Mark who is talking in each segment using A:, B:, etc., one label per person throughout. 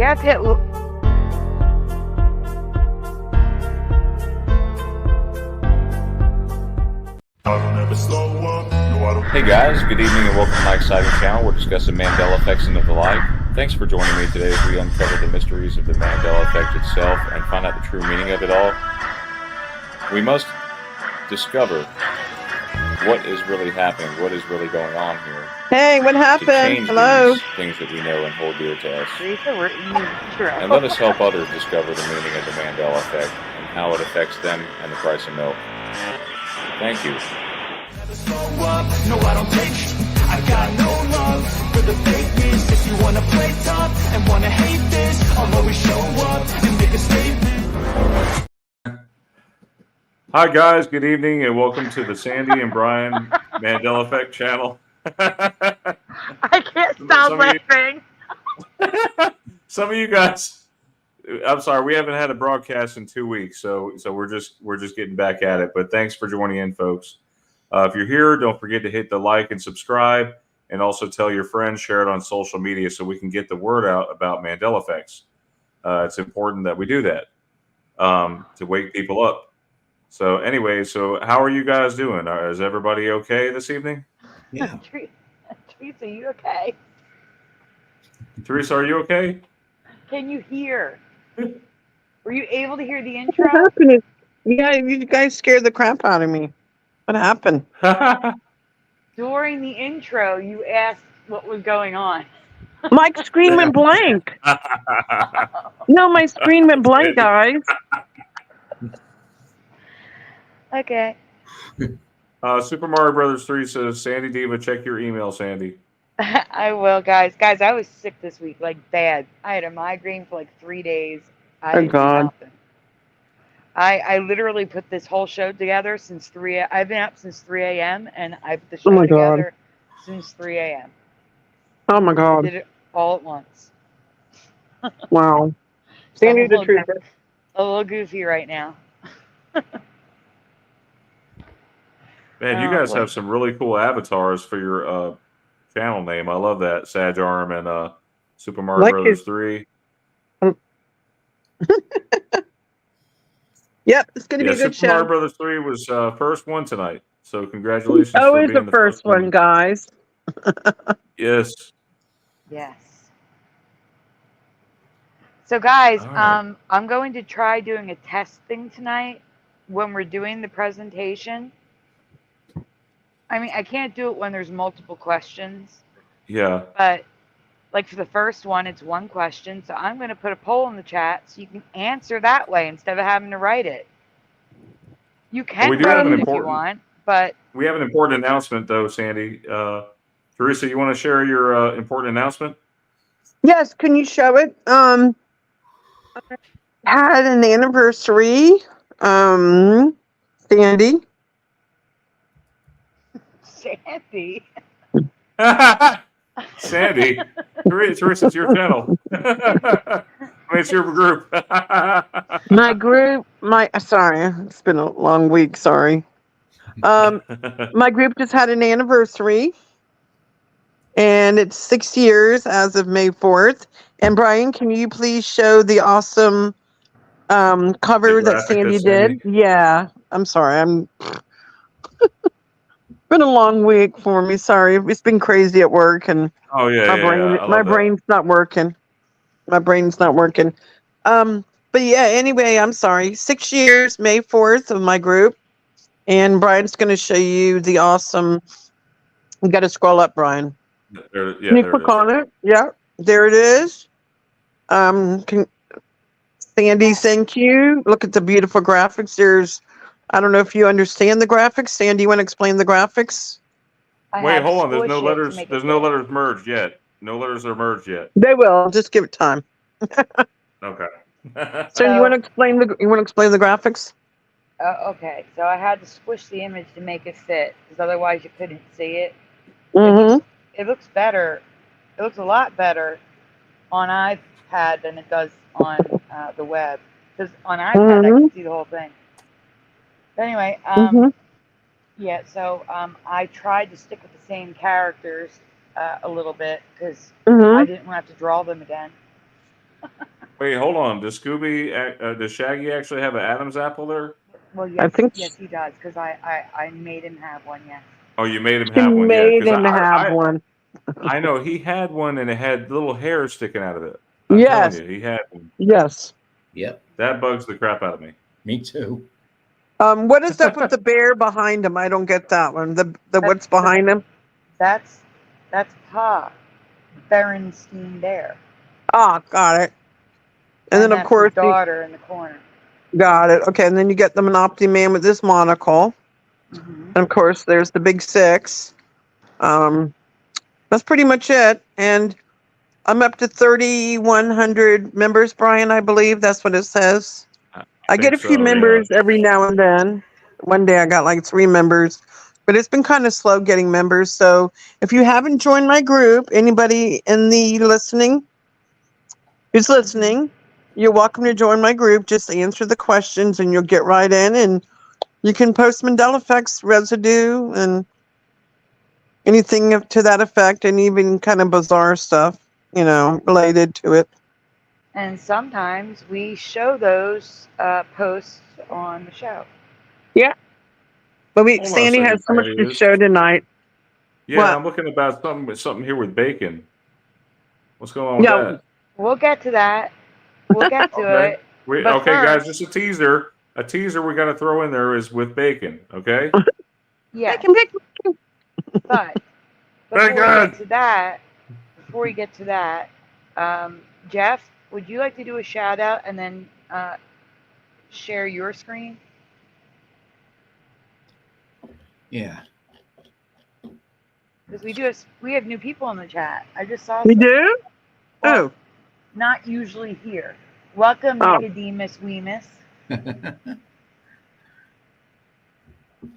A: have to hit.
B: Hey guys, good evening and welcome to my exciting channel. We're discussing Mandela effects and the like. Thanks for joining me today as we uncover the mysteries of the Mandela effect itself and find out the true meaning of it all. We must discover what is really happening, what is really going on here.
C: Hey, what happened? Hello?
B: Things that we know and hold dear to us.
A: Teresa, we're in the intro.
B: And let us help others discover the meaning of the Mandela effect and how it affects them and the price of milk. Thank you.
D: No, I don't take sh I got no love for the fakeness. If you wanna play tough and wanna hate this, I'll always show up and make a statement.
B: Hi guys, good evening and welcome to the Sandy and Brian Mandela Effect channel.
A: I can't stop laughing.
B: Some of you guys, I'm sorry, we haven't had a broadcast in 2 weeks, so we're just getting back at it. But thanks for joining in, folks. If you're here, don't forget to hit the like and subscribe, and also tell your friends, share it on social media so we can get the word out about Mandela effects. It's important that we do that to wake people up. So anyway, so how are you guys doing? Is everybody okay this evening?
A: Yeah. Teresa, you okay?
B: Teresa, are you okay?
A: Can you hear? Were you able to hear the intro?
C: What happened? Yeah, you guys scared the crap out of me. What happened?
A: During the intro, you asked what was going on.
C: My screen went blank. No, my screen went blank, guys.
A: Okay.
B: Super Mario Brothers 3 says, SandyDiVa, check your email, Sandy.
A: I will, guys. Guys, I was sick this week, like bad. I had a migraine for like 3 days.
C: Oh, God.
A: I literally put this whole show together since 3 a.m. I've been up since 3 a.m. and I put the show together since 3 a.m.
C: Oh, my God.
A: I did it all at once.
C: Wow. Sandy the truth.
A: A little goofy right now.
B: Man, you guys have some really cool avatars for your channel name. I love that. Sag Arm and Super Mario Brothers 3.
C: Yep, it's going to be a good show.
B: Super Mario Brothers 3 was first one tonight. So congratulations.
C: Always the first one, guys.
B: Yes.
A: Yes. So guys, right. I'm going to try doing a test thing tonight when we're doing the presentation. I mean, I can't do it when there's multiple questions.
B: Yeah.
A: But like for the first one, it's one question. So I'm going to put a poll in the chat so you can answer that way instead of having to write it. You can write it if you want, but...
B: We have an important announcement, though, Sandy. Teresa, you want to share your important announcement?
C: Yes, can you show it? I had an anniversary. Sandy.
A: Sandy?
B: Sandy. Teresa, it's your channel. It's your group.
C: My group, sorry, it's been a long week, sorry. My group just had an anniversary, and it's 6 years as of May 4th. And Brian, can you please show the awesome cover that Sandy did? Yeah, I'm sorry, been a long week for me. Sorry, it's been crazy at work, and my brain's not working. My brain's not working. But yeah, anyway, I'm sorry. 6 years, May 4th of my group, and Brian's going to show you the awesome. You got to scroll up, Brian.
B: Can
C: you click on it? Yeah, there it is. Sandy, thank you. Look at the beautiful graphics. I don't know if you understand the graphics. Sandy, you want to explain the graphics?
B: Wait, hold on. There's no letters. There's no letters merged yet. No letters are merged yet.
C: They will. Just give it time.
B: Okay.
C: So you want to explain the graphics?
A: Okay. So I had to squish the image to make it fit, because otherwise you couldn't see it.
C: Mm-hmm.
A: It looks better. It looks a lot better on iPad than it does on the web. Because on iPad I can see the whole thing. But anyway, yeah. So I tried to stick with the same characters a little bit because I didn't want to have to draw them again.
B: Wait, hold on. Does does Shaggy actually have an Adam's apple there?
A: Well,
C: I think
A: yes, he does, because I made him have one, yes.
B: Oh, you made him
C: she
B: have one, yeah.
C: made
B: Because
C: him have one.
B: I know he had one and it had little hairs sticking out of it. I'm
C: Yes.
B: telling you, he had one.
C: Yes.
E: Yep.
B: That bugs the crap out of me.
E: Me too.
C: What is up with the bear behind him? I don't get that one. The what's behind him?
A: That's Pa Berenstein Bear.
C: Ah, got it. And then of
A: that's
C: course
A: the daughter in the corner.
C: got it. Okay, and then you get the Monopoly Man with this monocle.
A: Mm-hmm.
C: And of course there's the big six. That's pretty much it. And I'm up to 3,100 members, Brian, I believe. That's what it says. I get a few members every now and then. One day I got like 3 members, but it's been kind of slow getting members. So if you haven't joined my group, anybody in the who's listening, you're welcome to join my group. Just answer the questions and you'll get right in, and you can post Mandela effects, residue, and anything to that effect, and even kind of bizarre stuff, related to it.
A: And sometimes we show those posts on the show.
C: Yeah. But
B: Hold on a
C: Sandy
B: second,
C: has so much
B: Sandy.
C: to show tonight.
B: Yeah,
C: What?
B: I'm looking about something here with bacon. What's going on with
C: Yeah.
B: that?
A: We'll get to that. We'll get to
B: Okay.
A: it.
B: Okay,
A: But
B: guys,
A: first-
B: just a teaser. A teaser we got to throw in there is with bacon. Okay.
A: Yeah.
C: Bacon.
A: But
B: Very good.
A: before we get to that, Jeff, would you like to do a shout out and then share your screen?
E: Yeah.
A: Because we have new people in the chat. I just saw
C: We
A: some.
C: do?
A: Well,
C: Oh.
A: Not usually here. Welcome,
C: Oh.
A: Nicodemus Weemus.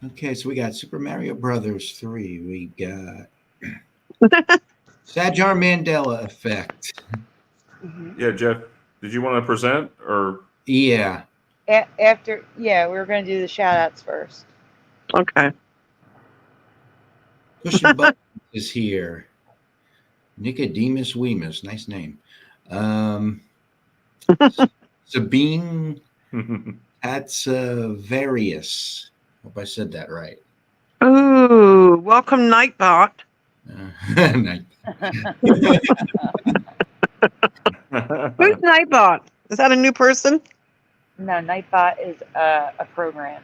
E: Okay, so we got Super Mario Brothers 3. We got Sajar Mandela effect.
A: Mm-hmm.
B: Yeah, Jeff, did you want to present or?
E: Yeah.
A: We were going to do the shout outs first.
C: Okay.
E: Pushing Buttons is here. Nicodemus Weemus, nice name. Sabine Hatsavarius. Hope I said that right.
C: Ooh, welcome, Nightbot.
E: Night.
C: Who's Nightbot? Is that a new person?
A: No, Nightbot is a program.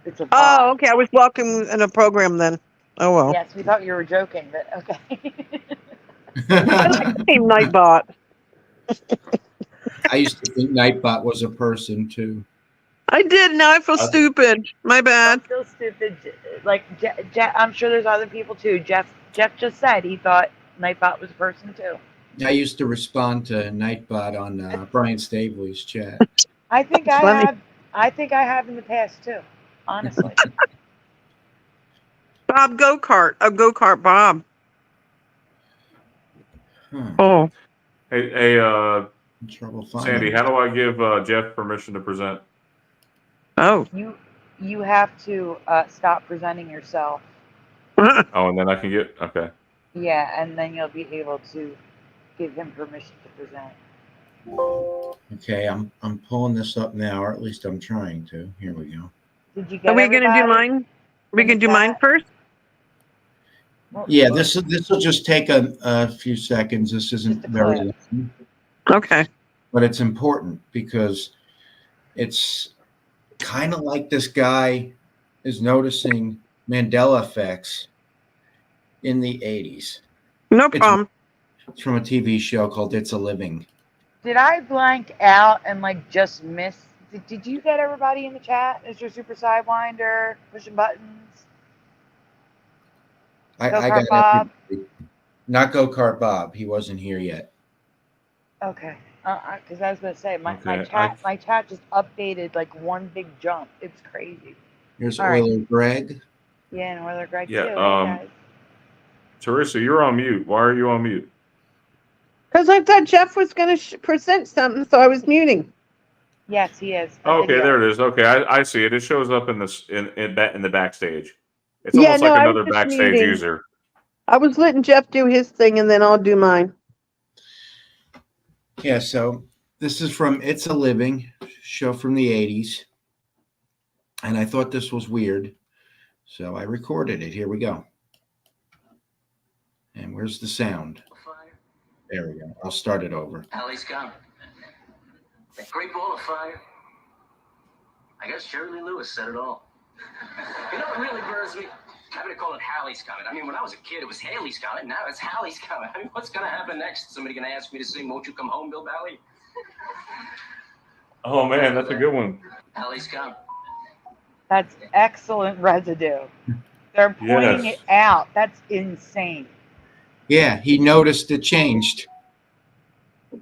A: It's a
C: Oh,
A: bot.
C: okay. I was welcome in a program then. Oh, well.
A: Yes, we thought you were joking, but okay.
C: I like the name Nightbot.
E: I used to think Nightbot was a person too.
C: I did. Now I feel stupid. My
A: I
C: bad.
A: feel stupid. Like, I'm sure there's other people too. Jeff just said he thought Nightbot was a person too.
E: I used to respond to Nightbot on Brian Staveley's chat.
A: I think
C: It's
A: I
C: funny.
A: have. I think I have in the past too. Honestly.
C: Bob Go-Kart. Oh, Go-Kart Bob.
E: Huh.
C: Oh.
B: Hey,
E: In trouble finding.
B: Sandy, how do I give Jeff permission to present?
C: Oh.
A: You have to stop presenting yourself.
B: Oh, and then I can get okay.
A: Yeah, and then you'll be able to give him permission to present.
E: Okay, I'm pulling this up now, or at least I'm trying to. Here we go.
A: Did you get
C: Are we going to do
A: everybody?
C: mine? We
A: in
C: can
A: the
C: do mine
A: chat?
C: first?
A: Well,
E: Yeah, this will just take a few seconds. This isn't
A: Just a
E: very
A: clip.
E: long,
C: Okay.
E: but it's important because it's kind of like this guy is noticing Mandela effects in the 80s.
C: No problem.
E: It's from a TV show called It's a Living.
A: Did I blank out and like just miss? Did you get everybody in the chat? Is your Super Sidewinder pushing buttons?
E: I
A: Go-Kart
E: got
A: Bob?
E: everybody. Not Go-Kart Bob. He wasn't here yet.
A: Okay. Because I was gonna say my
B: Okay,
A: my chat just updated like one big jump. It's crazy.
E: Here's
A: All right.
E: Euler Greg.
A: Yeah, and Weather Greg
B: Yeah,
A: too. Hey, guys.
B: Teresa, you're on mute. Why are you on mute?
C: Because I thought Jeff was going to present something, so I was muting.
A: Yes, he is.
B: Okay, there it is. Okay, I see it. It shows up in this in the backstage. It's
C: Yeah,
B: almost
C: no,
B: like
C: I was
B: another
C: just
B: backstage
C: muting.
B: user.
C: I was letting Jeff do his thing, and then I'll do mine.
E: Yeah, so This is from It's a Living, show from the 80s. And I thought this was weird. So I recorded it. Here we go. And where's the sound? There we go. I'll start it over.
F: Alley's gone. That great ball of fire. I guess Shirley Lewis said it all. You know what really burns me? Having to call it Halley's Comet. I mean, when I was a kid, it was Haley's Comet. Now it's Halley's Comet. I mean, what's going to happen next? Somebody going to ask me to sing Won't You Come Home, Bill Bally?
B: Oh, man, that's a good one.
F: Halley's Comet.
A: That's excellent residue. They're pointing it out. That's insane.
E: Yeah, he noticed it changed.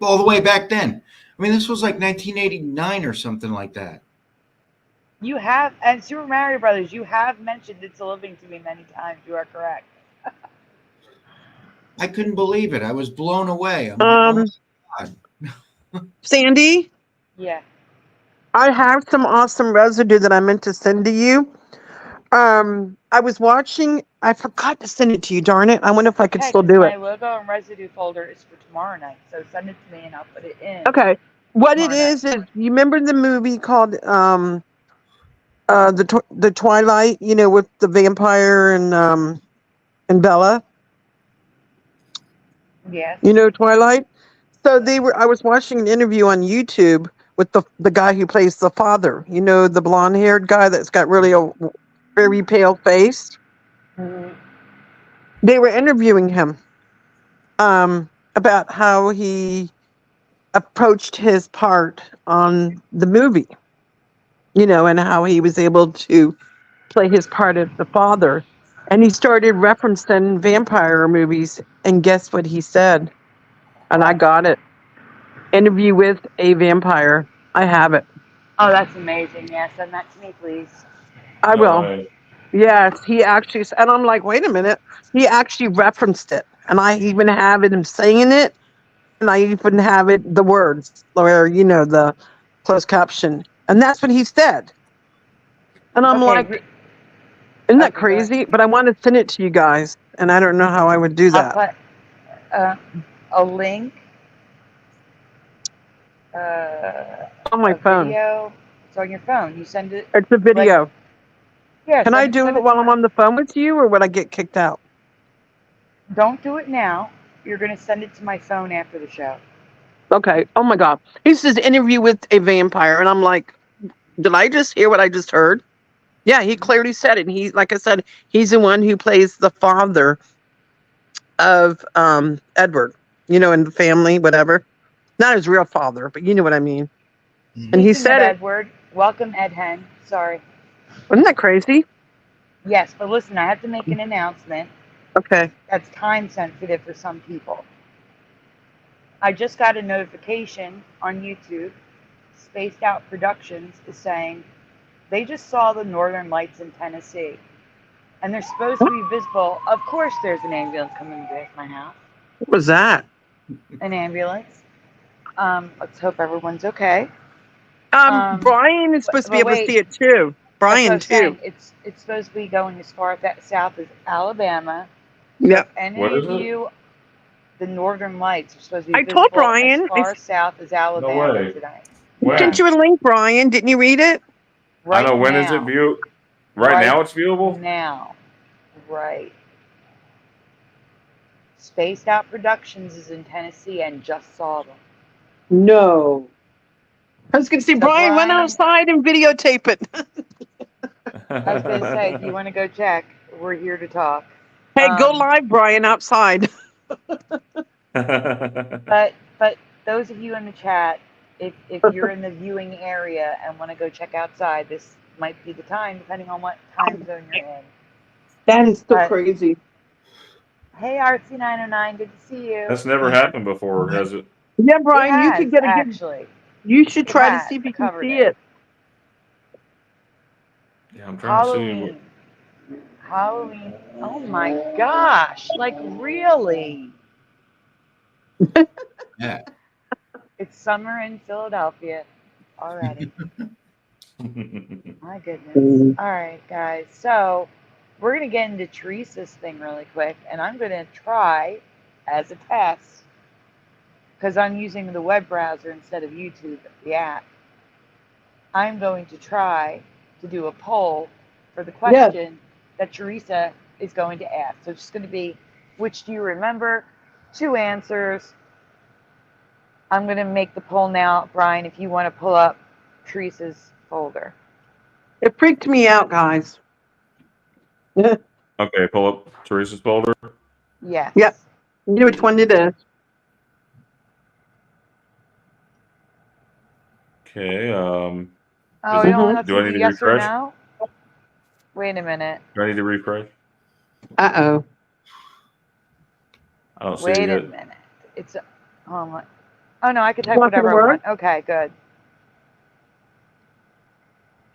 E: All the way back then. I mean, this was like 1989 or something like that.
A: You have, and Super Mario Brothers, you have mentioned It's a Living to me many times. You are correct.
E: I couldn't believe it. I was blown away. I'm like, oh my God.
C: Sandy,
A: Yeah.
C: I have some awesome residue that I meant to send to you. I was watching. I forgot to send it to you. Darn it! I wonder if I could still do
A: My
C: it.
A: logo and residue folder is for tomorrow night, so send it to me and I'll put it in.
C: Okay. What it
A: Tomorrow
C: is you remember the movie called the Twilight? You know, with the vampire and Bella.
A: Yes.
C: You know Twilight. So I was watching an interview on YouTube with the guy who plays the father. You know, the blonde-haired guy that's got really a very pale face.
A: Mhm.
C: They were interviewing him about how he approached his part on the movie, you know, and how he was able to play his part as the father. And he started referencing vampire movies, and guess what he said? And I got it. Interview with a vampire. I have it.
A: Oh, that's amazing. Yeah, send that to me, please.
C: I
B: No
C: will.
B: way.
C: Yes, he actually, and I'm like, wait a minute. He actually referenced it, and I even have him saying it, and I even have it the words, or you know, the closed caption, and that's what he said. And I'm like, isn't that crazy? But I want to send it to you guys, and I don't know how I would do that.
A: I'll put a link.
C: On my phone.
A: Video. It's on your phone. You send it.
C: It's a video.
A: Like, yeah.
C: Can I do it while I'm on the phone with you, or would I get kicked out?
A: Don't do it now. You're going to send it to my phone after the show.
C: Okay. Oh my God. He says interview with a vampire, and I'm like, did I just hear what I just heard? Yeah, he clearly said it. And he, like I said, he's the one who plays the father of Edward, you know, in the family, whatever. Not his real father, but you know what I mean. Mm-hmm. And he said it.
A: Edward, welcome, Ed Hen. Sorry.
C: Isn't that crazy?
A: Yes, but listen, I have to make an announcement.
C: Okay.
A: That's time sensitive for some people. I just got a notification on YouTube. Spaced Out Productions is saying they just saw the Northern Lights in Tennessee. And they're supposed to be visible. Of course there's an ambulance coming to my house.
C: What was that?
A: An ambulance. Let's hope everyone's okay.
C: Brian is supposed to be able to see it too. Brian too.
A: It's supposed to be going as far south as Alabama.
C: Yep.
A: And any of you, the Northern Lights are supposed to be
C: I told Brian
A: as far south as Alabama tonight.
C: Wow. Sent you a link, Brian. Didn't you read it?
B: Right I know. When is it viewed? Right now it's viewable?
A: Now. Right. Spaced Out Productions is in Tennessee and just saw them.
C: No. I was going to say, so Brian, went outside and videotape it.
A: I was going to say, if you want to go check, we're here to talk.
C: Hey, go live, Brian, outside.
A: But those of you in the chat, if you're in the viewing area and want to go check outside, this might be the time, depending on what time zone you're in.
C: That is so crazy.
A: Hey, RC909, good to see you.
B: That's never happened before, has it?
C: Yeah, Brian, you could get
A: actually.
C: You should try to see if you can see it.
B: Yeah, I'm trying to see.
A: Halloween. Oh my gosh! Like really?
E: Yeah.
A: It's summer in Philadelphia already. My goodness. All right, guys. So we're gonna get into Teresa's thing really quick, and I'm gonna try as a test because I'm using the web browser instead of YouTube, the app, I'm going to try to do a poll for the question that Teresa is going to ask. So it's just going to be, which do you remember? 2 answers. I'm going to make the poll now, Brian, if you want to pull up Teresa's folder.
C: It freaked me out, guys.
B: Okay, pull up Teresa's folder.
A: Yes.
C: Yep. You know which one it is.
B: Okay.
A: Oh,
B: Is
A: you
B: it-
A: don't have
B: do I
A: to
B: need
A: do
B: to
A: yes or
B: refresh?
A: no? Wait a minute.
B: Do I need to refresh?
C: Uh-oh.
B: I don't see
A: Wait
B: it
A: a
B: yet.
A: minute. It's oh no, I can type
C: Not gonna
A: whatever I
C: work?
A: want. Okay, good.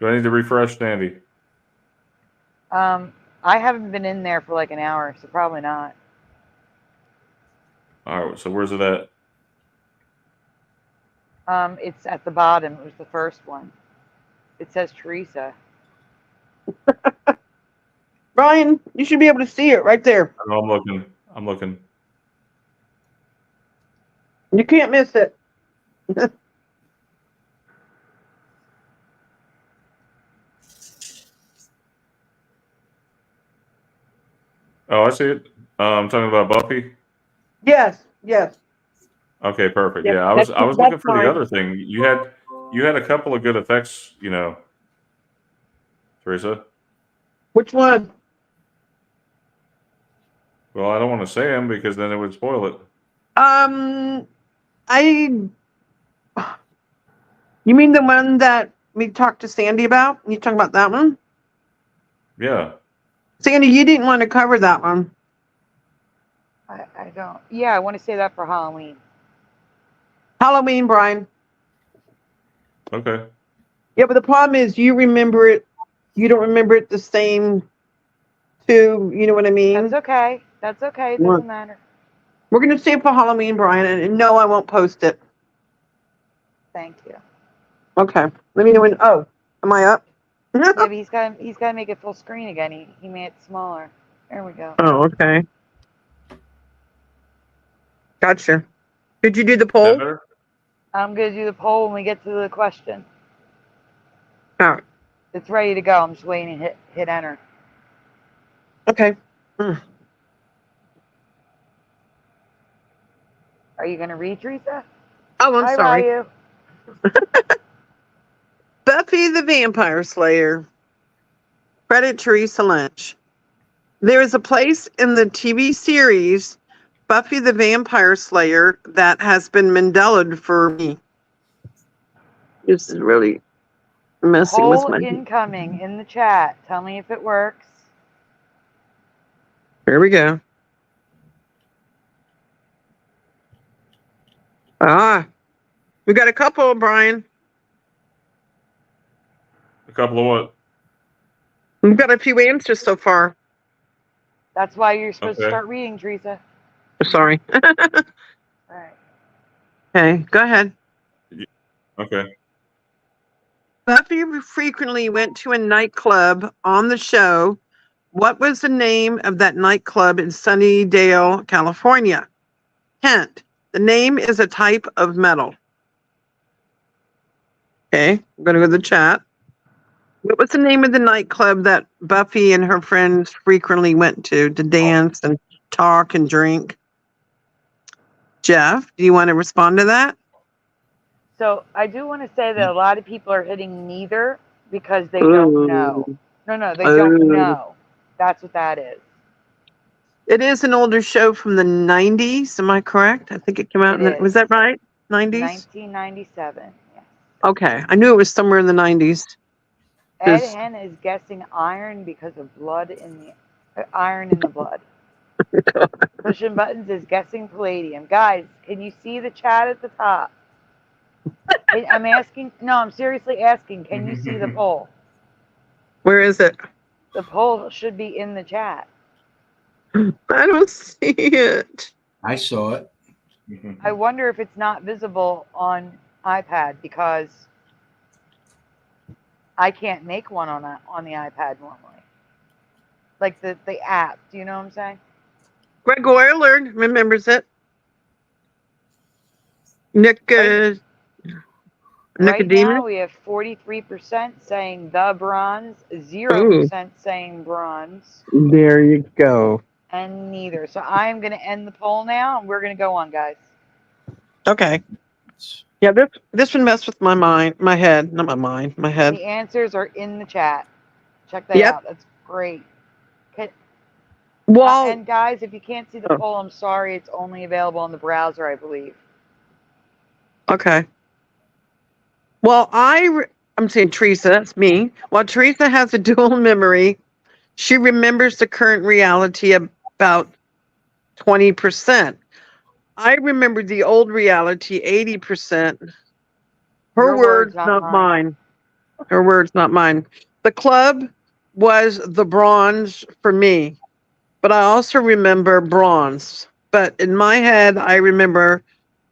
B: Do I need to refresh, Sandy?
A: I haven't been in there for like an hour, so probably not.
B: All right. So where's it at?
A: It's at the bottom. It was the first one. It says Teresa.
C: Brian, you should be able to see it right there.
B: I know I'm looking. I'm looking.
C: You can't miss it.
B: Oh, I see it. I'm talking about Buffy.
C: Yes, yes.
B: Okay, perfect.
C: Yep,
B: Yeah, I was
C: that's
B: looking for the
C: fine.
B: other thing. You had a couple of good effects, Teresa.
C: Which one?
B: Well, I don't want to say them because then it would spoil it.
C: You mean the one that we talked to Sandy about? You talking about that one?
B: Yeah.
C: Sandy, you didn't want to cover that one.
A: I don't. Yeah, I want to say that for Halloween.
C: Halloween, Brian.
B: Okay.
C: Yeah, but the problem is you remember it. You don't remember it the same too. You know what I mean?
A: That's okay. That's okay. It
C: What?
A: doesn't matter.
C: We're going to save for Halloween, Brian. And no, I won't post it.
A: Thank you.
C: Okay. Let me know when. Oh, am I up?
A: Yeah, but he's got to make it full screen again. He made it smaller. There we go.
C: Oh, okay. Gotcha. Did you do the poll?
B: Better?
A: I'm going to do the poll when we get to the question.
C: All right.
A: It's ready to go. I'm just waiting to hit enter.
C: Okay.
A: Are you going to read, Teresa?
C: Oh, I'm
A: Hi,
C: sorry.
A: Ryu.
C: Buffy the Vampire Slayer. Credit Teresa Lynch. There is a place in the TV series Buffy the Vampire Slayer that has been Mandelaed for me. This is really messing with
A: Poll
C: my.
A: incoming in the chat. Tell me if it works.
C: Here we go. We got a couple, Brian.
B: A couple of what?
C: We've got a few answers so far.
A: That's why you're supposed to
B: Okay.
A: start reading, Teresa.
C: Sorry.
A: All right.
C: Okay, go ahead.
B: Okay.
C: Buffy frequently went to a nightclub on the show. What was the name of that nightclub in Sunnydale, California? Hint, the name is a type of metal. Okay, I'm going to go to the chat. What was the name of the nightclub that Buffy and her friends frequently went to dance and talk and drink? Jeff, do you want to respond to that?
A: So I do want to say that a lot of people are hitting neither because they don't know. No, they don't know. That's what that is.
C: It is an older show from the 90s. Am I correct? I think it came out
A: It
C: was
A: is.
C: that right? 90s?
A: 1997. Yes.
C: Okay. I knew it was somewhere in the 90s.
A: Ed Hen is guessing iron because of blood in the iron in the blood. Pushing Buttons is guessing palladium. Guys, can you see the chat at the top? I'm asking. No, I'm seriously asking. Can you see the poll?
C: Where is it?
A: The poll should be in the chat.
C: I don't see it.
E: I saw it.
A: I wonder if it's not visible on iPad because I can't make one on the iPad normally. Like the app. Do you know what I'm saying?
C: Greg Euler remembers it. Nick,
A: Right
C: Nicodemus.
A: now, we have 43% saying the bronze,
C: Ooh,
A: 0% saying bronze,
C: there you go.
A: and neither. So I'm going to end the poll now, and we're going to go on, guys.
C: Okay. Yeah, this one messed with my mind, my head, not my mind, my head.
A: The answers are in the chat. Check that
C: Yep.
A: out. That's great.
C: Well,
A: And guys, if you can't see the
C: oh,
A: poll, I'm sorry. It's only available on the browser, I believe.
C: okay. Well, I'm saying Teresa, that's me. While Teresa has a dual memory, she remembers the current reality about 20%. I remember the old reality 80%. Her
A: Your
C: words,
A: words, not
C: not
A: mine.
C: mine. Her words, not mine. The club was the bronze for me, but I also remember bronze. But in my head, I remember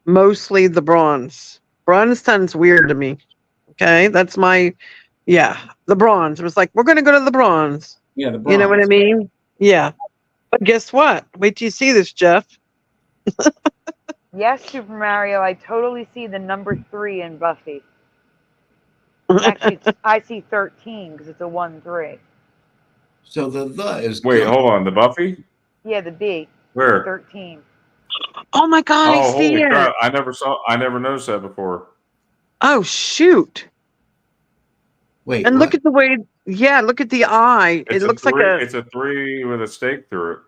C: mostly the bronze. Bronze sounds weird to me. Okay, that's my, yeah, the bronze. It was like, we're going to go to the bronze.
E: Yeah, the
C: You know what I
E: bronze.
C: mean? Yeah. But guess what? Wait till you see this, Jeff.
A: Yes, Super Mario, I totally see the number 3 in Buffy. Actually, I see 13 because it's a 1-3.
E: So the is
B: Wait,
E: good.
B: hold on. The Buffy?
A: Yeah, the B.
B: Where?
A: 13.
C: Oh my God, I
B: Oh,
C: see
B: holy
C: it.
B: crap! I never noticed that before.
C: Oh, shoot.
E: Wait,
C: And
E: what?
C: look at the way, yeah, look at the eye. It
B: It's a
C: looks like
B: three.
C: a,
B: It's a 3 with a stake through it.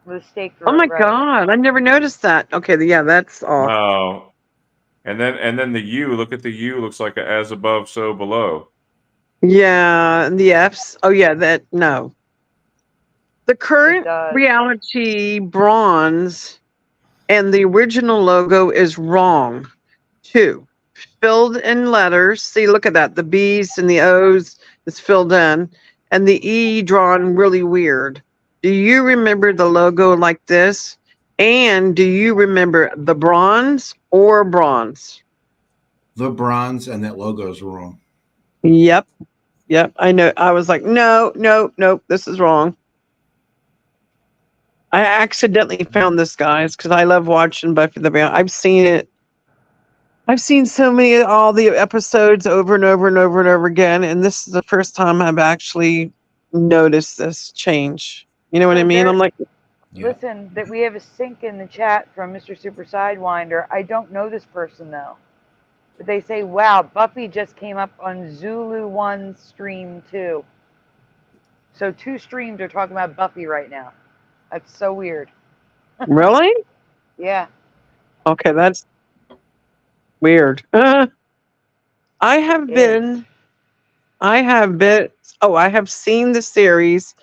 A: With a stake
C: oh
A: through
C: my
A: it, right.
C: God, I never noticed that. Okay, yeah, that's off.
B: Oh, and then the U. Look at the U. Looks like a as above, so below.
C: Yeah, and the F's. Oh yeah, no. The
A: It
C: current
A: does.
C: reality bronze and the original logo is wrong too. Filled in letters. See, look at that. The B's and the O's is filled in, and the E drawn really weird. Do you remember the logo like this? And do you remember the bronze or bronze?
E: The bronze and that logo is wrong.
C: Yep. Yep. I know. I was like, no, this is wrong. I accidentally found this, guys, because I love watching Buffy the Vampire. I've seen it. I've seen all the episodes over and over and over and over again, and this is the first time I've actually noticed this change. You know what I
A: So
C: mean? I'm like,
E: Yeah.
A: Listen, that we have a sync in the chat from Mr. Super Sidewinder. I don't know this person though. But they say, wow, Buffy just came up on Zulu 1 stream 2. So 2 streams are talking about Buffy right now. That's so weird.
C: really?
A: Yeah.
C: Okay, that's weird. I have been. I have seen the series,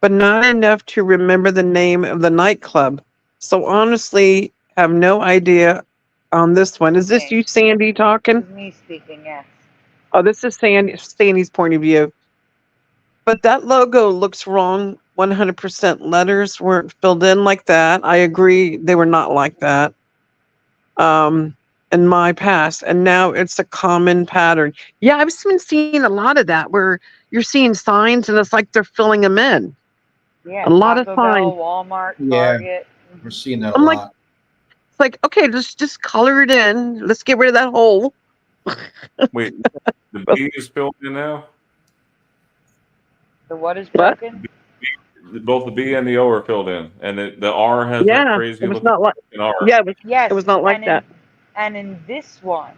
C: but not enough to remember the name of the nightclub. So honestly, have no idea on this one. Is this you, Sandy, talking?
A: This is me speaking, yes.
C: Oh, this is Sandy's point of view. But that logo looks wrong 100%. Letters weren't filled in like that. I agree, they were not like that in my past. And now it's a common pattern. Yeah, I've been seeing a lot of that where you're seeing signs and it's like they're filling them in.
A: Yeah,
C: A lot of
A: Taco
C: signs.
A: Bell, Walmart,
E: Yeah.
A: Target.
E: We're seeing that a
C: I'm like,
E: lot.
C: it's like, okay, just color it in. Let's get rid of that hole.
B: Wait, the B is filled in now.
A: The what is
C: What?
A: broken?
B: Both the B and the O are filled in, and the R has that
C: Yeah,
B: crazy
C: it was
B: looking
C: not like.
B: R.
C: Yeah,
A: Yes.
C: it was not like that.
A: And in this one,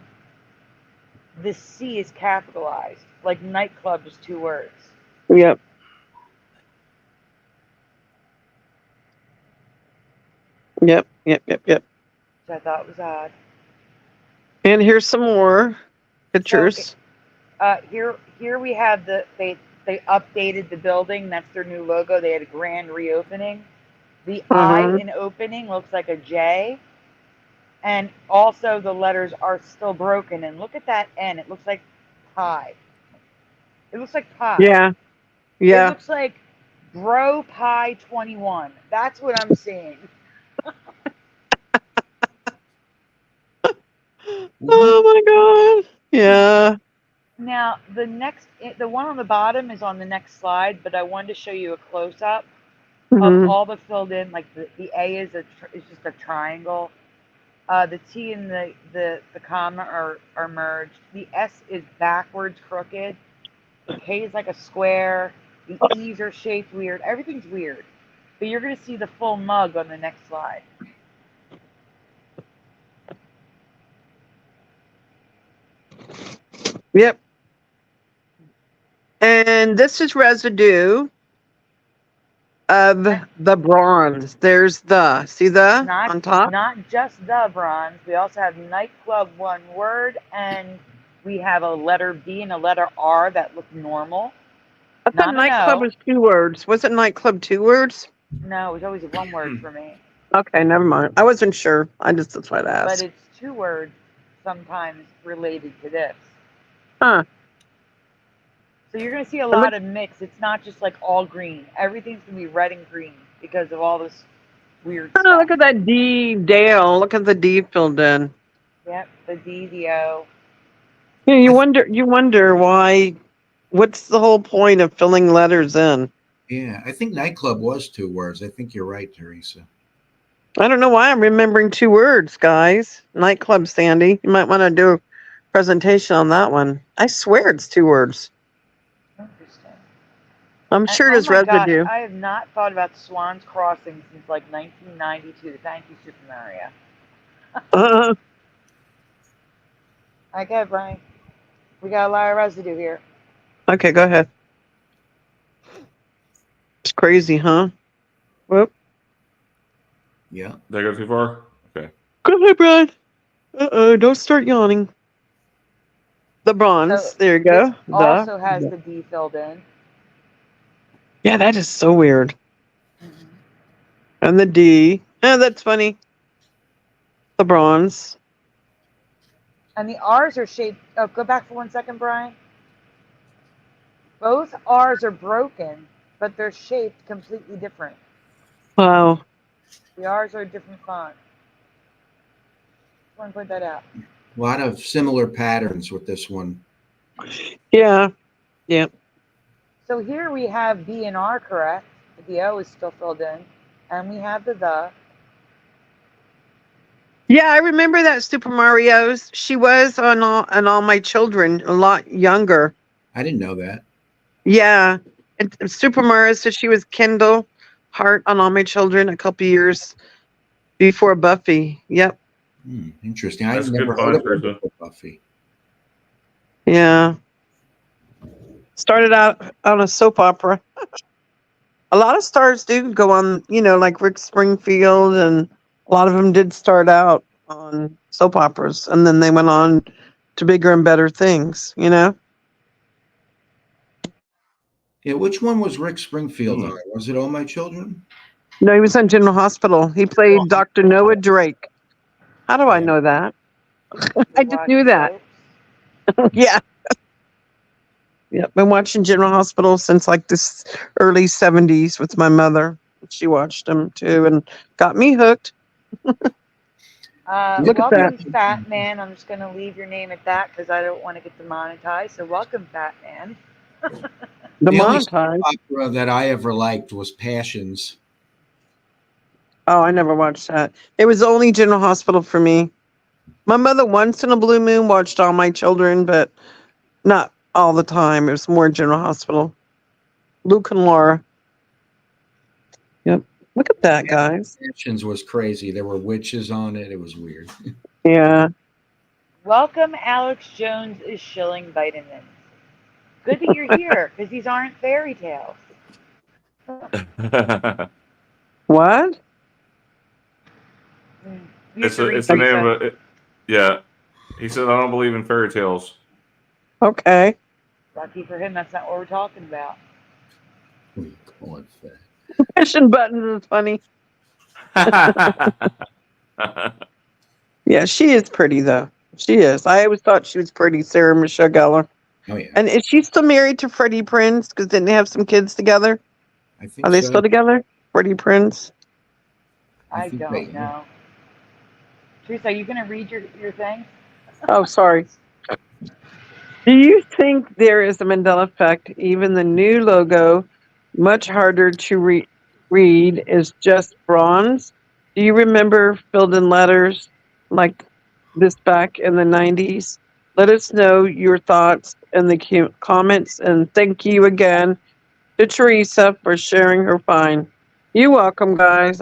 A: the C is capitalized. Like nightclub is 2 words.
C: Yep. Yep.
A: Which I thought was odd.
C: And here's some more pictures.
A: Here we have they updated the building. That's their new logo. They had a grand reopening. The I in opening looks like a J. And also the letters are still broken. And look at that N. It looks like pie. It looks like pie.
C: Yeah.
A: It looks like Bro Pie 21. That's what I'm seeing.
C: Oh my God. Yeah.
A: Now, the one on the bottom is on the next slide, but I wanted to show you a close-up of all the filled in, like the A is just a triangle. The T and the comma are merged. The S is backwards crooked. The K is like a square. The E's are shaped weird. Everything's weird. But you're going to see the full mug on the next slide.
C: Yep. And this is residue of the bronze. There's the, see the on top?
A: Not just the bronze. We also have nightclub, one word, and we have a letter B and a letter R that look normal.
C: I thought nightclub was 2 words. Wasn't nightclub 2 words?
A: No, it was always one word for me.
C: Okay, never mind. I wasn't sure. That's why I asked.
A: But it's 2 words sometimes related to this.
C: Huh.
A: So you're going to see a lot of mix. It's not just like all green. Everything's going to be red and green because of all this weird stuff.
C: Look at that D, Dale. Look at the D filled in.
A: Yep, the D, the O.
C: Yeah, you wonder why. What's the whole point of filling letters in?
E: Yeah, I think nightclub was 2 words. I think you're right, Teresa.
C: I don't know why I'm remembering 2 words, guys. Nightclub, Sandy. You might want to do a presentation on that one. I swear it's 2 words.
A: Interesting.
C: I'm sure it is residue.
A: Gosh, I have not thought about Swan's Crossing since like 1992. Thank you, Super Mario. Okay, Brian. We got a lot of residue here.
C: Okay, go ahead. It's crazy, huh? Whoop.
E: Yeah.
B: Did I go too far? Okay.
C: Go ahead, Brad. Don't start yawning. The bronze. So there you go.
A: Also has the D filled in.
C: Yeah, that is so weird. Mm-hmm. And the D. Oh, that's funny. The bronze.
A: And the R's are shaped. Oh, go back for 1 second, Brian. Both R's are broken, but they're shaped completely different.
C: Wow.
A: The R's are a different font. Just want to point that out.
E: A lot of similar patterns with this one.
C: Yeah. Yeah.
A: So here we have B and R correct. The O is still filled in. And we have the.
C: Yeah, I remember that Super Mario's. She was on All My Children, a lot younger.
E: I didn't know that.
C: Yeah. And Super Mario said she was Kendall Hart on All My Children a couple years before Buffy. Yep.
E: Interesting.
B: That's
E: I've never heard of her before Buffy.
C: Yeah. Started out on a soap opera. A lot of stars do go on, like Rick Springfield, and a lot of them did start out on soap operas, and then they went on to bigger and better things,
E: Yeah, which one was Rick Springfield on? Was it All My Children?
C: No, he was on General Hospital. He played Dr. Noah Drake. How do I know that? I just knew that. Yeah. Yep, been watching General Hospital since like this early 70s with my mother. She watched them too and got me hooked.
A: Look at that. Fat Man. I'm just going to leave your name at that because I don't want to get demonetized. So welcome, Fat Man.
E: The only opera that I ever liked was Passions.
C: Oh, I never watched that. It was only General Hospital for me. My mother once in a blue moon watched All My Children, but not all the time. It was more General Hospital. Luke and Laura. Yep. Look at that, guys.
E: Passions was crazy. There were witches on it. It was weird.
C: Yeah.
A: Welcome, Alex Jones is shilling vitamins. Good that you're here, because these aren't fairy tales.
C: What?
B: It's the name of it. Yeah. He said, I don't believe in fairy tales.
C: Okay.
A: Lucky for him, that's not what we're talking about.
C: Pushing buttons is funny. Yeah, she is pretty, though. She is. I always thought she was pretty, Sarah Michelle Gellar.
E: Oh, yeah.
C: And is she still married to Freddie Prinze? Because didn't they have some kids together?
E: I think
C: Are they still together? Freddie Prinze?
A: I don't know. Teresa, are you going to read your thing?
C: Oh, sorry. Do you think there is a Mandela effect? Even the new logo, much harder to read, is just bronze. Do you remember filled in letters? like this back in the 90s. Let us know your thoughts in the comments. And thank you again to Teresa for sharing her find. You're welcome, guys.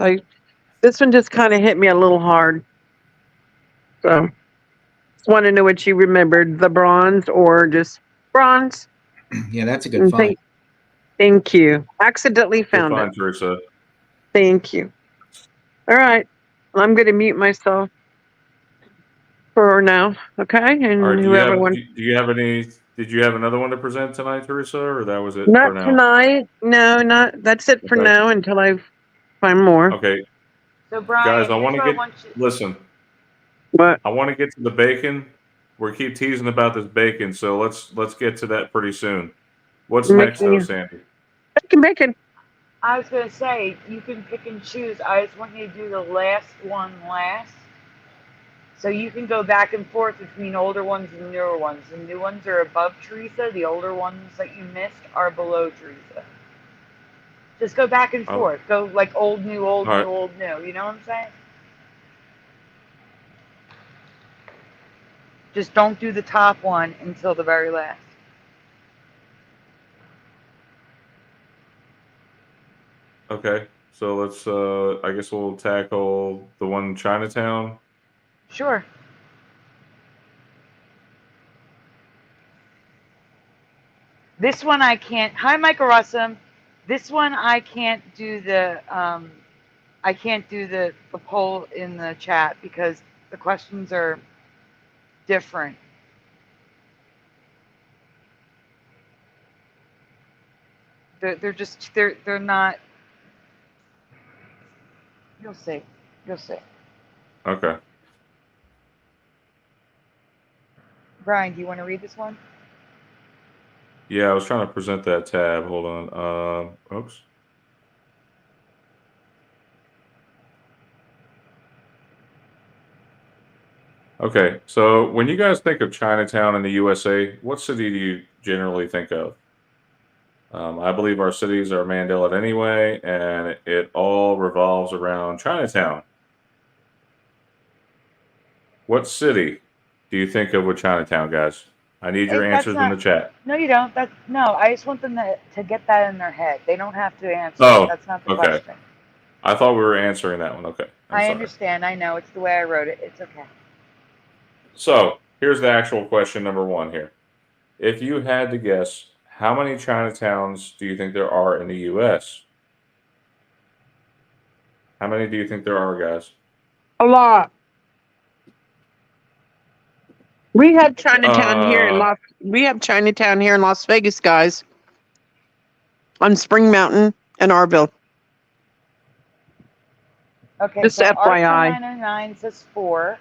C: This one just kind of hit me a little hard. So just want to know what you remembered, the bronze or just bronze.
E: Yeah, that's a good find.
C: Thank you. Accidentally
B: Good
C: found
B: find,
C: it.
B: Teresa.
C: Thank you. All right. I'm going to mute myself for now. Okay. And
B: All right.
C: whoever wants.
B: Do you have any? Did you have another one to present tonight, Teresa, or that was it
C: Not
B: for now?
C: tonight. No, not. That's it for
B: Okay.
C: now until I find more.
B: Okay.
A: So Brian,
B: Guys, I want to get. Listen.
C: What?
B: I want to get to the bacon. We keep teasing about this bacon, so let's get to that pretty soon. What's next, though, Sandy?
C: Bacon.
A: I was going to say, you can pick and choose. I just want you to do the last one last. So you can go back and forth between older ones and newer ones. The new ones are above Teresa. The older ones that you missed are below Teresa. Just go back and forth. Go like old, new, old, new, old, new. You know what I'm saying? Just don't do the top one until the very last.
B: Okay, so let's. I guess we'll tackle the one in Chinatown.
A: Sure. This one I can't. Hi, Michael Russum. This one I can't do the. I can't do the poll in the chat because the questions are different. They're just they're not. You'll see. You'll see.
B: Okay.
A: Brian, do you want to read this one?
B: Yeah, I was trying to present that tab. Hold on. Oops. Okay, so when you guys think of Chinatown in the USA, what city do you generally think of? I believe our cities are Mandela anyway, and it all revolves around Chinatown. What city do you think of with Chinatown, guys? I need your answers in the chat.
A: No, you don't. No. I just want them to get that in their head. They don't have to answer.
B: Oh,
A: that's not the question.
B: I thought we were answering that one. Okay.
A: I understand. I know. It's the way I wrote it. It's okay.
B: So here's the actual question number one here. If you had to guess, how many Chinatowns do you think there are in the U.S.? How many do you think there are, guys?
C: A lot. We have Chinatown here in Las Vegas, guys. On Spring Mountain and Arville.
A: Okay.
C: Just
A: so
C: FYI.
A: R909 says 4.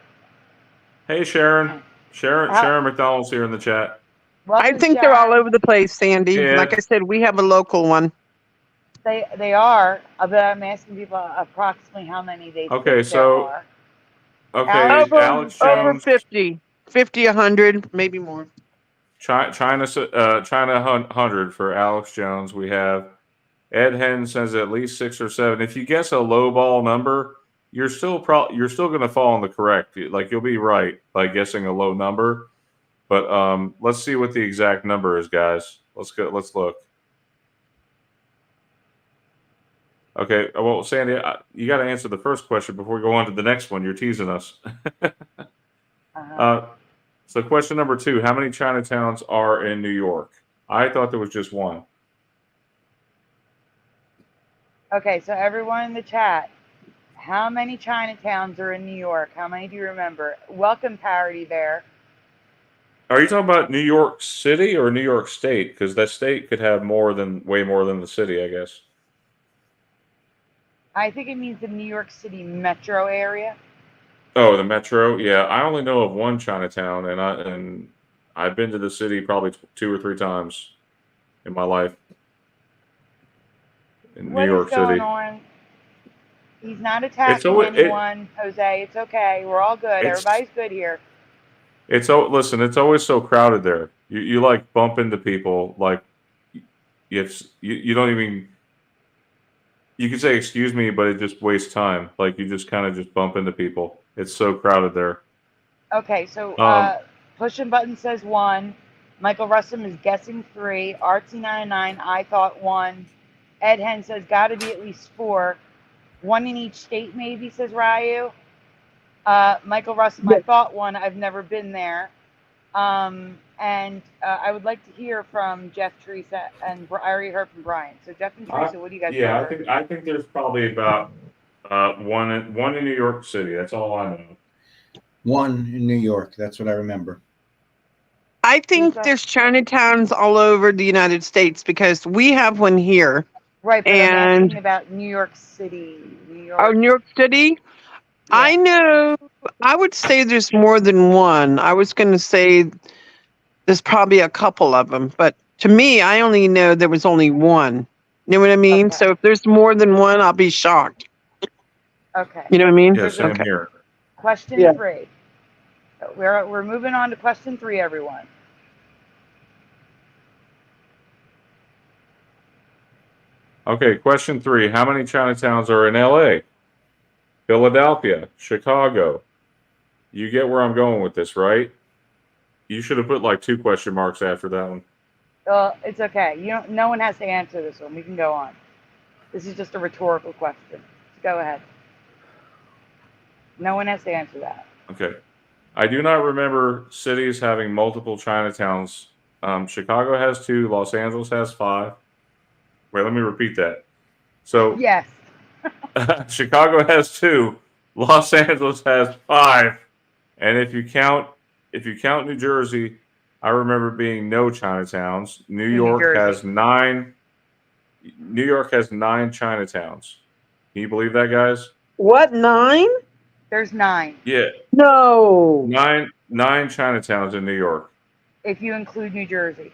B: Hey, Sharon. Sharon McDonald's here in the chat.
A: Welcome,
C: I think
A: Sharon.
C: they're all over the place, Sandy.
B: Yeah.
C: Like I said, we have a local one.
A: They are, but I'm asking people approximately how many they think there are.
B: Okay,
A: Alex
C: over 50, 100, maybe more.
B: China 100 for Alex Jones. We have Ed Hen says at least 6 or 7. If you guess a low ball number, you're still going to fall on the correct. Like you'll be right by guessing a low number. But let's see what the exact number is, guys. Let's look. Okay, well, Sandy, you got to answer the first question before we go on to the next one. You're teasing us. So question number 2, how many Chinatowns are in New York? I thought there was just one.
A: Okay, so everyone in the chat, how many Chinatowns are in New York? How many do you remember? Welcome, Parody there.
B: Are you talking about New York City or New York State? Because that state could have way more than the city, I guess.
A: I think it means the New York City metro area.
B: Oh, the metro? Yeah, I only know of one Chinatown, and I've been to the city probably 2 or 3 times in my life. In New York City.
A: What is going on? He's not attacking anyone, Jose. It's okay. We're all good. Everybody's good here.
B: Listen, it's always so crowded there. You like bump into people like you don't even. You can say excuse me, but it just wastes time. Like you just kind of just bump into people. It's so crowded there.
A: Okay, so
B: Um,
A: Pushing Button says 1. Michael Russum is guessing 3. Artsy99, I thought 1. Ed Hen says got to be at least 4. 1 in each state, maybe, says Ryu. Michael Russum, I thought 1. I've never been there. And I would like to hear from Jeff, Teresa, and I already heard from Brian. So Jeff and Teresa, what do you guys
B: yeah,
A: prefer?
B: I think there's probably about one in New York City. That's all I know.
E: 1 in New York. That's what I remember.
C: I think
A: Teresa?
C: there's Chinatowns all over the United States because we have one here.
A: Right, but I'm
C: And
A: asking about New York City. New York.
C: New York City,
A: Yeah.
C: I know. I would say there's more than one. I was going to say there's probably a couple of them, but to me, I only know there was only one. You know what I mean?
A: Okay.
C: So if there's more than one, I'll be shocked.
A: Okay.
C: You know what I mean?
B: Yeah, same
C: Okay.
B: here.
A: Question
C: Yeah.
A: 3. We're moving on to question 3, everyone.
B: Okay, question 3. How many Chinatowns are in LA? Philadelphia, Chicago. You get where I'm going with this, right? You should have put like 2 question marks after that one.
A: It's okay. No one has to answer this one. We can go on. This is just a rhetorical question. Go ahead. No one has to answer that.
B: Okay. I do not remember cities having multiple Chinatowns. Chicago has 2. Los Angeles has 5. Wait, let me repeat that. So
A: Yes.
B: Chicago has 2. Los Angeles has 5. And if you count New Jersey, I remember being no Chinatowns. New York
A: Jersey.
B: has 9. New York has 9 Chinatowns. Can you believe that, guys?
C: What, 9?
A: There's 9.
B: Yeah,
C: No.
B: 9 Chinatowns in New York.
A: If you include New Jersey.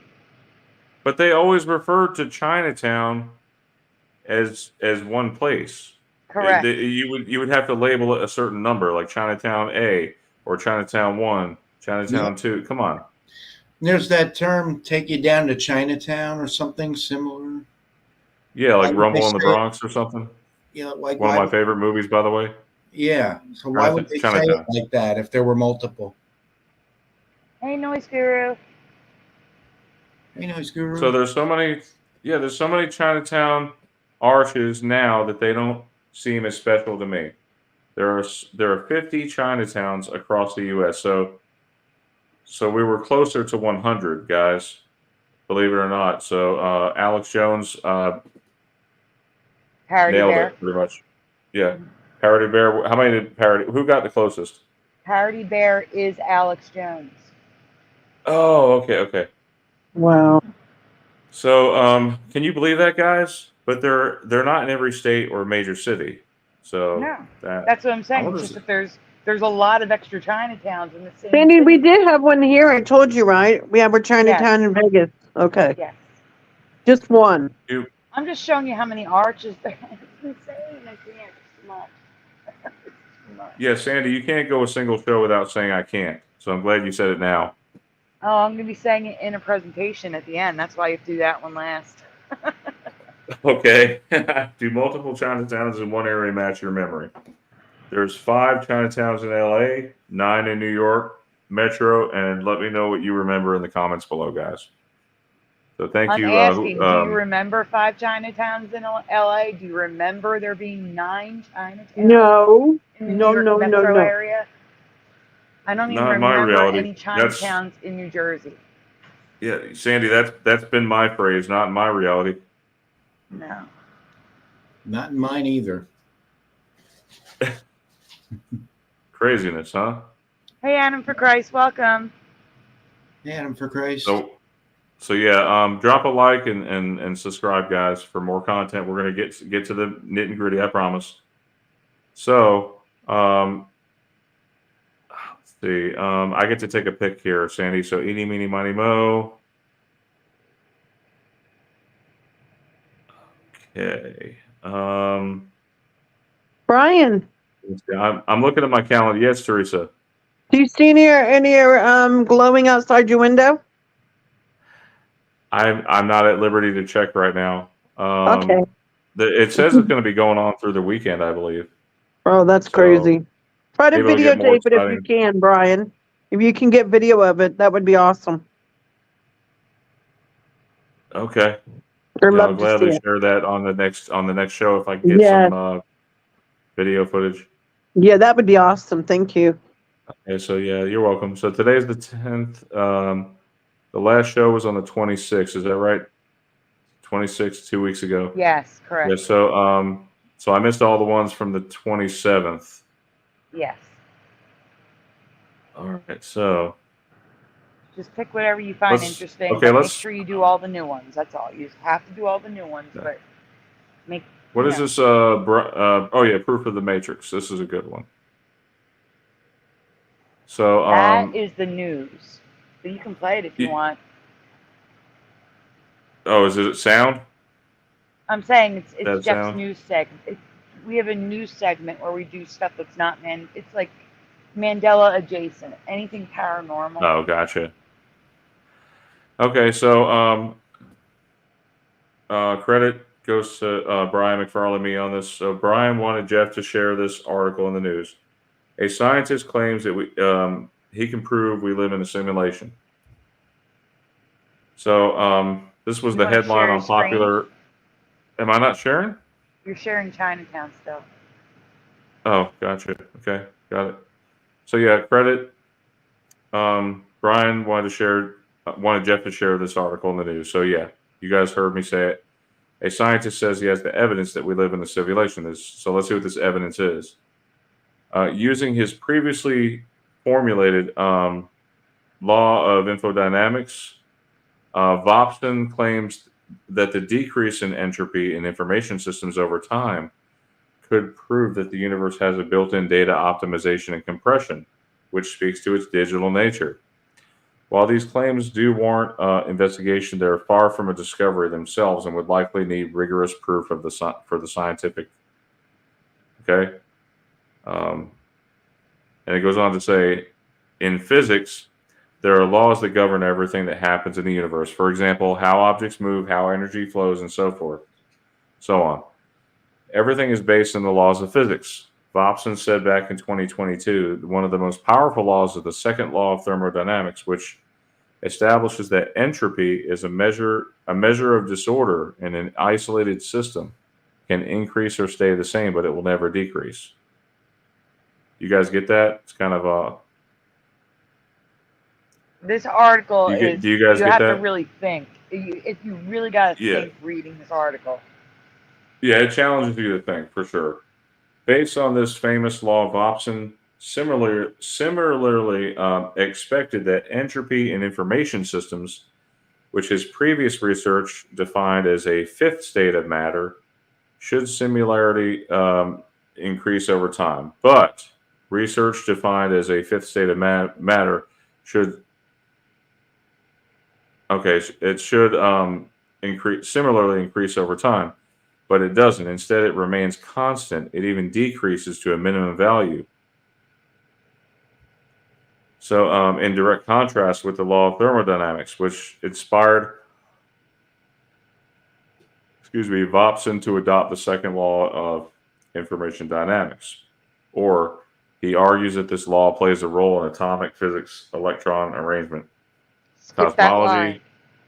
B: But they always refer to Chinatown as one place.
A: Correct.
B: You would have to label it a certain number, like Chinatown A or Chinatown 1, Chinatown 2. Come on.
E: There's that term, take you down to Chinatown or something similar.
B: Yeah, like
E: Why would they
B: Rumble in the
E: say it?
B: Bronx or something.
E: Yeah, like
B: One of
E: why
B: my favorite movies, by the way.
E: Yeah. So why would they say it
B: Chinatown.
E: like that if there were multiple?
A: Hey, Noise Guru.
E: Hey, Noise Guru.
B: So there's so many Chinatown arches now that they don't seem as special to me. There are 50 Chinatowns across the U.S. So we were closer to 100, guys. Believe it or not. So Alex Jones
A: Parody
B: nailed
A: Bear.
B: it pretty much. Yeah, Parody Bear. How many did Parody? Who got the closest?
A: Parody Bear is Alex Jones.
B: Oh, okay.
C: Wow.
B: So, can you believe that, guys? But they're not in every state or major city. So
A: No,
B: that,
A: that's what I'm saying.
B: I
A: It's
B: wonder
A: just that there's a lot of extra Chinatowns in the same
C: Sandy,
A: city.
C: we did have one here. I told you, right? We have our Chinatown in Vegas. Okay.
A: Yes.
C: Just one.
A: I'm just showing you how many arches there. It's insane. I can't. It's too much. It's too much.
B: Yeah, Sandy, you can't go a single show without saying I can't. So I'm glad you said it now.
A: Oh, I'm going to be saying it in a presentation at the end. That's why you have to do that one last.
B: Okay. Do multiple Chinatowns in one area match your memory? There's 5 Chinatowns in LA, 9 in New York Metro, and let me know what you remember in the comments below, guys. So thank
A: I'm
B: you.
A: asking, do you remember 5 Chinatowns in LA? Do you remember there being 9 Chinatowns
C: No.
A: in the
C: No,
A: New York
C: no,
A: metro
C: no, no.
A: area? I don't even
B: Not my
A: remember
B: reality.
A: any Chinatowns in New Jersey.
B: Yeah, Sandy, that's been my phrase, not in my reality.
A: No.
E: Not in mine either.
B: Craziness, huh?
A: Hey, Adam for Christ, welcome.
E: Adam for Christ.
B: So yeah, drop a like and subscribe, guys, for more content. We're gonna get to the nitty gritty, I promise. So let's see. I get to take a pick here, Sandy. So eeny, meeny, miny, mo. Okay.
C: Brian,
B: I'm looking at my calendar. Yes, Teresa.
C: do you see any glowing outside your window?
B: I'm not at liberty to check right now.
C: Okay.
B: It says it's going to be going on through the weekend, I believe.
C: Oh, that's crazy. Try to
B: maybe it'll get more
C: videotape it if you
B: exciting.
C: can, Brian. If you can get video of it, that would be awesome.
B: Okay.
C: I'd
B: Yeah, I'll
C: love to see
B: gladly
C: it.
B: share that on the next show if I can get
C: Yeah,
B: some video footage.
C: yeah, that would be awesome. Thank you.
B: Okay, so yeah, you're welcome. So today's the 10th. The last show was on the 26th. Is that right? 26, 2 weeks ago.
A: Yes,
B: Yeah.
A: correct.
B: So I missed all the ones from the 27th.
A: Yes.
B: All right. So
A: Just pick whatever you find
B: let's.
A: interesting,
B: Okay.
A: but make
B: Let's.
A: sure you do all the new ones. That's all. You have to do all the new ones,
B: Yeah.
A: but make.
B: What
A: you
B: is
A: know.
B: this? Oh yeah, Proof of the Matrix. This is a good one. So
A: That is the news. But you can play it if you want.
B: Oh, is it sound?
A: I'm saying it's
B: That
A: Jeff's
B: sound?
A: news segment. We have a news segment where we do stuff that's not It's like Mandela adjacent. Anything paranormal.
B: Oh, gotcha. Okay, so credit goes to Brian MacFarlane, me on this. So Brian wanted Jeff to share this article in the news. A scientist claims that he can prove we live in a simulation. So this was the headline on popular. Am I not sharing?
A: You're sharing Chinatown stuff.
B: Oh, gotcha. Okay, got it. So yeah, credit. Brian wanted Jeff to share this article in the news. So yeah, you guys heard me say it. A scientist says he has the evidence that we live in a simulation. So let's see what this evidence is. Using his previously formulated law of infodynamics, Vopson claims that the decrease in entropy in information systems over time could prove that the universe has a built-in data optimization and compression, which speaks to its digital nature. While these claims do warrant investigation, they are far from a discovery themselves and would likely need rigorous proof for the scientific. Okay? And it goes on to say, in physics, there are laws that govern everything that happens in the universe. For example, how objects move, how energy flows, and so forth. So on. Everything is based on the laws of physics. Vopson said back in 2022, one of the most powerful laws is the second law of thermodynamics, which establishes that entropy is a measure of disorder in an isolated system, can increase or stay the same, but it will never decrease. You guys get that? It's kind of a.
A: This article
B: do
A: is.
B: You guys
A: you
B: get
A: have
B: that?
A: to really think. If you really got to think reading this article.
B: Yeah, it challenges you to think for sure. Based on this famous law, Vopson similarly expected that entropy in information systems, which his previous research defined as a fifth state of matter, should similarly increase over time. But research defined as a fifth state of matter should similarly increase over time. But it doesn't. Instead, it remains constant. It even decreases to a minimum value. So in direct contrast with the law of thermodynamics, which inspired Vopson to adopt the second law of information dynamics. Or he argues that this law plays a role in atomic physics, electron arrangement, cosmology.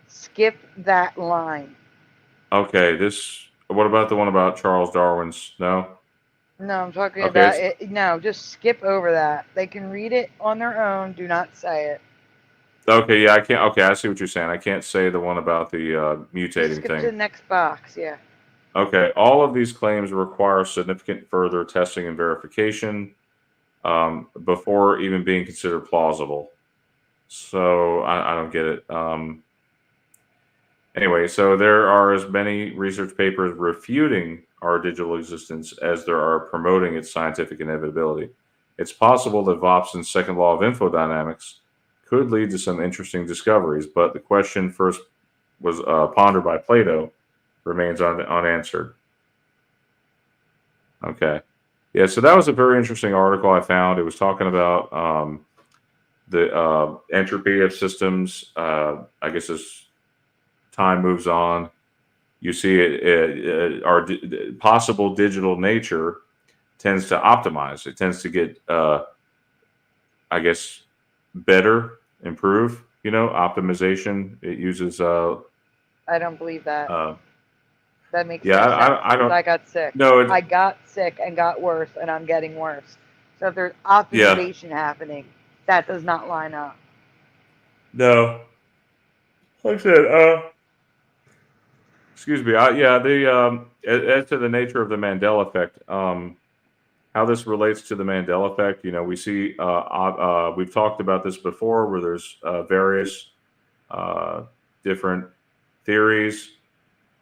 A: Skip that line.
B: Okay, what about the one about Charles Darwin's? No?
A: No, I'm talking about it. No, just skip over that. They can read it on their own. Do not say it.
B: Okay, yeah, I can't. Okay, I see what you're saying. I can't say the one about the mutating
A: Just skip
B: thing.
A: to the next box, yeah.
B: Okay, all of these claims require significant further testing and verification before even being considered plausible. So I don't get it. Anyway, so there are as many research papers refuting our digital existence as there are promoting its scientific inevitability. It's possible that Vopson's second law of infodynamics could lead to some interesting discoveries, but the question first was pondered by Plato remains unanswered. Okay. Yeah, so that was a very interesting article I found. It was talking about the entropy of systems. I guess as time moves on, you see our possible digital nature tends to optimize. It tends to get, I guess, better, improve. Optimization. It uses.
A: I don't believe that. That makes
B: Yeah,
A: no sense.
B: I don't.
A: I got sick.
B: No,
A: I got sick and got worse, and I'm getting worse. So if there's
B: yeah,
A: optimization happening, that does not line up.
B: no. Like I said, excuse me. As to the nature of the Mandela effect, how this relates to the Mandela effect, we see, we've talked about this before, where there's various different theories.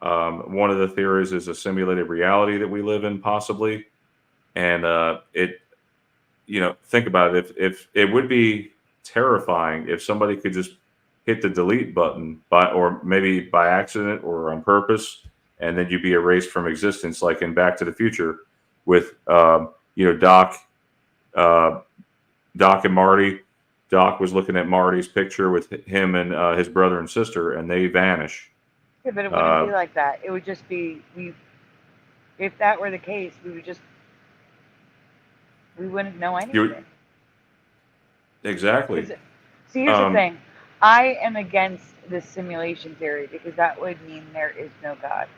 B: One of the theories is a simulated reality that we live in, possibly, and think about it. If it would be terrifying if somebody could just hit the delete button or maybe by accident or on purpose, and then you'd be erased from existence, like in Back to the Future with Doc and Marty. Doc was looking at Marty's picture with him and his brother and sister, and they vanish.
A: Yeah, but it wouldn't be like that. It would just be if that were the case, we wouldn't know anything.
B: Exactly.
A: See, here's the thing. I am against this simulation theory because that would mean there is no God.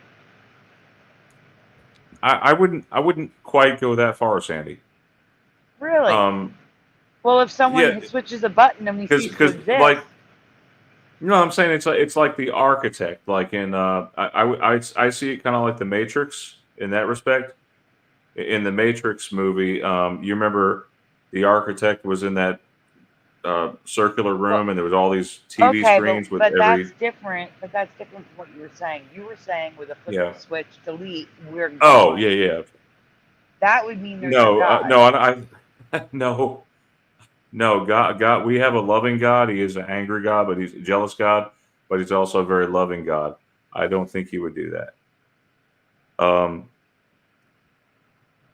B: I wouldn't quite go that far, Sandy.
A: Really? Well, if someone switches a button and we cease to exist.
B: I'm saying it's like the architect. Like in I see it kind of like the Matrix in that respect. In the Matrix movie, you remember the architect was in that circular room, and there was all these TV screens with every.
A: That's different. But that's different from what you were saying. You were saying with a flip of the switch, delete. We're gone.
B: Oh yeah.
A: That would mean there's no God.
B: No, God. We have a loving God. He is an angry God, but he's a jealous God. But he's also a very loving God. I don't think he would do that.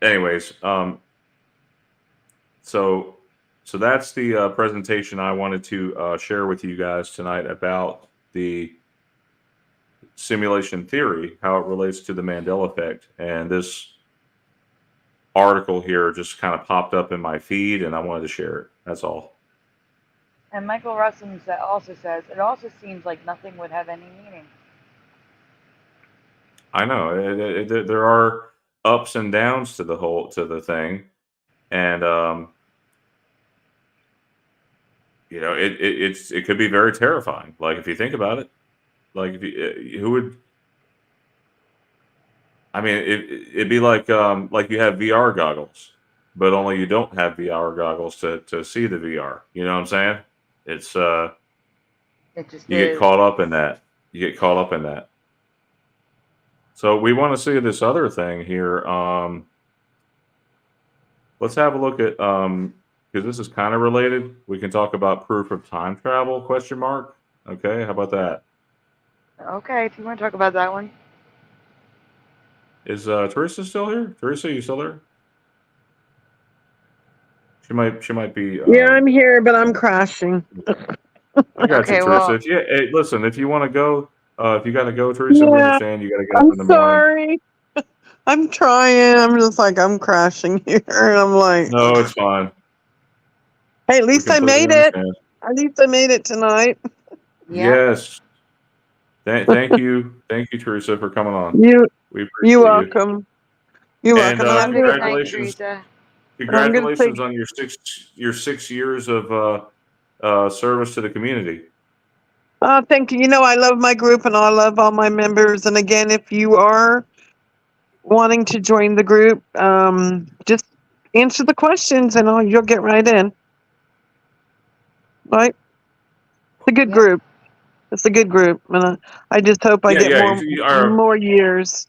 B: Anyways, so that's the presentation I wanted to share with you guys tonight about the simulation theory, how it relates to the Mandela effect, and this article here just kind of popped up in my feed, and I wanted to share it. That's all.
A: And Michael Russell also says, it also seems like nothing would have any meaning.
B: I know. There are ups and downs to the thing. And, it could be very terrifying. Like, if you think about it, like, who would, I mean, it'd be like you have VR goggles, but only you don't have VR goggles to see the VR. You know what I'm saying? It's get caught up in that. You get caught up in that. So we want to see this other thing here. Let's have a look at because this is kind of related. We can talk about proof of time travel ? Okay, how about that?
A: Okay, if you want to talk about that one.
B: Is Teresa still here? Teresa, you still there? She might be.
C: Yeah, I'm here, but I'm crashing.
B: I got you, Teresa.
A: Well,
B: Hey, listen, if you want to go, if you got to go, Teresa, we understand. You got to get up in the
C: morning. I'm trying. I'm just like, I'm crashing here, and I'm like,
B: no, it's fine.
C: Hey, at least I made it. At least I made it tonight.
A: Yeah.
B: Yes. Thank you, Teresa, for coming on.
C: You're welcome. You're welcome.
B: And congratulations. Congratulations on your 6 years of service to the community.
C: Thank you. I love my group and I love all my members. And again, if you are wanting to join the group, just answer the questions and you'll get right in. Right? It's a good group. It's a good group. And I just hope I get more years.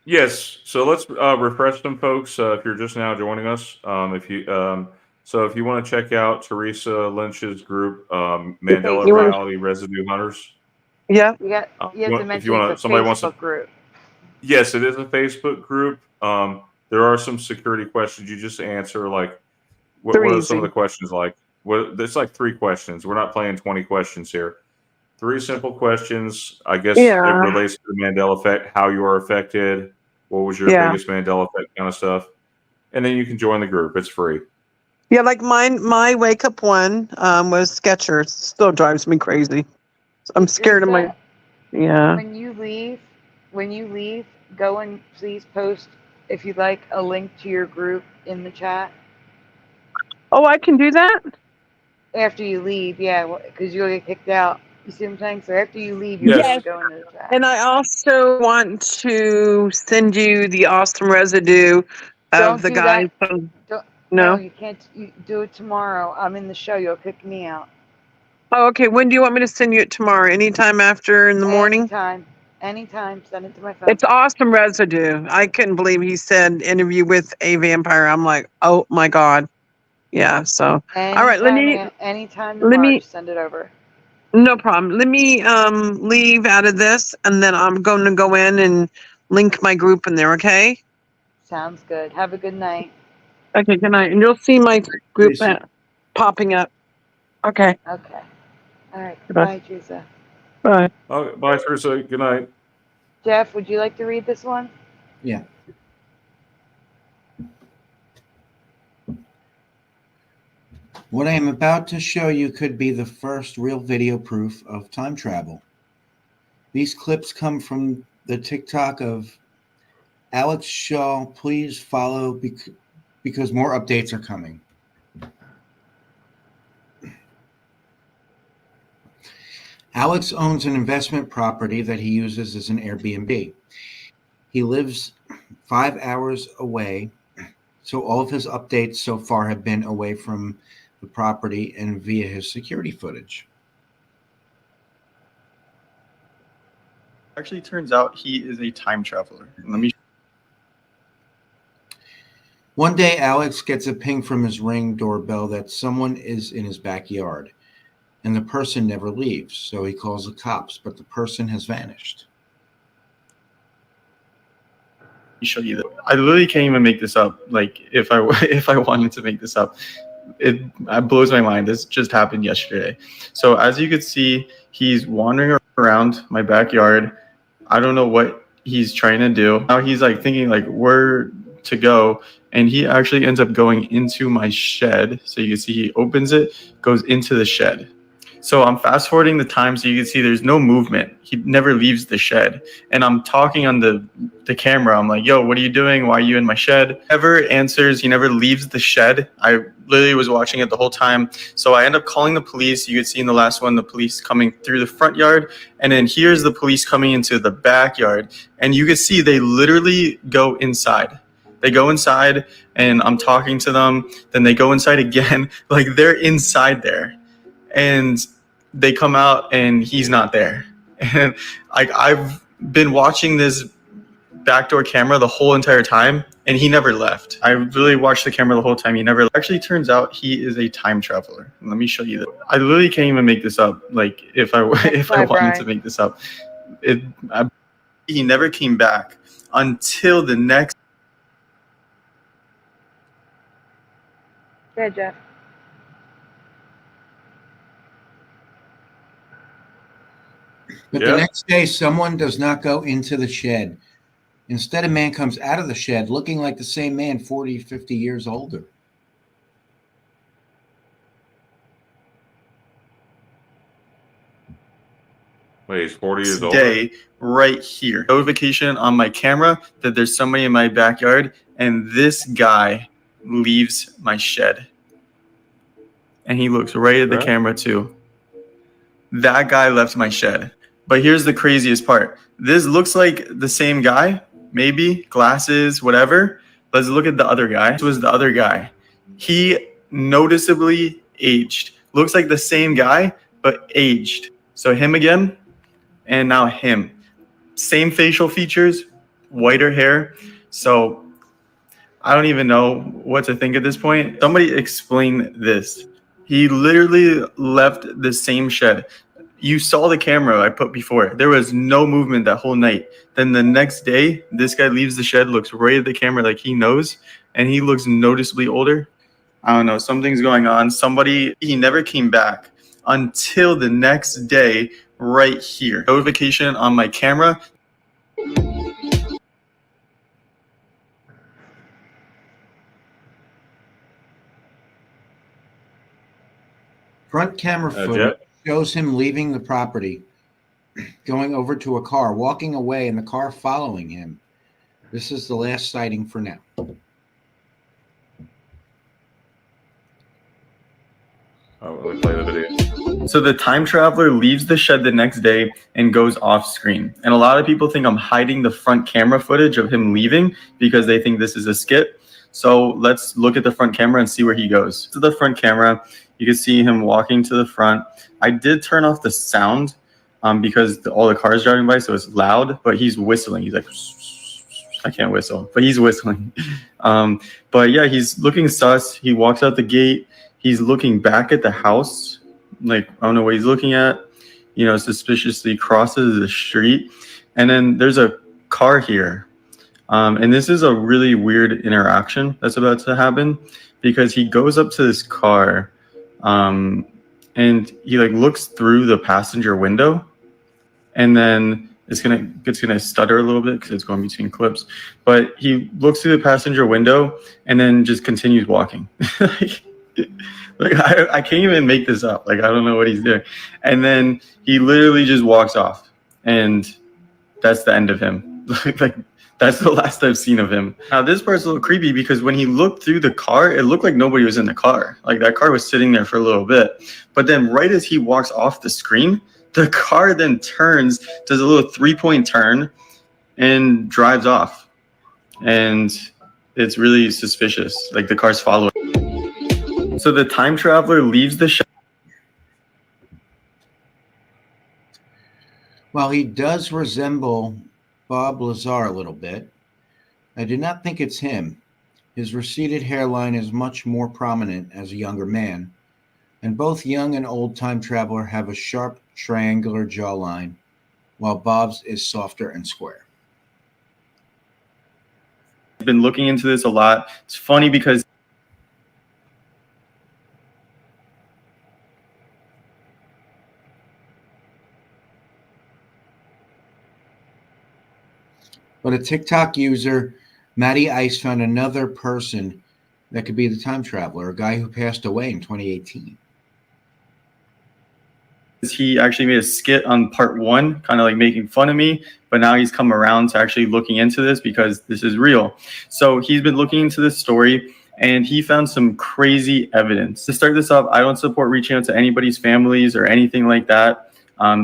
B: Yes. So let's refresh some folks. If you're just now joining us, if you want to check out Teresa Lynch's group, Mandela Reality Residue Hunters.
C: Yeah.
A: You have to mention it's a Facebook group.
B: Yes, it is a Facebook group. There are some security questions you just answer. Like, what are some of the questions like? It's like 3 questions. We're not playing 20 questions here. 3 simple questions. I guess it relates to the Mandela effect, how you are affected, what was your biggest Mandela effect kind of stuff. and then you can join the group. It's free.
C: Yeah, like my wake up one was Skechers. Still drives me crazy. I'm scared of my. Yeah.
A: When you leave, go and please post, if you'd like, a link to your group in the chat.
C: Oh, I can do that?
A: After you leave, yeah, because you'll get kicked out. You see what I'm saying? So after you leave, you have to go into the chat.
C: And I also want to send you the awesome residue of the guys.
A: No, you can't. You do it tomorrow. I'm in the show. You'll kick me out.
C: Oh, okay. When do you want me to send you it tomorrow? Anytime after in the morning?
A: Anytime. Send it to my phone.
C: It's awesome residue. I couldn't believe he said interview with a vampire. I'm like, oh my God. Yeah. So, all right.
A: Just send it over.
C: No problem. Let me leave out of this, and then I'm going to go in and link my group in there. Okay.
A: Sounds good. Have a good night.
C: Okay. Good night. And you'll see my group popping up. Okay.
A: Okay. All right. Goodbye, Teresa.
C: Bye.
B: Oh, bye, Teresa. Good night.
A: Jeff, would you like to read this one?
E: Yeah. What I am about to show you could be the first real video proof of time travel. These clips come from the TikTok of Alex Shaw. Please follow because more updates are coming. Alex owns an investment property that he uses as an Airbnb. He lives 5 hours away, so all of his updates so far have been away from the property and via his security footage.
G: Actually, turns out he is a time traveler. Let me.
E: One day, Alex gets a ping from his Ring doorbell that someone is in his backyard, and the person never leaves. So he calls the cops, but the person has vanished.
G: Let me show you that. I literally can't even make this up. Like if I wanted to make this up. It blows my mind. This just happened yesterday. So as you could see, he's wandering around my backyard. I don't know what he's trying to do. Now he's like thinking like where to go, and he actually ends up going into my shed. So you can see he opens it, goes into the shed. So I'm fast forwarding the time so you can see there's no movement. He never leaves the shed. And I'm talking on the camera. I'm like, yo, what are you doing? Why are you in my shed? Never answers. He never leaves the shed. I literally was watching it the whole time. So I end up calling the police. You could see in the last one, the police coming through the front yard. And then here's the police coming into the backyard. And you can see they literally go inside. They go inside and I'm talking to them. Then they go inside again. Like they're inside there. And they come out and he's not there. And like I've been watching this backdoor camera the whole entire time and he never left. I really watched the camera the whole time. He never left. Actually turns out he is a time traveler. Let me show you that. I literally can't even make this up. Like if I wanted to make this up. He never came back until the next.
A: Good, Jeff.
E: But the next day, someone does not go into the shed. Instead, a man comes out of the shed looking like the same man, 40, 50 years older.
B: Wait, he's 40 years old.
G: Day right here. Notification on my camera that there's somebody in my backyard, and this guy leaves my shed. And he looks right at the camera too. That guy left my shed. But here's the craziest part. This looks like the same guy, maybe, glasses, whatever. Let's look at the other guy. This was the other guy. He noticeably aged. Looks like the same guy, but aged. So him again, and now him. Same facial features, whiter hair. So I don't even know what to think at this point. Somebody explain this. He literally left the same shed. You saw the camera I put before. There was no movement that whole night. Then the next day, this guy leaves the shed, looks right at the camera like he knows, and he looks noticeably older. I don't know. Something's going on. He never came back until the next day right here. Notification on my camera.
E: Front camera footage
B: Jet?
E: shows him leaving the property, going over to a car, walking away, and the car following him. This is the last sighting for now.
B: Oh, let me play the video.
G: So the time traveler leaves the shed the next day and goes off screen. And a lot of people think I'm hiding the front camera footage of him leaving because they think this is a skit. So let's look at the front camera and see where he goes. To the front camera, you can see him walking to the front. I did turn off the sound because all the cars driving by, so it's loud, but he's whistling. He's like, I can't whistle, but he's whistling. But yeah, he's looking sus. He walks out the gate. He's looking back at the house. Like, I don't know what he's looking at. You know, suspiciously crosses the street. And then there's a car here. And this is a really weird interaction that's about to happen because he goes up to this car and he like looks through the passenger window, and then it's gonna stutter a little bit because it's going between clips. But he looks through the passenger window and then just continues walking. Like I can't even make this up. Like I don't know what he's doing. And then he literally just walks off, and that's the end of him. Like that's the last I've seen of him. Now this part's a little creepy because when he looked through the car, it looked like nobody was in the car. Like that car was sitting there for a little bit. But then right as he walks off the screen, the car then turns, does a little 3-point turn, and drives off. And it's really suspicious. Like the car's following. So the time traveler leaves the shop.
E: While he does resemble Bob Lazar a little bit, I do not think it's him. His receded hairline is much more prominent as a younger man, and both young and old time traveler have a sharp triangular jawline, while Bob's is softer and square.
G: I've been looking into this a lot. It's funny because
E: But a TikTok user, Matty Ice, found another person that could be the time traveler, a guy who passed away in 2018.
G: he actually made a skit on part 1, kind of like making fun of me, but now he's come around to actually looking into this because this is real. So he's been looking into this story and he found some crazy evidence. To start this off, I don't support reaching out to anybody's families or anything like that.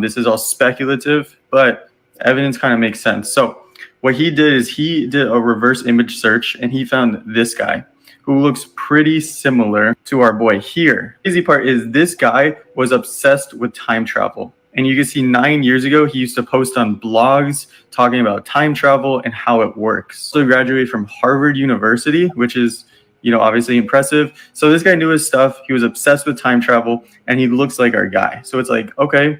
G: This is all speculative, but evidence kind of makes sense. So what he did is he did a reverse image search and he found this guy who looks pretty similar to our boy here. The crazy part is this guy was obsessed with time travel. And you can see 9 years ago, he used to post on blogs talking about time travel and how it works. So he graduated from Harvard University, which is, you know, obviously impressive. So this guy knew his stuff. He was obsessed with time travel and he looks like our guy. So it's like, okay,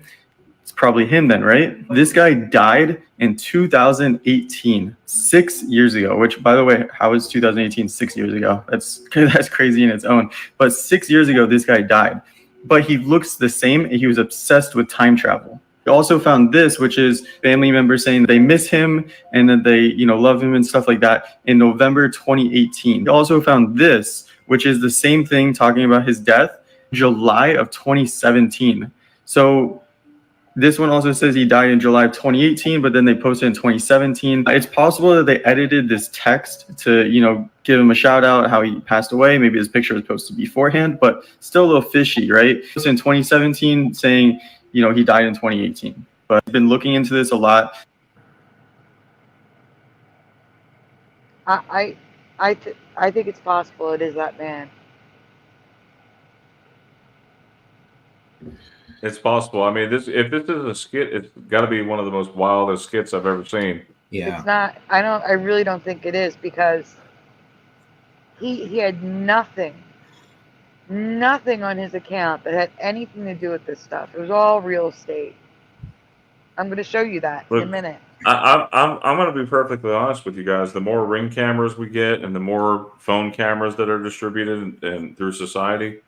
G: it's probably him then, right? This guy died in 2018, 6 years ago, which by the way, how is 2018 6 years ago? That's crazy in its own. But 6 years ago, this guy died, but he looks the same and he was obsessed with time travel. We also found this, which is family members saying they miss him and that they, you know, love him and stuff like that in November 2018. We also found this, which is the same thing talking about his death, July of 2017. So this one also says he died in July of 2018, but then they posted in 2017. It's possible that they edited this text to, you know, give him a shout out how he passed away. Maybe his picture was posted beforehand, but still a little fishy, right? So in 2017 saying, you know, he died in 2018. But I've been looking into this a lot.
A: I think it's possible it is that man.
B: It's possible. I mean, if this is a skit, it's got to be one of the most wildest skits I've ever seen.
E: Yeah.
A: It's not. I really don't think it is because he had nothing on his account that had anything to do with this stuff. It was all real estate. I'm going to show you that in a minute.
B: I'm going to be perfectly honest with you guys. The more Ring cameras we get, and the more phone cameras that are distributed and through society,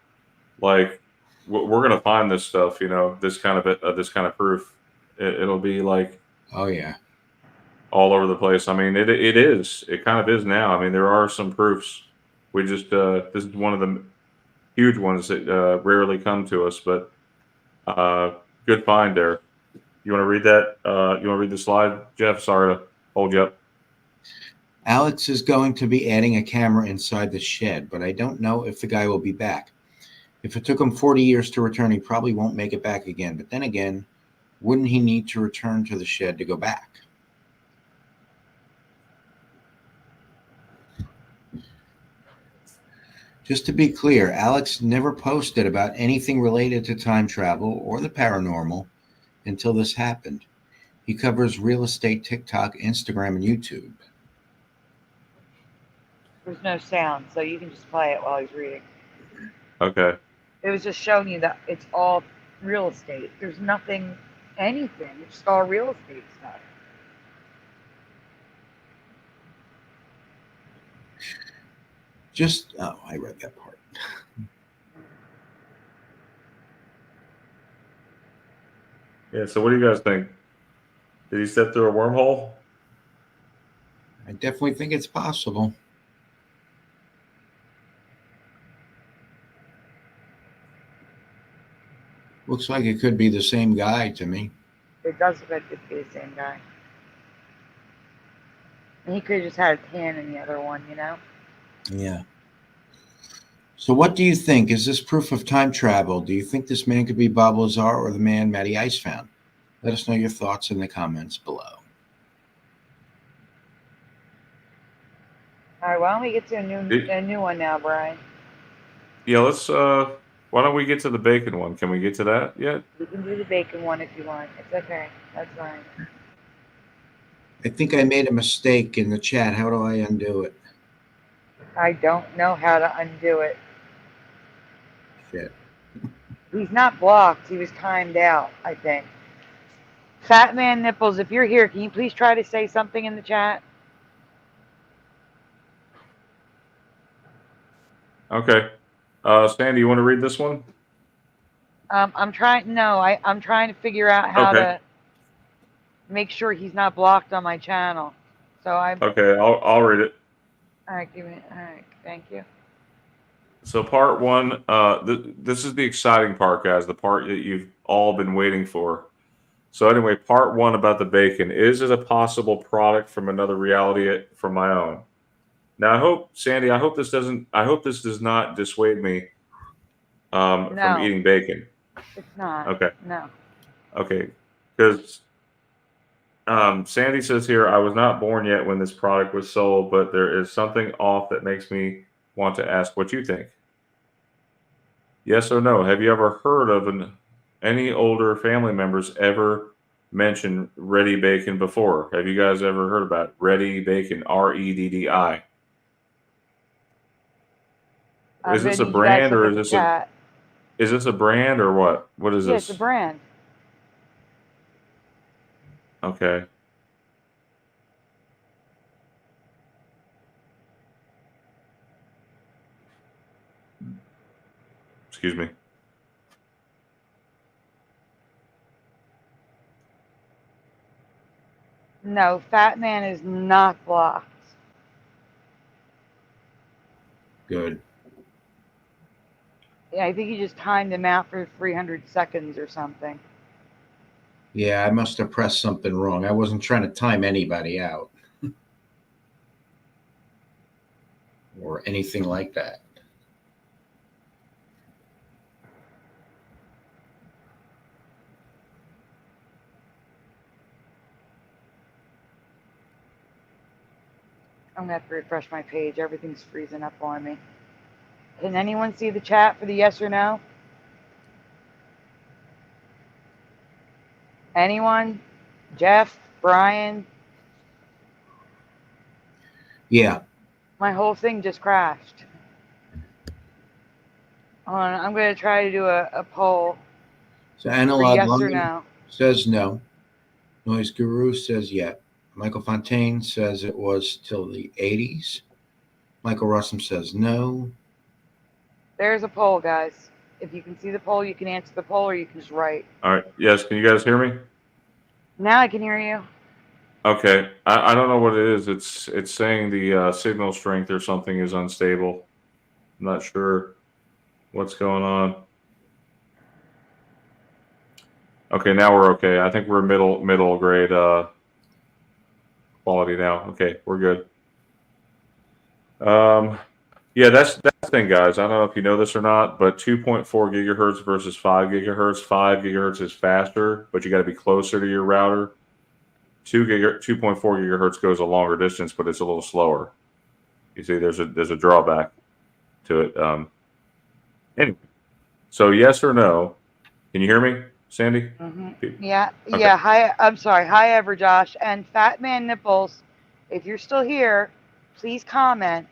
B: like we're going to find this stuff. You know, this kind of proof. It'll be like,
E: Oh yeah.
B: all over the place. I mean, it is. It kind of is now. I mean, there are some proofs. We just this is one of them. huge ones that rarely come to us, but good find there. You want to read that? You want to read the slide, Jeff? Sorry to hold you up.
E: Alex is going to be adding a camera inside the shed, but I don't know if the guy will be back. If it took him 40 years to return, he probably won't make it back again. But then again, wouldn't he need to return to the shed to go back? Just to be clear, Alex never posted about anything related to time travel or the paranormal until this happened. He covers real estate, TikTok, Instagram, and YouTube.
A: There's no sound, so you can just play it while he's reading.
B: Okay.
A: It was just showing you that it's all real estate. There's nothing, anything. It's just all real estate stuff.
E: Oh, I read that part.
B: Yeah, so what do you guys think? Did he step through a wormhole?
E: I definitely think it's possible. Looks like it could be the same guy to me.
A: It does look like it could be the same guy. And he could have just had his hand in the other one, you know?
E: Yeah. So what do you think? Is this proof of time travel? Do you think this man could be Bob Lazar or the man Matty Ice found? Let us know your thoughts in the comments below.
A: All right, why don't we get to a new one now, Brian?
B: Yeah, let's. Why don't we get to the bacon one? Can we get to that yet?
A: We can do the bacon one if you want. It's okay. That's fine.
E: I think I made a mistake in the chat. How do I undo it?
A: I don't know how to undo it.
E: Shit.
A: He's not blocked. He was timed out, I think. Fat Man Nipples, if you're here, can you please try to say something in the chat?
B: Okay. Sandy, you want to read this one?
A: I'm trying. No, I'm trying to figure out how to make sure he's not blocked on my channel. So I'm.
B: Okay, I'll read it.
A: All right, give me. All right, thank you.
B: So part one, this is the exciting part, guys. The part that you've all been waiting for. So anyway, part one about the bacon. Is it a possible product from another reality from my own? Now, I hope, Sandy, I hope this does not dissuade me from eating bacon.
A: It's not.
B: Okay.
A: No.
B: Okay. Because Sandy says here, I was not born yet when this product was sold, but there is something off that makes me want to ask what you think. Yes or no? Have you ever heard of any older family members ever mention Ready Bacon before? Have you guys ever heard about Ready Bacon? REDDI. Is this a brand or is this a brand or what? What is this?
A: Yeah, it's a brand.
B: Okay. Excuse me.
A: No, Fat Man is not blocked.
E: Good.
A: Yeah, I think he just timed him out for 300 seconds or something.
E: Yeah, I must have pressed something wrong. I wasn't trying to time anybody out or anything like that.
A: I'm going to have to refresh my page. Everything's freezing up on me. Can anyone see the chat for the yes or no? Anyone? Jeff? Brian?
E: Yeah.
A: My whole thing just crashed. Hold on, I'm going to try to do a poll.
E: So Analog
A: yes or
E: Line
A: no.
E: says no. Noise Guru says yeah. Michael Fontaine says it was till the 80s. Michael Russum says no.
A: There's a poll, guys. If you can see the poll, you can answer the poll or you can just write.
B: All right. Yes. Can you guys hear me?
A: Now I can hear you.
B: Okay. I don't know what it is. It's saying the signal strength or something is unstable. I'm not sure. What's going on? Okay, now we're okay. I think we're middle grade quality now. Okay, we're good. Yeah, that's the thing, guys. I don't know if you know this or not, but 2.4 gigahertz versus 5 gigahertz. 5 gigahertz is faster, but you got to be closer to your router. 2.4 gigahertz goes a longer distance, but it's a little slower. You see, there's a drawback to it. Anyway, so yes or no? Can you hear me, Sandy?
A: Yeah,
B: Okay.
A: yeah. Hi, I'm sorry. Hi, Ever Josh and Fat Man Nipples. If you're still here, please comment.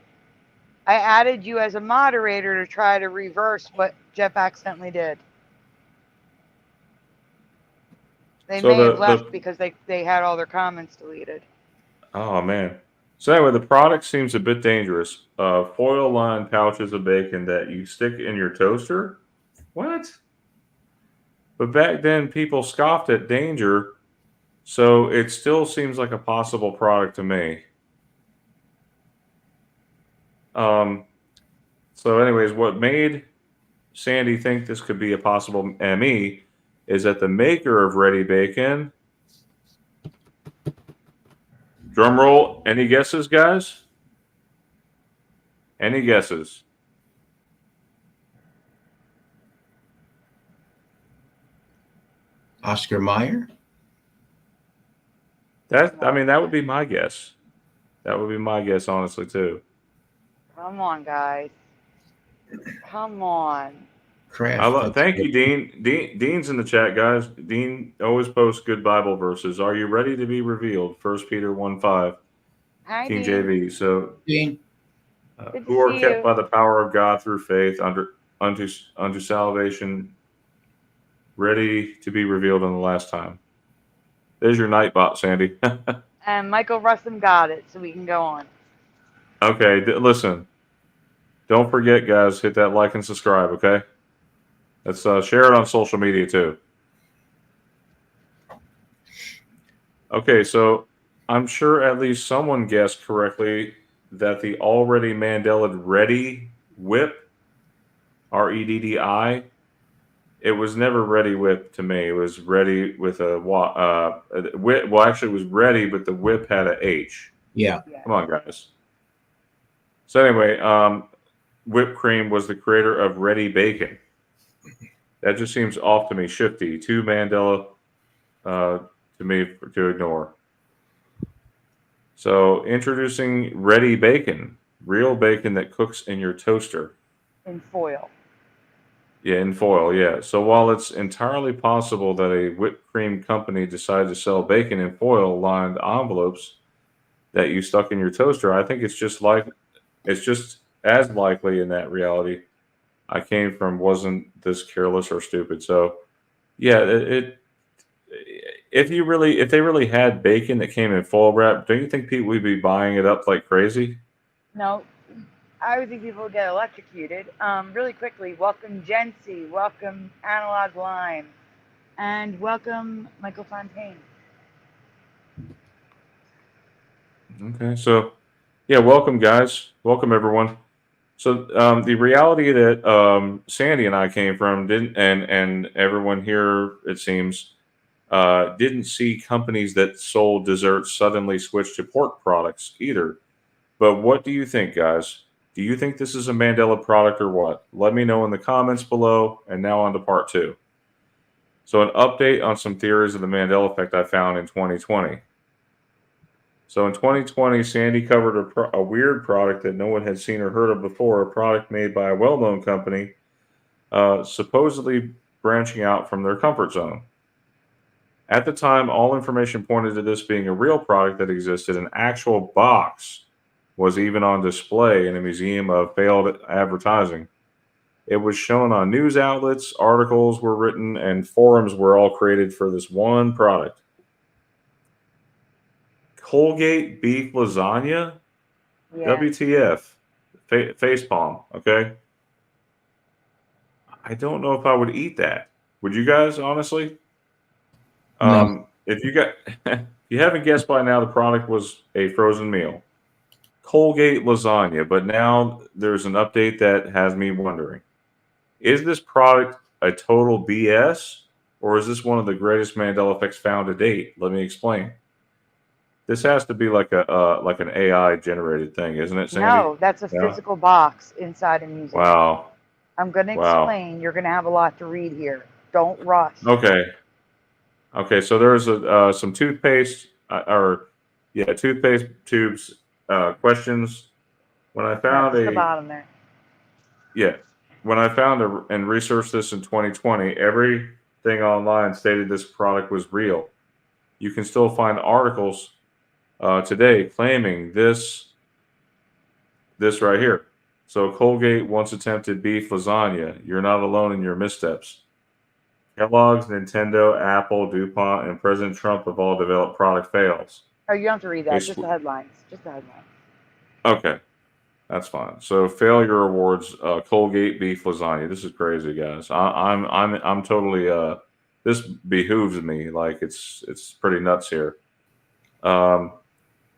A: I added you as a moderator to try to reverse what Jeff accidentally did. They
B: So
A: may have left because they had all their comments deleted.
B: Oh man. So anyway, the product seems a bit dangerous. Foil-lined pouches of bacon that you stick in your toaster. What? But back then, people scoffed at danger, so it still seems like a possible product to me. So anyways, what made Sandy think this could be a possible ME is that the maker of Ready Bacon, drum roll, any guesses, guys? Any guesses?
E: Oscar Mayer?
B: I mean, that would be my guess. That would be my guess, honestly, too.
A: Come on, guys. Come on.
E: Kraft.
B: Thank you, Dean. Dean's in the chat, guys. Dean always posts good Bible verses. Are you ready to be revealed? 1 Peter 1:5.
A: Hi,
B: King
A: Dean.
B: JV. So,
E: Dean.
B: who are kept by the power of God through faith unto salvation, ready to be revealed in the last time. There's your Nightbot, Sandy.
A: And Michael Russum got it, so we can go on.
B: Okay, listen. Don't forget, guys, hit that like and subscribe, okay? Let's share it on social media, too. Okay, so I'm sure at least someone guessed correctly that the already Mandela Ready Whip, REDDI, it was never Ready Whip to me. It was Ready with a whip. Well, actually, it was Ready, but the whip had a H.
E: Yeah.
B: Come on, guys. So anyway, Whipped Cream was the creator of Ready Bacon. That just seems off to me. Shifty, too Mandela to me to ignore. So introducing Ready Bacon, real bacon that cooks in your toaster.
A: In foil.
B: Yeah, in foil, yeah. So while it's entirely possible that a whipped cream company decided to sell bacon in foil-lined envelopes that you stuck in your toaster, I think it's just as likely in that reality I came from wasn't this careless or stupid. So yeah, if they really had bacon that came in foil wrap, don't you think people would be buying it up like crazy?
A: No, I would think people would get electrocuted. Really quickly, welcome Jency, welcome Analog Lime, and welcome Michael Fontaine.
B: Okay, so yeah, welcome guys, welcome everyone. So the reality that Sandy and I came from and everyone here, it seems, didn't see companies that sold desserts suddenly switch to pork products either. But what do you think, guys? Do you think this is a Mandela product or what? Let me know in the comments below. And now on to part 2. So an update on some theories of the Mandela effect I found in 2020. So in 2020, Sandy covered a weird product that no one had seen or heard of before, a product made by a well-known company, supposedly branching out from their comfort zone. At the time, all information pointed to this being a real product that existed. An actual box was even on display in a museum of failed advertising. It was shown on news outlets, articles were written, and forums were all created for this one product. Colgate beef lasagna? Yeah. WTF. Facepalm, okay? I don't know if I would eat that. Would you guys, honestly?
E: No.
B: If you haven't guessed by now, the product was a frozen meal. Colgate lasagna, but now there's an update that has me wondering. Is this product a total BS, or is this one of the greatest Mandela effects found to date? Let me explain. This has to be like an AI generated thing, isn't it, Sandy?
A: No, that's a physical box inside a museum.
B: Wow.
A: I'm going to
B: Wow.
A: explain. You're going to have a lot to read here. Don't rush.
B: Okay. Okay. So there's some toothpaste toothpaste tubes questions. When I found
A: the bottom there.
B: Yeah. When I found and researched this in 2020, everything online stated this product was real. You can still find articles today claiming this right here. So Colgate once attempted beef lasagna. You're not alone in your missteps. Kellogg's, Nintendo, Apple, DuPont, and President Trump have all developed product fails.
A: Oh, you don't have to read that. Just the headlines. Just the headlines.
B: Okay. That's fine. So failure awards, Colgate beef lasagna. This is crazy, guys. I'm totally this behooves me. Like it's pretty nuts here. Colgate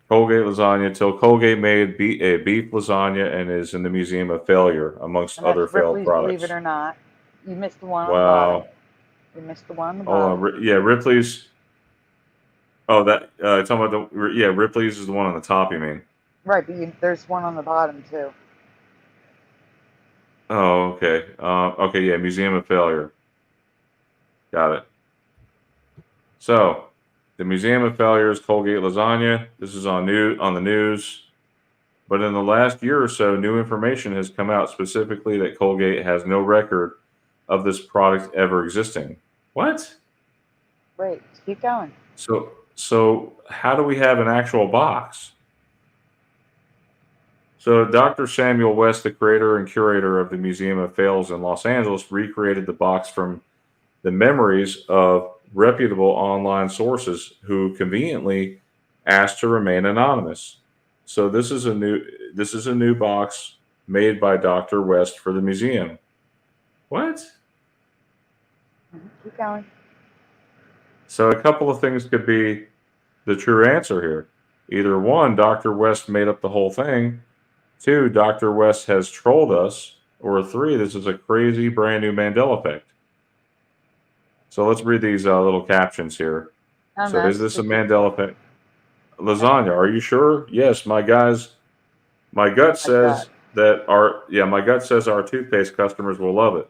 B: lasagna till Colgate made a beef lasagna and is in the Museum of Failure amongst other failed products.
A: Believe it or not, you missed the one.
B: Wow.
A: On the bottom. You missed the one on the bottom.
B: Yeah, Ripley's. Oh, that talking about Ripley's is the one on the top. You mean?
A: Right, but there's one on the bottom too.
B: Oh, okay. Okay, yeah, Museum of Failure. Got it. So, the Museum of Failure is Colgate lasagna. This is on the news. But in the last year or so, new information has come out specifically that Colgate has no record of this product ever existing. What?
A: Wait, keep going.
B: So how do we have an actual box? So Dr. Samuel West, the creator and curator of the Museum of Fails in Los Angeles, recreated the box from the memories of reputable online sources who conveniently asked to remain anonymous. So this is a new box made by Dr. West for the museum. What?
A: Keep going.
B: So a couple of things could be the true answer here. Either one, Dr. West made up the whole thing. Two, Dr. West has trolled us. Or three, this is a crazy brand new Mandela effect. So let's read these little captions here. So is this a Mandela effect? Lasagna, are you sure? Yes, my gut says our toothpaste customers will love it.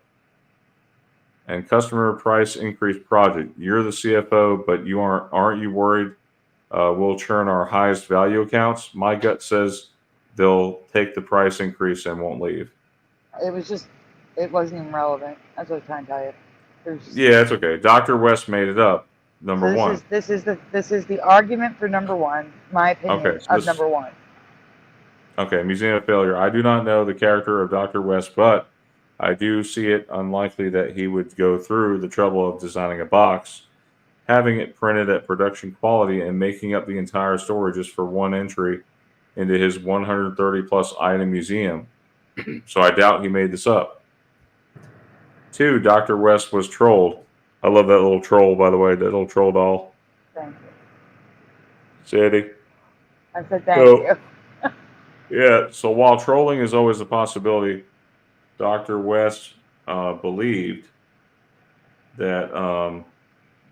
B: And customer price increase project. You're the CFO, but aren't you worried we'll churn our highest value accounts? My gut says they'll take the price increase and won't leave.
A: It wasn't even relevant. That's what I was trying to tell you.
B: Yeah, it's okay. Dr. West made it up. Number one.
A: This is the argument for number one. My opinion of number one.
B: Okay, Museum of Failure. I do not know the character of Dr. West, but I do see it unlikely that he would go through the trouble of designing a box, having it printed at production quality, and making up the entire story just for one entry into his 130 plus item museum. So I doubt he made this up. Two, Dr. West was trolled. I love that little troll, by the way, that little troll doll.
A: Thank you.
B: Sandy?
A: I said thank you.
B: Yeah, so while trolling is always a possibility, Dr. West believed that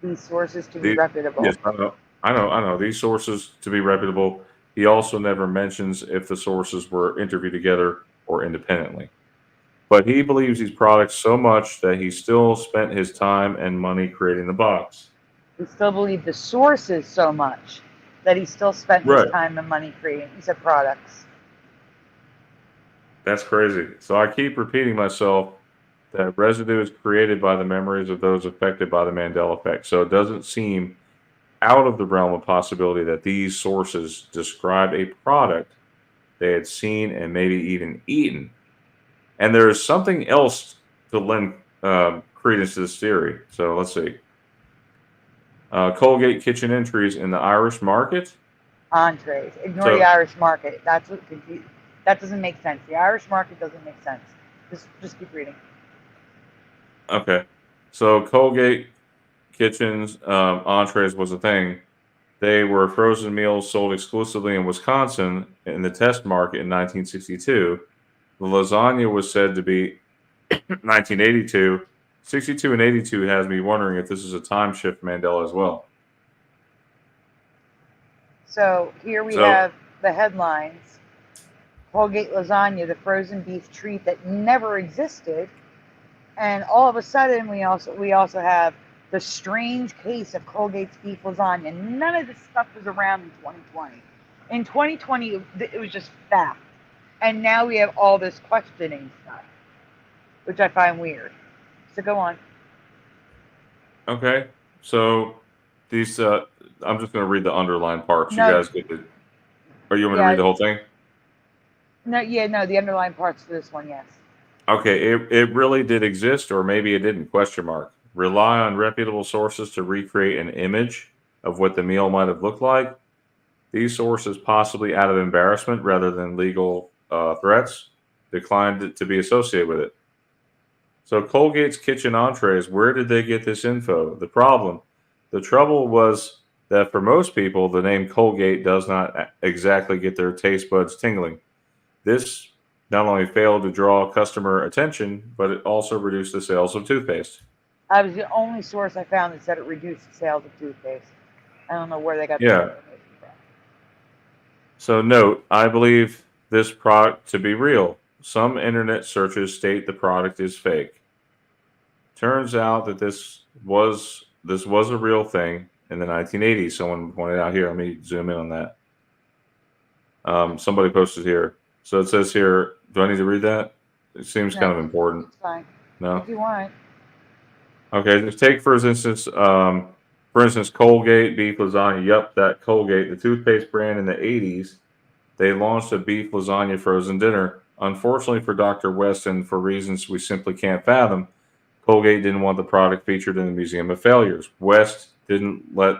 A: these sources to be reputable.
B: Yes, I know. These sources to be reputable. He also never mentions if the sources were interviewed together or independently. But he believes these products so much that he still spent his time and money creating the box.
A: He still believed the sources so much that he still spent his time and money creating. He said products.
B: That's crazy. So I keep repeating myself that residue is created by the memories of those affected by the Mandela effect. So it doesn't seem out of the realm of possibility that these sources describe a product they had seen and maybe even eaten. And there is something else to lend credence to this theory. So let's see. Colgate kitchen entries in the Irish market.
A: Entrees. Ignore the Irish market. That's what confused. That doesn't make sense. The Irish market doesn't make sense. Just keep reading.
B: Okay. So Colgate kitchens, entrees was a thing. They were frozen meals sold exclusively in Wisconsin in the test market in 1962. The lasagna was said to be 1982. 62 and 82 has me wondering if this is a time shift Mandela as well.
A: So here we have the headlines. Colgate lasagna, the frozen beef treat that never existed. And all of a sudden, we also have the strange case of Colgate's beef lasagna. None of this stuff was around in 2020. In 2020, it was just fact. And now we have all this questioning stuff, which I find weird. So go on.
B: Okay. So these, I'm just going to read the underlined parts.
A: No.
B: You guys get it. Or you want me to read the whole thing?
A: No, the underlying parts for this one, yes.
B: Okay, it really did exist, or maybe it didn't, question mark. Rely on reputable sources to recreate an image of what the meal might have looked like. These sources, possibly out of embarrassment rather than legal threats, declined to be associated with it. So Colgate's kitchen entrees, where did they get this info? The trouble was that for most people, the name Colgate does not exactly get their taste buds tingling. This not only failed to draw customer attention, but it also reduced the sales of toothpaste.
A: I was the only source I found that said it reduced the sales of toothpaste. I don't know where they got the information from.
B: So note, I believe this product to be real. Some internet searches state the product is fake. Turns out that this was a real thing in the 1980s. Someone pointed out here. Let me zoom in on that. Somebody posted here. So it says here, do I need to read that? It seems kind of important.
A: It's fine.
B: No?
A: If you want.
B: Okay, just take for instance, Colgate beef lasagna. Yep, that Colgate, the toothpaste brand in the 80s, they launched a beef lasagna frozen dinner. Unfortunately for Dr. West, and for reasons we simply can't fathom, Colgate didn't want the product featured in the Museum of Failures. West didn't let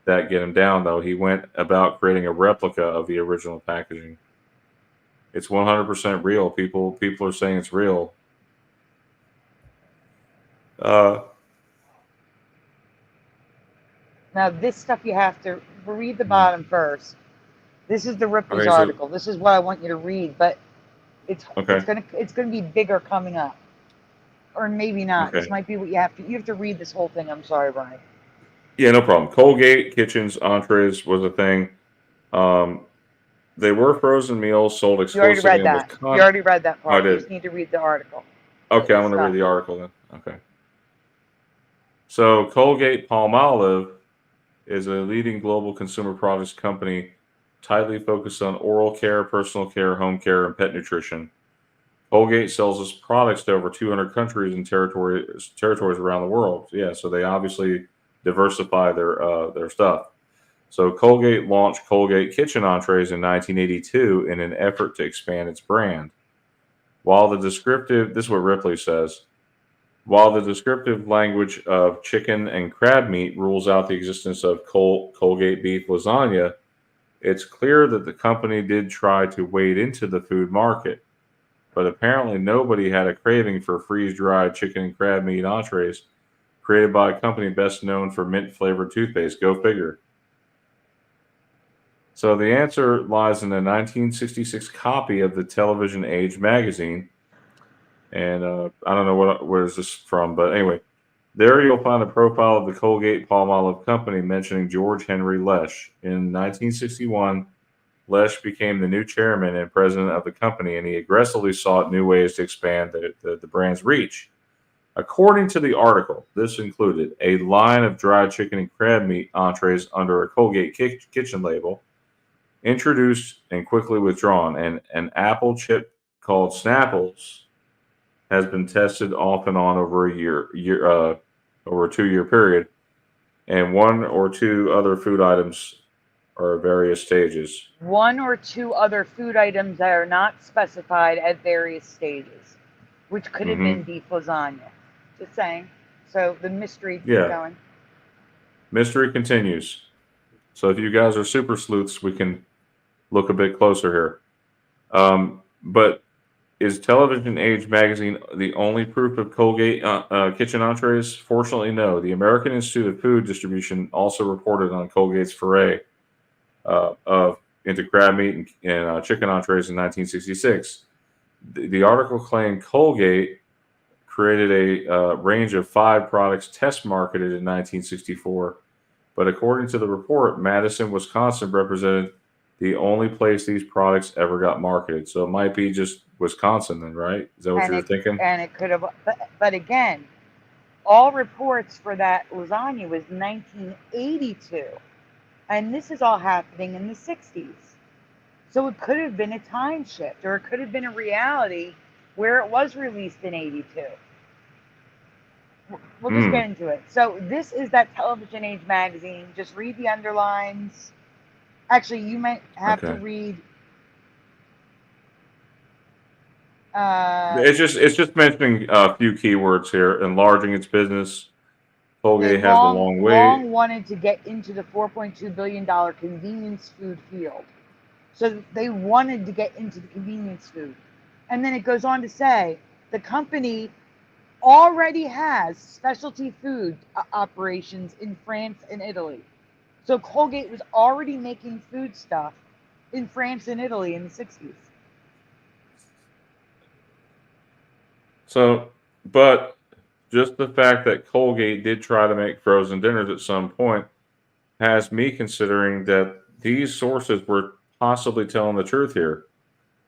B: that get him down, though. He went about creating a replica of the original packaging. It's 100% real. People are saying it's real.
A: Now, this stuff you have to read the bottom first. This is the Ripley's article. This is what I want you to read, but it's gonna be bigger coming up, or maybe not.
B: Okay.
A: This might be what you have to read this whole thing. I'm sorry, Brian.
B: Yeah, no problem. Colgate kitchens entrees was a thing. They were frozen meals sold exclusively.
A: You already read that. You already read that part.
B: I did.
A: You just need to read the article.
B: Okay, I'm going to read the article then. Okay. So Colgate-Palmolive is a leading global consumer products company tightly focused on oral care, personal care, home care, and pet nutrition. Colgate sells its products to over 200 countries and territories around the world. Yeah, so they obviously diversify their stuff. So Colgate launched Colgate Kitchen Entrees in 1982 in an effort to expand its brand. This is what Ripley says, while the descriptive language of chicken and crab meat rules out the existence of Colgate beef lasagna, it's clear that the company did try to wade into the food market. But apparently nobody had a craving for freeze-dried chicken and crab meat entrees created by a company best known for mint-flavored toothpaste. Go figure. So the answer lies in a 1966 copy of the Television Age magazine. And I don't know where is this from, but anyway, there you'll find a profile of the Colgate-Palmolive company mentioning George Henry Lesh. In 1961, Lesh became the new chairman and president of the company, and he aggressively sought new ways to expand the brand's reach. According to the article, this included a line of dried chicken and crab meat entrees under a Colgate kitchen label, introduced and quickly withdrawn, and an apple chip called Snapples has been tested off and on over a two-year period, and one or two other food items are at various stages.
A: One or two other food items that are not specified at various stages, which could have been beef lasagna. Just saying. So the mystery keeps going.
B: Mystery continues. So if you guys are super sleuths, we can look a bit closer here. But is Television Age magazine the only proof of Colgate kitchen entrees? Fortunately, no. The American Institute of Food Distribution also reported on Colgate's foray into crab meat and chicken entrees in 1966. The article claimed Colgate created a range of 5 products test marketed in 1964. But according to the report, Madison, Wisconsin represented the only place these products ever got marketed. So it might be just Wisconsin then, right? Is that what you're thinking?
A: And it could have, but again, all reports for that lasagna was 1982. And this is all happening in the 60s. So it could have been a time shift, or it could have been a reality where it was released in 82. We'll just get into it. So this is that Television Age magazine. Just read the underlines. Actually, you might have to read.
B: It's just mentioning a few keywords here. Enlarging its business. Colgate has a long way.
A: Long wanted to get into the $4.2 billion convenience food field. So they wanted to get into the convenience food. And then it goes on to say the company already has specialty food operations in France and Italy. So Colgate was already making food stuff in France and Italy in the 60s.
B: So, but just the fact that Colgate did try to make frozen dinners at some point has me considering that these sources were possibly telling the truth here.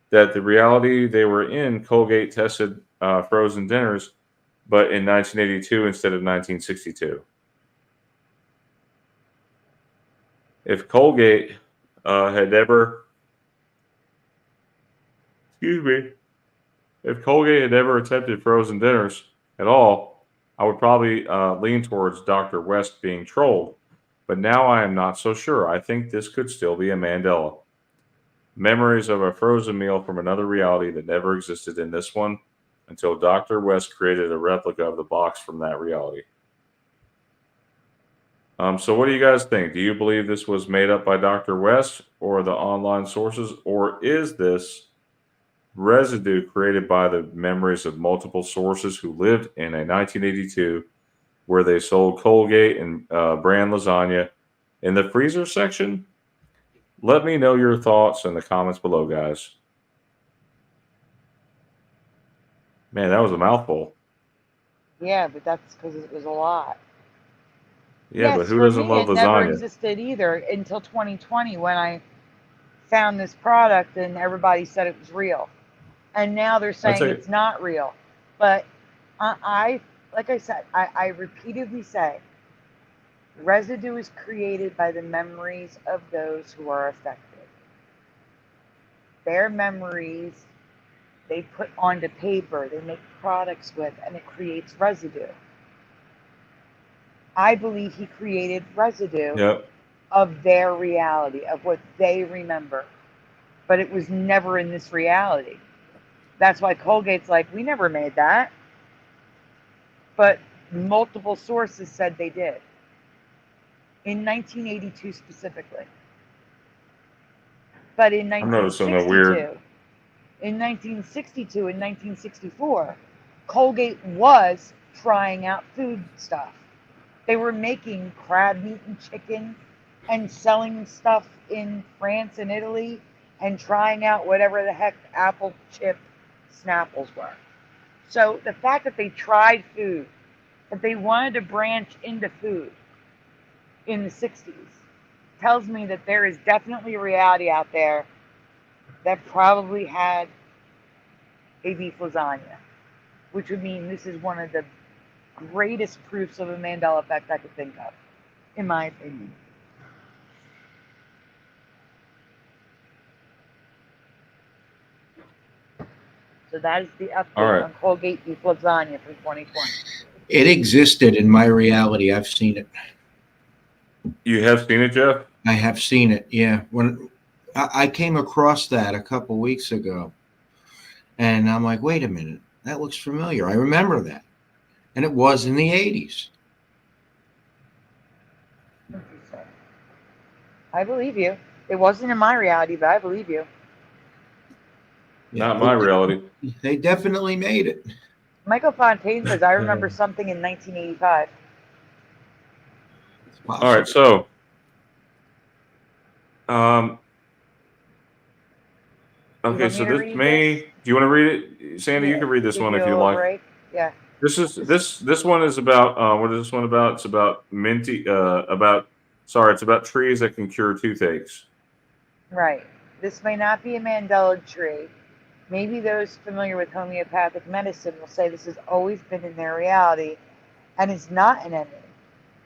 B: That the reality they were in, Colgate tested frozen dinners, but in 1982 instead of 1962. If Colgate had ever, if Colgate had ever attempted frozen dinners at all, I would probably lean towards Dr. West being trolled. But now I am not so sure. I think this could still be a Mandela. Memories of a frozen meal from another reality that never existed in this one until Dr. West created a replica of the box from that reality. So what do you guys think? Do you believe this was made up by Dr. West or the online sources? Or is this residue created by the memories of multiple sources who lived in a 1982 where they sold Colgate and brand lasagna in the freezer section? Let me know your thoughts in the comments below, guys. Man, that was a mouthful.
A: Yeah, but that's because it was a lot.
B: Yeah,
A: yes,
B: but who doesn't love lasagna?
A: It never existed either until 2020 when I found this product and everybody said it was real. And now they're saying it's not real. But like I said, I repeatedly say, residue is created by the memories of those who are affected. Their memories, they put onto paper, they make products with, and it creates residue. I believe he created residue of their reality, of what they remember. But it was never in this reality. That's why Colgate's like, we never made that. But multiple sources said they did. In 1982 specifically. But in 1962 and 1964, Colgate was trying out food stuff. They were making crab meat and chicken and selling stuff in France and Italy and trying out whatever the heck apple chip Snapples were. So the fact that they tried food, that they wanted to branch into food in the 60s, tells me that there is definitely a reality out there that probably had a beef lasagna, which would mean this is one of the greatest proofs of a Mandela effect I could think of, in my opinion. So that is the update on Colgate beef lasagna for 2020.
E: It existed in my reality. I've seen it.
B: You have seen it, Jeff?
E: I have seen it, yeah. When I came across that a couple weeks ago, and I'm like, wait a minute, that looks familiar. I remember that. And it was in the 80s.
A: I believe you. It wasn't in my reality, but I believe you.
E: Yeah,
B: not my reality.
E: They definitely made it.
A: Michael Fontaine says, I remember something in 1985.
B: All right, so okay, so this may, do you want to read it? Sandy, you can read this one if you like.
A: Right? Yeah.
B: This one is about what is this one about? It's about minty it's about trees that can cure toothaches.
A: Right. This may not be a Mandela tree. Maybe those familiar with homeopathic medicine will say this has always been in their reality and is not an enemy.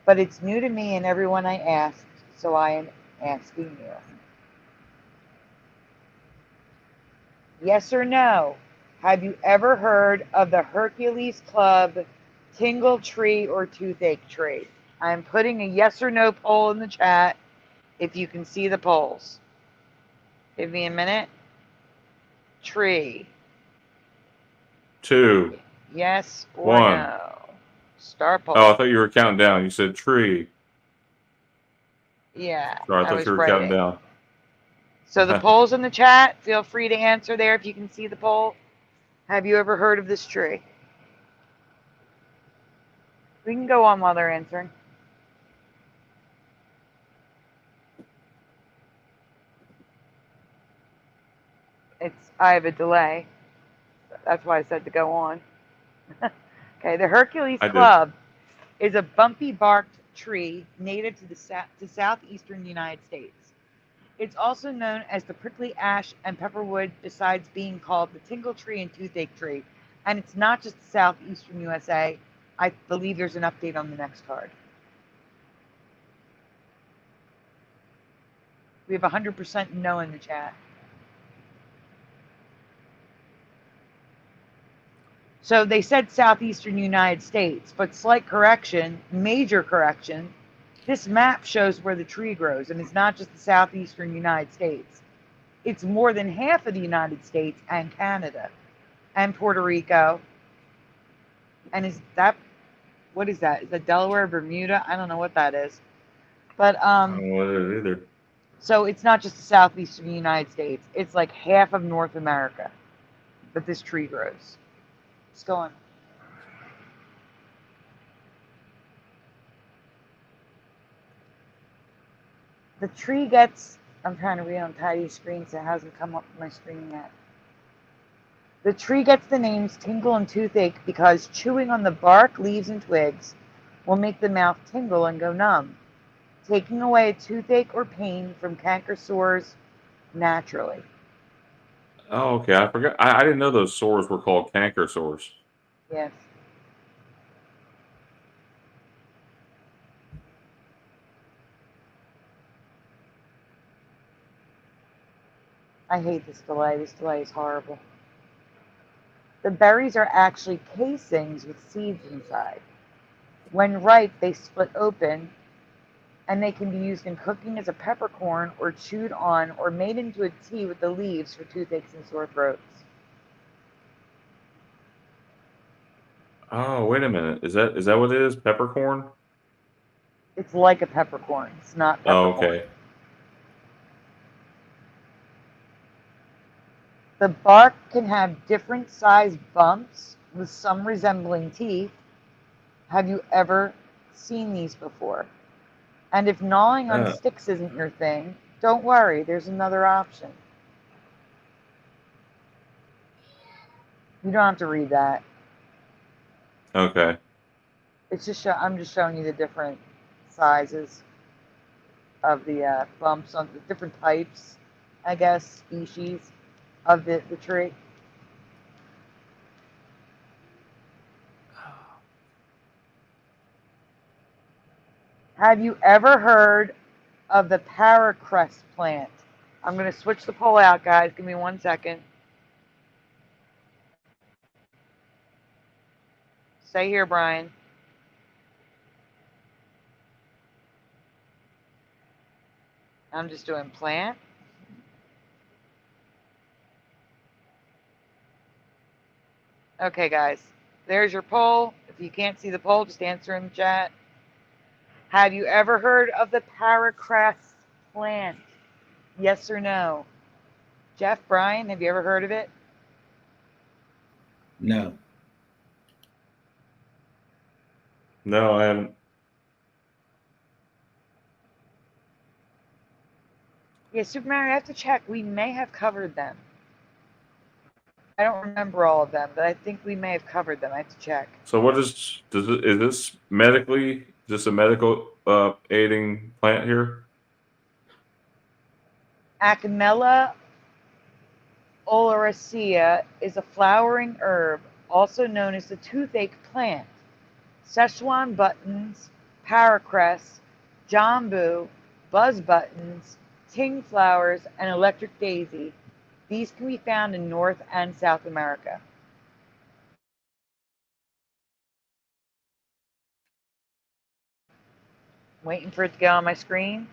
A: But it's new to me and everyone I asked, so I am asking you. Yes or no? Have you ever heard of the Hercules Club tingle tree or toothache tree? I'm putting a yes or no poll in the chat if you can see the polls. Give me a minute. Tree.
B: 2.
A: Yes or
B: 1.
A: no? Start poll.
B: Oh, I thought you were counting down. You said tree.
A: Yeah,
B: Sorry, I thought
A: was
B: you were counting
A: writing.
B: down.
A: So the poll's in the chat. Feel free to answer there if you can see the poll. Have you ever heard of this tree? We can go on while they're answering. I have a delay. That's why I said to go on. Okay, the Hercules Club is a bumpy barked tree native to southeastern United States. It's also known as the prickly ash and pepperwood, besides being called the tingle tree and toothache tree. And it's not just the southeastern USA. I believe there's an update on the next card. We have 100% no in the chat. So they said southeastern United States, but slight correction, major correction. This map shows where the tree grows, and it's not just the southeastern United States. It's more than half of the United States and Canada and Puerto Rico. And what is that? Is that Delaware, Bermuda? I don't know what that is. But
B: I don't know what it is either.
A: So it's not just the southeastern United States. It's like half of North America that this tree grows. Let's go on. The tree gets, I'm trying to read on Patty's screen, so it hasn't come up on my screen yet. The tree gets the names tingle and toothache because chewing on the bark, leaves, and twigs will make the mouth tingle and go numb, taking away a toothache or pain from canker sores naturally.
B: Oh, okay. I forgot. I didn't know those sores were called canker sores.
A: Yes. I hate this delay. This delay is horrible. The berries are actually casings with seeds inside. When ripe, they split open, and they can be used in cooking as a peppercorn or chewed on or made into a tea with the leaves for toothaches and sore throats.
B: Oh, wait a minute. Is that what it is? Peppercorn?
A: It's like a peppercorn. It's not
B: Oh,
A: peppercorn.
B: okay.
A: The bark can have different sized bumps with some resembling teeth. Have you ever seen these before? And if gnawing on sticks isn't your thing, don't worry, there's another option. You don't have to read that.
B: Okay.
A: It's just I'm just showing you the different sizes of the bumps on the different types, I guess, species of the tree. Have you ever heard of the paracrest plant? I'm going to switch the poll out, guys. Give me 1 second. Stay here, Brian. I'm just doing plant. Okay, guys. There's your poll. If you can't see the poll, just answer in the chat. Have you ever heard of the paracrest plant? Yes or no? Jeff, Brian, have you ever heard of it?
E: No.
B: No, I haven't.
A: Yeah, Super Mario, I have to check. We may have covered them. I don't remember all of them, but I think we may have covered them. I have to check.
B: So what is this medically? Is this a medical aiding plant here?
A: Acamella oleracea is a flowering herb, also known as the toothache plant. Szechuan buttons, paracress, jambu, buzz buttons, ting flowers, and electric daisy. These can be found in North and South America. Waiting for it to go on my screen.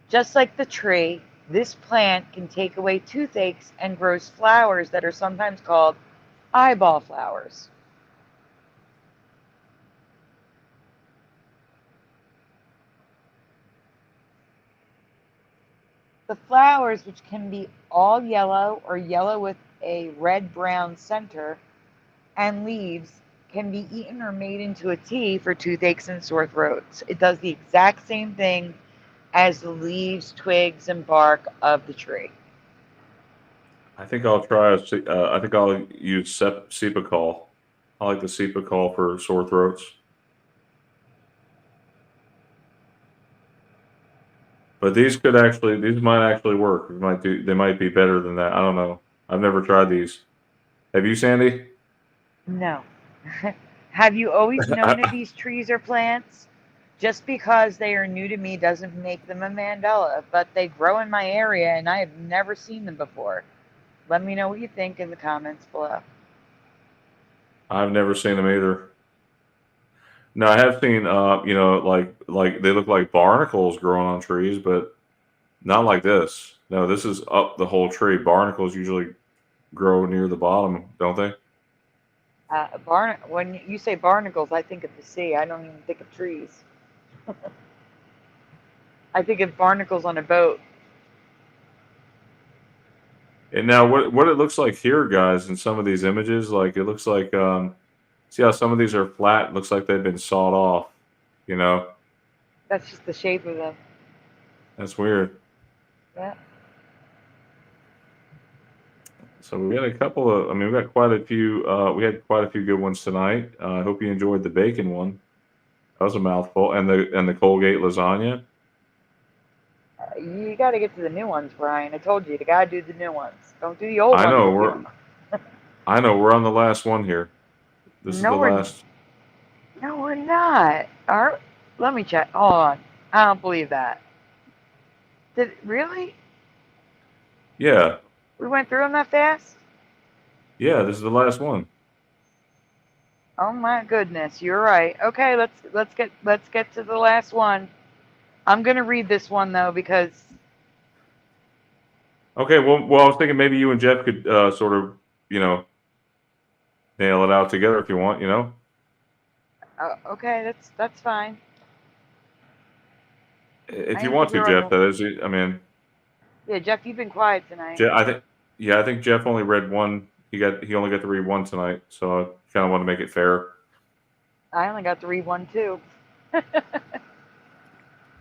A: Just like the tree, this plant can take away toothaches and grows flowers that are sometimes called eyeball flowers. The flowers, which can be all yellow or yellow with a red-brown center, and leaves, can be eaten or made into a tea for toothaches and sore throats. It does the exact same thing as the leaves, twigs, and bark of the tree.
B: I think I'll try. I think I'll use Cepacol. I like the Cepacol for sore throats. But these might actually work. They might be better than that. I don't know. I've never tried these. Have you, Sandy?
A: No. Have you always known of these trees or plants? Just because they are new to me doesn't make them a Mandela, but they grow in my area and I have never seen them before. Let me know what you think in the comments below.
B: I've never seen them either. No, I have seen, like they look like barnacles growing on trees, but not like this. No, this is up the whole tree. Barnacles usually grow near the bottom, don't they?
A: When you say barnacles, I think of the sea. I don't even think of trees. I think of barnacles on a boat.
B: And now what it looks like here, guys, in some of these images, like it looks like, see how some of these are flat? It looks like they've been sawed off, you know?
A: That's just the shape of them.
B: That's weird.
A: Yeah.
B: So we had a couple of, we got quite a few, we had quite a few good ones tonight. I hope you enjoyed the bacon one. That was a mouthful. And the Colgate lasagna.
A: You got to get to the new ones, Brian. I told you, you got to do the new ones. Don't do the old ones.
B: I know, we're on the last one here. This is the last.
A: No, we're not. Let me check. Hold on. I don't believe that. Really?
B: Yeah.
A: We went through them that fast?
B: Yeah, this is the last one.
A: Oh my goodness, you're right. Okay, let's get to the last one. I'm gonna read this one though because.
B: Okay, well, I was thinking maybe you and Jeff could sort of, nail it out together if you want,
A: Okay, that's fine.
B: If you want to, Jeff, that is.
A: Yeah, Jeff, you've been quiet tonight.
B: I think Jeff only read one. He only got to read one tonight, so I kind of want to make it fair.
A: I only got to read one too.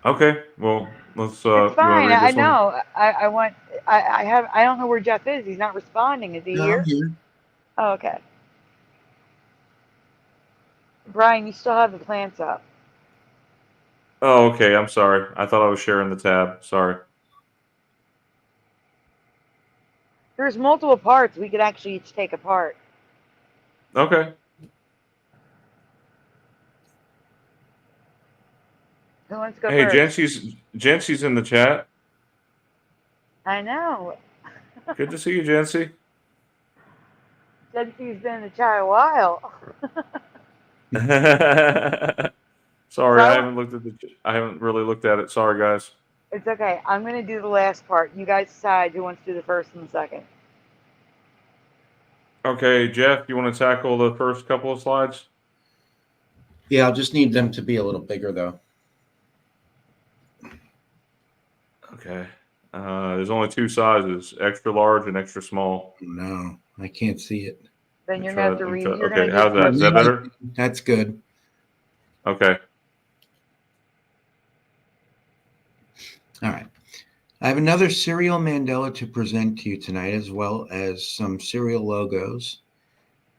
B: Okay, well, let's.
A: It's fine. I know. I don't know where Jeff is. He's not responding. Is he here?
E: I'm here.
A: Oh, okay. Brian, you still have the plants up.
B: Oh, okay. I'm sorry. I thought I was sharing the tab. Sorry.
A: There's multiple parts we could actually each take apart.
B: Okay.
A: Who wants to go
B: Hey,
A: first?
B: Jency's in the chat.
A: I know.
B: Good to see you, Jency.
A: Jency's been in the chat a while.
B: Sorry, I haven't really looked at it. Sorry, guys.
A: It's okay. I'm going to do the last part. You guys decide who wants to do the first and the second.
B: Okay, Jeff, you want to tackle the first couple of slides?
E: Yeah, I'll just need them to be a little bigger, though.
B: Okay. There's only two sizes, extra large and extra small.
E: No, I can't see it.
A: Then you're going to have to read.
B: Okay, how's that? Is that better?
E: That's good.
B: Okay.
E: All right. I have another cereal Mandela to present to you tonight, as well as some cereal logos.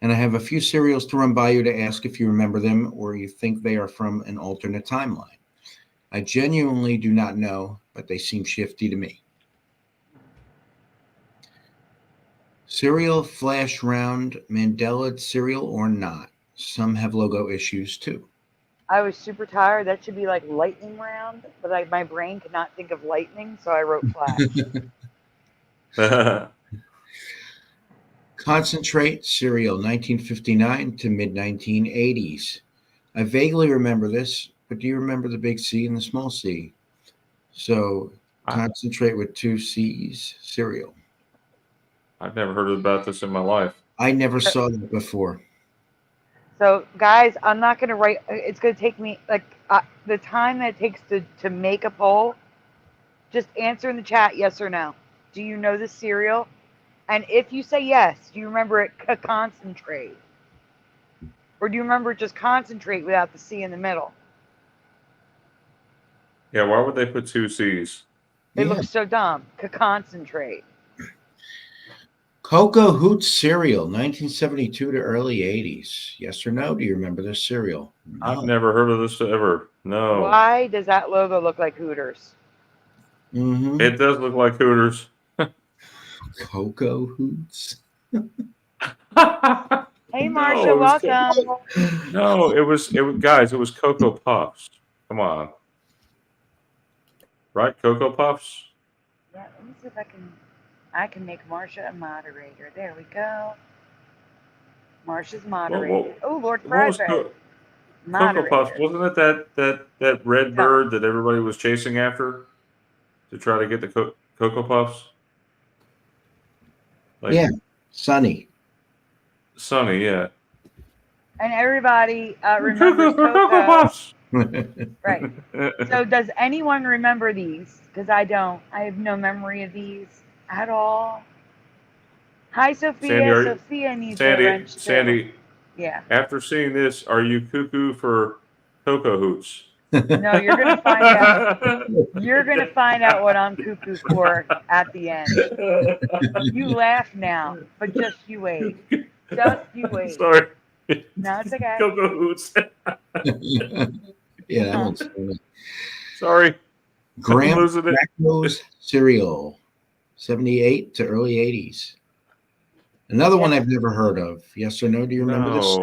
E: And I have a few cereals to run by you to ask if you remember them or you think they are from an alternate timeline. I genuinely do not know, but they seem shifty to me. Cereal flash round, Mandela cereal or not? Some have logo issues too.
A: I was super tired. That should be like lightning round, but my brain could not think of lightning, so I wrote flash.
E: Concentrate cereal, 1959 to mid-1980s. I vaguely remember this, but do you remember the big C and the small c? So concentrate with 2 C's, cereal.
B: I've never heard about this in my life.
E: I never saw that before.
A: So, guys, I'm not going to write. It's going to take me, like, the time that it takes to make a poll. Just answer in the chat, yes or no. Do you know this cereal? And if you say yes, do you remember it concentrate? Or do you remember just concentrate without the C in the middle?
B: Yeah, why would they put 2 C's?
A: It looks so dumb. Concentrate.
E: Cocoa Hoots cereal, 1972 to early 80s. Yes or no? Do you remember this cereal? No.
B: I've never heard of this ever. No.
A: Why does that logo look like Hooters?
E: Mm-hmm.
B: It does look like Hooters.
E: Cocoa Hoots.
A: Hey, Marsha, welcome.
B: No, it was guys, it was Cocoa Puffs. Come on. Right? Cocoa Puffs?
A: Yeah, let me see if I can make Marsha a moderator. There we go. Marsha's moderated. Oh, Lord Fryberry.
B: Cocoa Puffs, wasn't it that red bird that everybody was chasing after to try to get the Cocoa Puffs? Like,
E: yeah, Sunny.
B: Sunny, yeah.
A: And everybody remembers Cocoa Puffs. Right. So does anyone remember these? Because I don't. I have no memory of these at all. Hi, Sophia. Sophia needs a wrench too.
B: Sandy.
A: Yeah.
B: After seeing this, are you cuckoo for Cocoa Hoots?
A: No, you're gonna find out. You're gonna find out what I'm cuckoo for at the end. You laugh now, but just you wait. Just you wait.
B: Sorry.
A: No, it's okay.
B: Cocoa Hoots.
E: Yeah, that one's funny.
B: Sorry.
E: Graham Crackers cereal, 78 to early 80s. Another one I've never heard of. Yes or no? Do you remember this?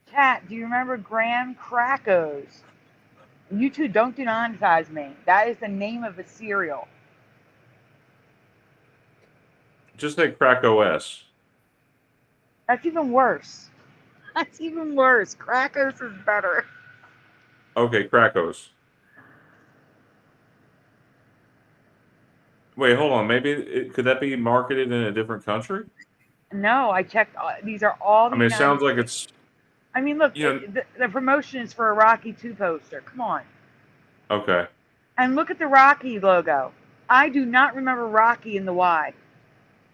A: Kat, do you remember Graham Crackers? You two don't demonetize me. That is the name of a cereal.
B: Just say Crack OS.
A: That's even worse. That's even worse. Crackers is better.
B: Okay, Crackos. Wait, hold on. Maybe could that be marketed in a different country?
A: No, I checked. These are all.
B: I mean, it sounds like it's.
A: I mean, look, the promotion is for a Rocky 2 poster. Come on.
B: Okay.
A: And look at the Rocky logo. I do not remember Rocky in the Y.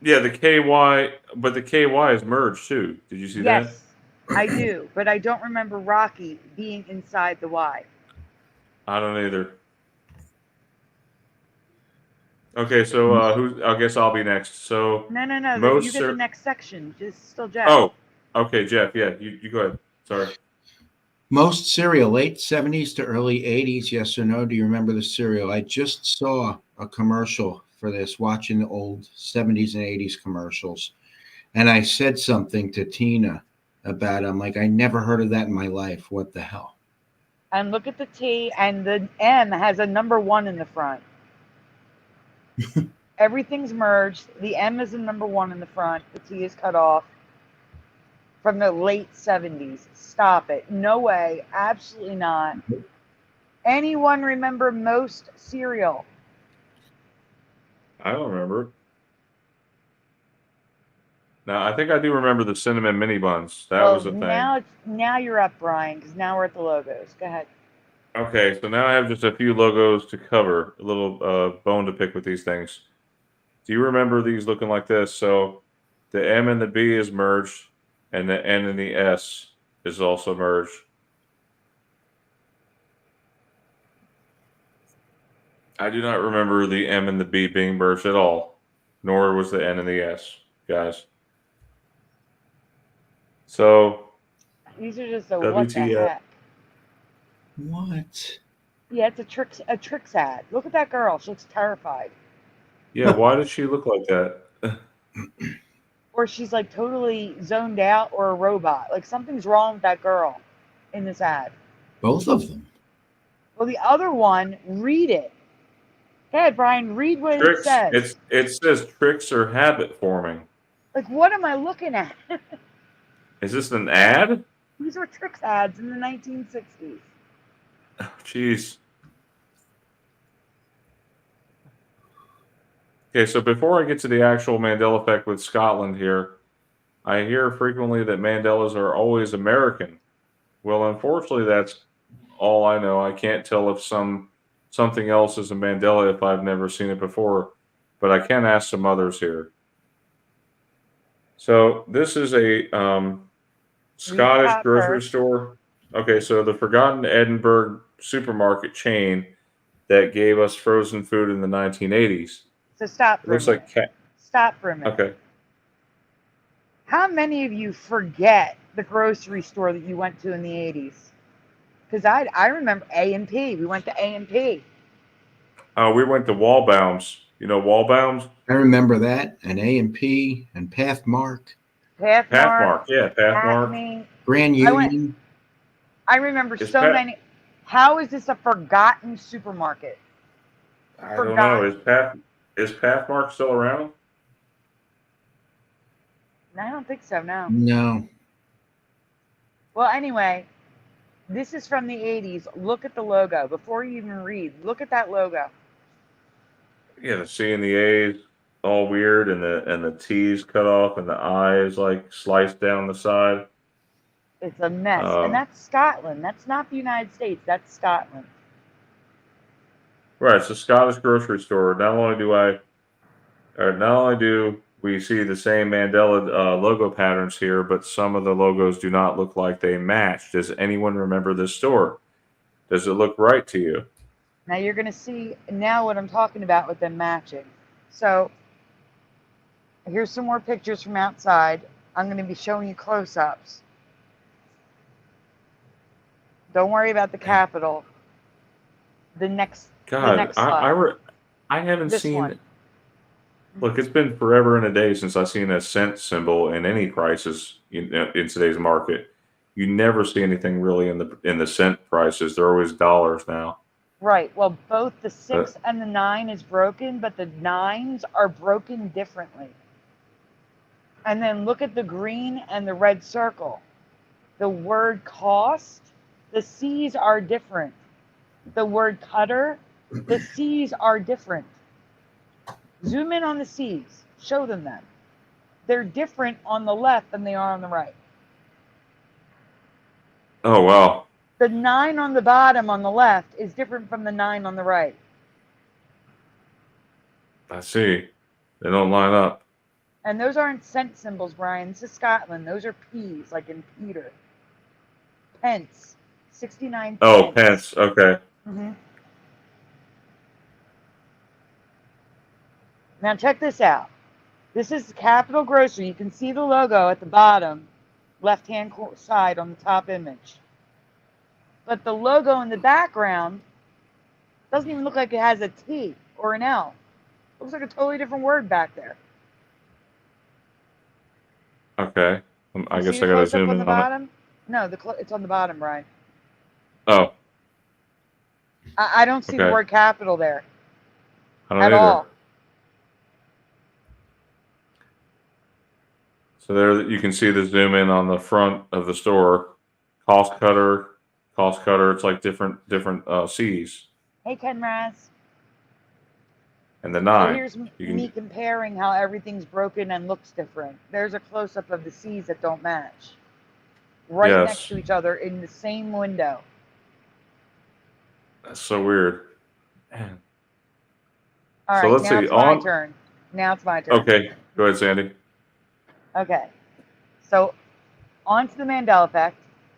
B: Yeah, the KY, but the KY is merged too. Did you see that?
A: Yes, I do, but I don't remember Rocky being inside the Y.
B: I don't either. Okay, so I guess I'll be next. So
A: no. You get the next section. Just still Jeff.
B: Oh, okay, Jeff. Yeah, you go ahead. Sorry.
E: Most cereal, late 70s to early 80s. Yes or no? Do you remember the cereal? I just saw a commercial for this, watching the old 70s and 80s commercials, and I said something to Tina about it. I'm like, I never heard of that in my life. What the hell?
A: And look at the T, and the M has a number 1 in the front. Everything's merged. The M is a number 1 in the front. The T is cut off. From the late 70s. Stop it. No way. Absolutely not. Anyone remember Most cereal?
B: I don't remember. Now, I think I do remember the cinnamon mini buns. That was a thing.
A: Now you're up, Brian, because now we're at the logos. Go ahead.
B: Okay, so now I have just a few logos to cover. A little bone to pick with these things. Do you remember these looking like this? So the M and the B is merged, and the N and the S is also merged. I do not remember the M and the B being merged at all, nor was the N and the S, guys. So
A: These are just what the
B: WTF.
A: heck.
E: What?
A: Yeah, it's a tricks ad. Look at that girl. She looks terrified.
B: Yeah, why does she look like that?
A: Or she's like totally zoned out or a robot. Like something's wrong with that girl in this ad.
E: Both of them.
A: Well, the other one, read it. Go ahead, Brian, read what it says.
B: It says tricks or habit forming.
A: Like, what am I looking at?
B: Is this an ad?
A: These were tricks ads in the 1960s.
B: Jeez. Okay, so before I get to the actual Mandela effect with Scotland here, I hear frequently that Mandelas are always American. Well, unfortunately, that's all I know. I can't tell if something else is a Mandela if I've never seen it before, but I can ask some others here. So this is a Scottish grocery store. Okay, so the Forgotten Edinburgh supermarket chain that gave us frozen food in the 1980s.
A: So stop for a minute.
B: Looks like
A: Stop for a minute.
B: Okay.
A: How many of you forget the grocery store that you went to in the 80s? Because I remember A&P. We went to A&P.
B: We went to Wallbaum's. You know Wallbaum's?
E: I remember that. And A&P and Pathmark.
B: Pathmark. Yeah, Pathmark.
A: Acme.
E: Grand Union.
A: I remember many. How is this a forgotten supermarket?
B: I don't know. Is Pathmark still around?
A: I don't think so, no.
E: No.
A: Well, anyway, this is from the 80s. Look at the logo. Before you even read, look at that logo.
B: Yeah, the C and the A's all weird, and the T's cut off, and the I is like sliced down the side.
A: It's a mess. And that's Scotland. That's not the United States. That's Scotland.
B: Right, it's a Scottish grocery store. Not only do we see the same Mandela logo patterns here, but some of the logos do not look like they match. Does anyone remember this store? Does it look right to you?
A: Now you're going to see now what I'm talking about with them matching. So here's some more pictures from outside. I'm going to be showing you close-ups. Don't worry about the Capitol. The next slide.
B: I haven't seen
A: one.
B: Look, it's been forever and a day since I've seen a cent symbol in any prices in today's market. You never see anything really in the cent prices. They're always dollars now.
A: Right. Well, both the 6 and the 9 is broken, but the 9s are broken differently. And then look at the green and the red circle. The word cost, the C's are different. The word cutter, the C's are different. Zoom in on the C's. Show them that. They're different on the left than they are on the right.
B: Oh, wow.
A: The 9 on the bottom on the left is different from the 9 on the right.
B: I see. They don't line up.
A: And those aren't cent symbols, Brian. This is Scotland. Those are P's, like in Peter. Pence. 69 pence.
B: Oh, pence. Okay.
A: Mm-hmm. Now check this out. This is Capital Grocery. You can see the logo at the bottom, left-hand side on the top image. But the logo in the background doesn't even look like it has a T or an L. It looks like a totally different word back there.
B: Okay. I guess I got to zoom in on it.
A: No, it's on the bottom, right?
B: Oh.
A: I don't see the word capital there.
B: I don't
A: at
B: either.
A: all.
B: So there you can see the zoom in on the front of the store. Cost cutter. It's like different C's.
A: Hey, Ken Raz.
B: And the 9.
A: So here's me comparing how everything's broken and looks different. There's a close-up of the C's that don't match. Right next to each other in the same window.
B: That's so weird. Man.
A: All right,
B: so let's
A: now
B: see.
A: It's my turn. Now it's my turn.
B: Okay, go ahead, Sandy.
A: Okay, so on to the Mandela effect.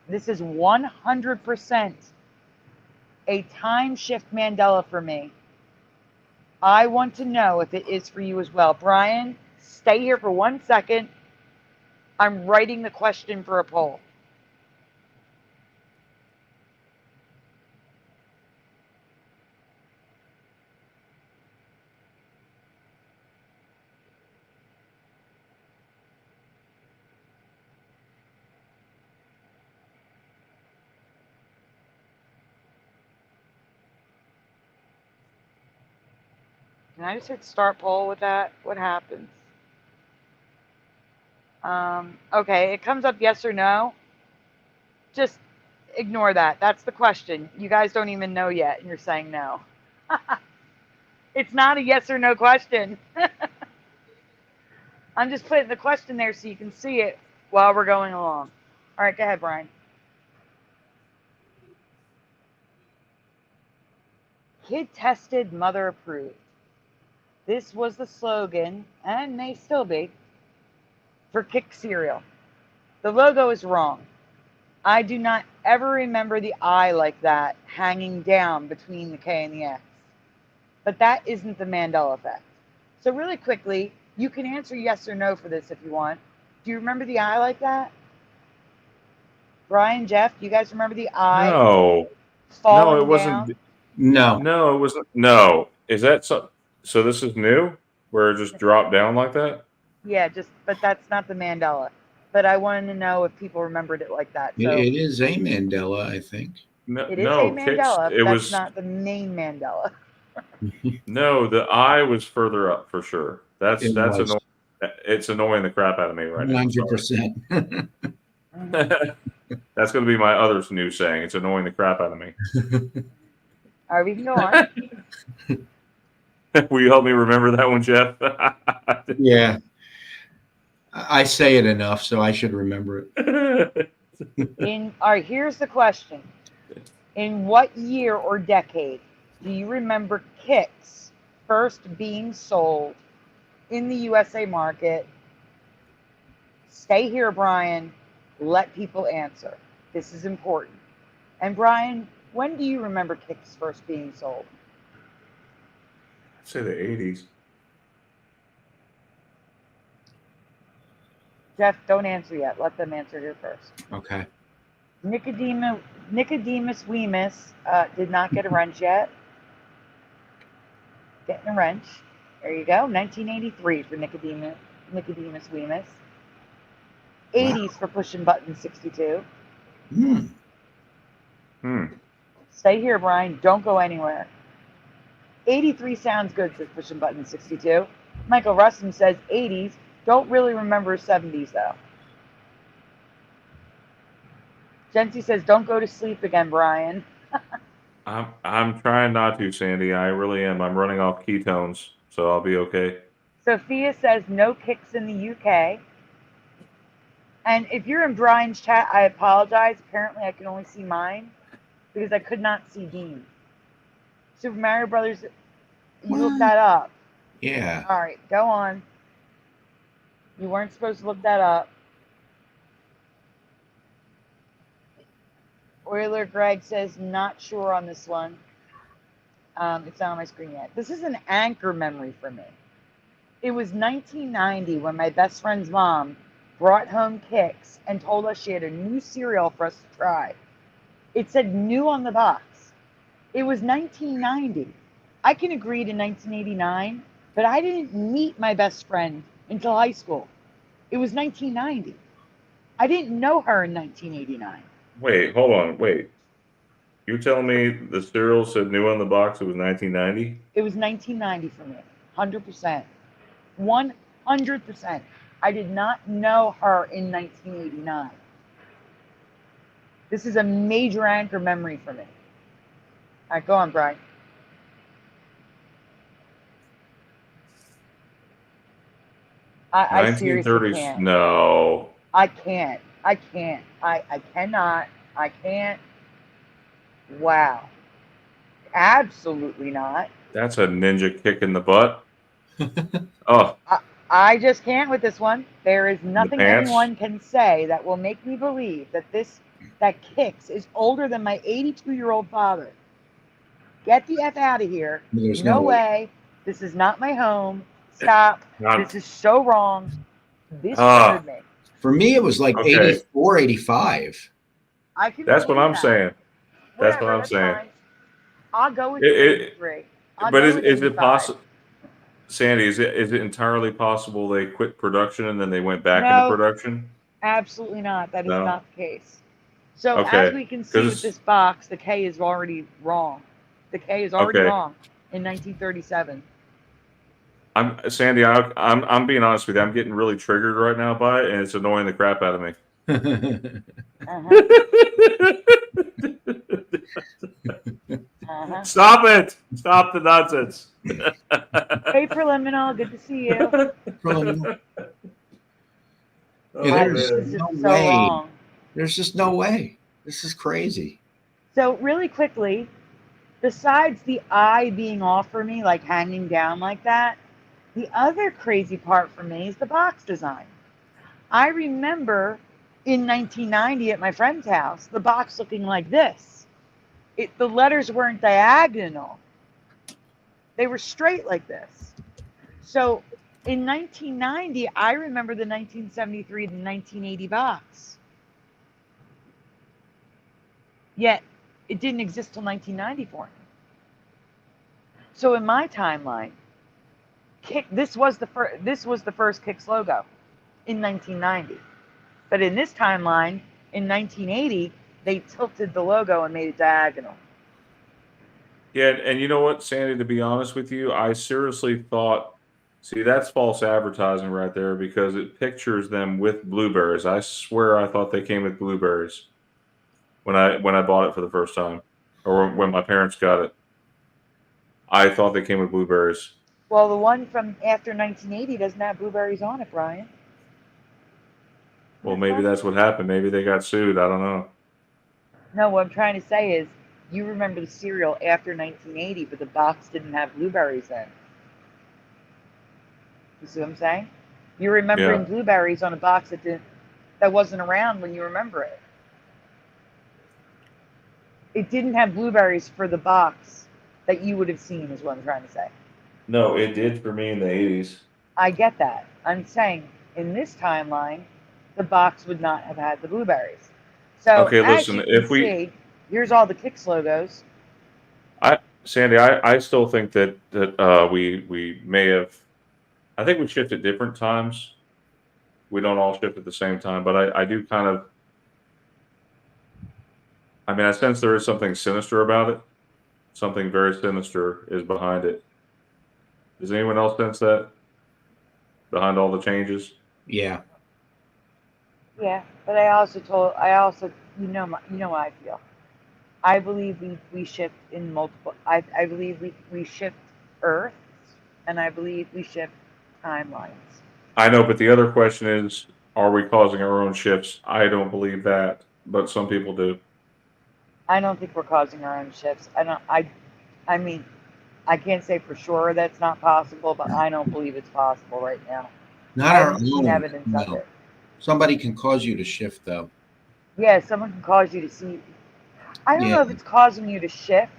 A: This is 100% a time shift Mandela for me. I want to know if it is for you as well. Brian, stay here for 1 second. I'm writing the question for a poll. Can I just hit start poll with that? What happens? Okay, it comes up yes or no. Just ignore that. That's the question. You guys don't even know yet, and you're saying no. It's not a yes or no question. I'm just putting the question there so you can see it while we're going along. All right, go ahead, Brian. Kid tested, mother approved. This was the slogan, and may still be, for Kick cereal. The logo is wrong. I do not ever remember the I like that hanging down between the K and the X. But that isn't the Mandela effect. So really quickly, you can answer yes or no for this if you want. Do you remember the I like that? Brian, Jeff, do you guys remember the I?
B: No.
A: Falling
B: No, it wasn't.
A: down?
E: No.
B: No, it wasn't. No. Is that so? So this is new, where it just dropped down like that?
A: Yeah, but that's not the Mandela. But I wanted to know if people remembered it like that. So
E: It is a Mandela, I think.
B: No,
A: it is
B: no,
A: a Mandela,
B: Kicks, it
A: but that's
B: was
A: not the main Mandela.
B: no. The I was further up for sure. That's
E: It was.
B: annoying. It's annoying the crap out of me right now.
E: 100%.
B: That's going to be my other new saying. It's annoying the crap out of me.
A: All right, we can go on.
B: Will you help me remember that one, Jeff?
E: Yeah. I say it enough, so I should remember it.
A: All right, here's the question. In what year or decade do you remember Kicks first being sold in the USA market? Stay here, Brian. Let people answer. This is important. And Brian, when do you remember Kicks first being sold?
B: I'd say the 80s.
A: Jeff, don't answer yet. Let them answer here first.
E: Okay.
A: Nicodemus Weemus did not get a wrench yet. Getting a wrench. There you go. 1983 for Nicodemus Weemus. 80s for Pushing Button 62. Stay here, Brian. Don't go anywhere. 83 sounds good, says Pushing Button 62. Michael Russum says 80s. Don't really remember 70s, though. Jency says, don't go to sleep again, Brian.
B: I'm trying not to, Sandy. I really am. I'm running off ketones, so I'll be okay.
A: Sophia says, no Kicks in the UK. And if you're in Brian's chat, I apologize. Apparently, I can only see mine because I could not see Dean. Super Mario Brothers, you looked that up.
E: Yeah.
A: All right, go on. You weren't supposed to look that up. Euler Greg says, not sure on this one. It's not on my screen yet. This is an anchor memory for me. It was 1990 when my best friend's mom brought home Kicks and told us she had a new cereal for us to try. It said new on the box. It was 1990. I can agree to 1989, but I didn't meet my best friend until high school. It was 1990. I didn't know her in 1989.
B: Wait, hold on. Wait. You're telling me the cereal said new on the box, it was 1990?
A: It was 1990 for me. 100%. 100%. I did not know her in 1989. This is a major anchor memory for me. All right, go on, Brian. I seriously can't.
B: No.
A: I can't. I cannot. I can't. Wow. Absolutely not.
B: That's a ninja kick in the butt. Oh.
A: I just can't with this one. There is nothing
B: pants?
A: anyone can say that will make me believe that that Kicks is older than my 82-year-old father. Get the F out of here.
E: There's
A: No
E: no
A: way. This is not my home. Stop.
B: Not-
A: This is so wrong. This
B: Ah.
A: triggered me.
E: For me, it was like
B: Okay.
E: 84, 85.
A: I can
B: That's what
A: believe
B: I'm
A: that.
B: saying. That's what
A: Whatever,
B: I'm saying.
A: fine. I'll go with
B: It-
A: 83. I'll
B: But
A: go
B: is
A: with
B: it
A: 85.
B: possible, Sandy? Is it entirely possible they quit production and then they went back
A: No.
B: into production?
A: Absolutely not. That is
B: No.
A: not the case. So
B: Okay.
A: as we can see with
B: 'Cause-
A: this box, the K is already wrong. The K is already
B: Okay.
A: wrong in 1937.
B: Sandy. I'm being honest with you. I'm getting really triggered right now by it, and it's annoying the crap out of me.
A: Uh-huh.
B: Stop it! Stop the nonsense.
A: Hey, Preliminal, good to see you.
E: Yeah,
B: Oh,
E: there's
A: This is
E: no
A: just so
E: way.
A: wrong.
E: There's just no way. This is crazy.
A: So really quickly, besides the eye being off for me, like hanging down like that, the other crazy part for me is the box design. I remember in 1990 at my friend's house, the box looking like this. The letters weren't diagonal. They were straight like this. So in 1990, I remember the 1973 to 1980 box. Yet it didn't exist till 1990 for me. So in my timeline, this was the first Kicks logo in 1990. But in this timeline, in 1980, they tilted the logo and made it diagonal.
B: Yeah, and you know what, Sandy? To be honest with you, I seriously thought, see, that's false advertising right there because it pictures them with blueberries. I swear, I thought they came with blueberries when I bought it for the first time, or when my parents got it. I thought they came with blueberries.
A: Well, the one from after 1980 doesn't have blueberries on it, Brian.
B: Well, maybe that's what happened. Maybe they got sued. I don't know.
A: No, what I'm trying to say is, you remember the cereal after 1980, but the box didn't have blueberries in. You see what I'm saying? You're remembering
B: Yeah.
A: blueberries on a box that wasn't around when you remember it. It didn't have blueberries for the box that you would have seen, is what I'm trying to say.
B: No, it did for me in the 80s.
A: I get that. I'm saying in this timeline, the box would not have had the blueberries. So
B: Okay,
A: as
B: listen,
A: you can
B: if we-
A: see, here's all the Kicks logos.
B: Sandy, I still think that we may have. I think we shift at different times. We don't all shift at the same time, but I do kind of. I mean, I sense there is something sinister about it. Something very sinister is behind it. Does anyone else sense that? Behind all the changes?
E: Yeah.
A: Yeah, but I also you know how I feel. I believe we shift in multiple. I believe we shift Earths, and I believe we shift timelines.
B: I know, but the other question is, are we causing our own shifts? I don't believe that, but some people do.
A: I don't think we're causing our own shifts. I mean, I can't say for sure that's not possible, but I don't believe it's possible right now.
E: Not
A: I
E: our
A: haven't seen
E: own.
A: evidence of
E: No.
A: it.
E: Somebody can cause you to shift, though.
A: Yeah, someone can cause you to see. I don't
E: Yeah.
A: know if it's causing you to shift.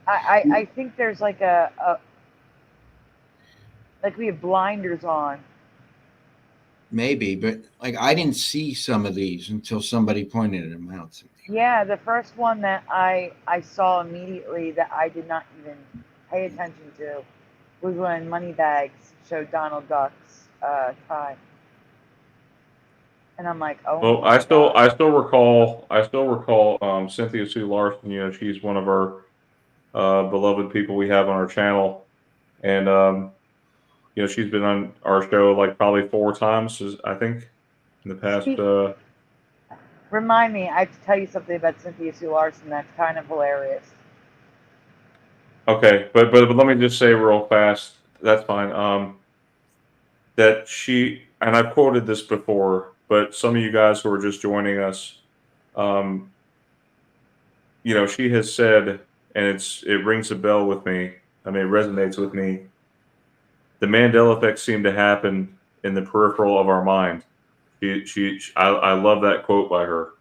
A: I think there's like like we have blinders on.
E: Maybe, but like I didn't see some of these until somebody pointed them out to me.
A: Yeah, the first one that I saw immediately that I did not even pay attention to was when Moneybags showed Donald Duck's time. And I'm like, oh.
B: Well,
A: my God.
B: I still recall Cynthia Sue Larson. You know, she's one of our beloved people we have on our channel, and you know, she's been on our show like probably 4 times, I think, in the past.
A: Remind me, I have to tell you something about Cynthia Sue Larson that's kind of hilarious.
B: Okay, but let me just say real fast. That's fine. That she, and I've quoted this before, but some of you guys who are just joining us, you know, she has said, and it rings a bell with me. I mean, it resonates with me. The Mandela effects seem to happen in the peripheral of our mind. I love that quote by her.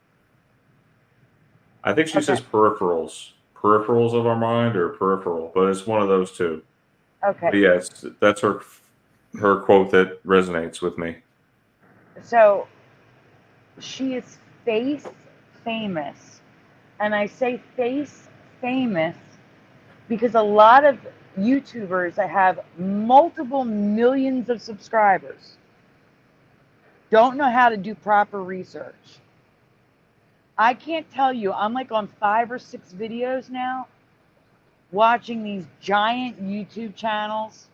B: I think she says peripherals. peripherals of our mind or peripheral, but it's one of those two.
A: Okay.
B: But yes, that's her quote that resonates with me.
A: So she is face famous. And I say face famous because a lot of YouTubers that have multiple millions of subscribers don't know how to do proper research. I can't tell you, I'm like on 5 or 6 videos now watching these giant YouTube channels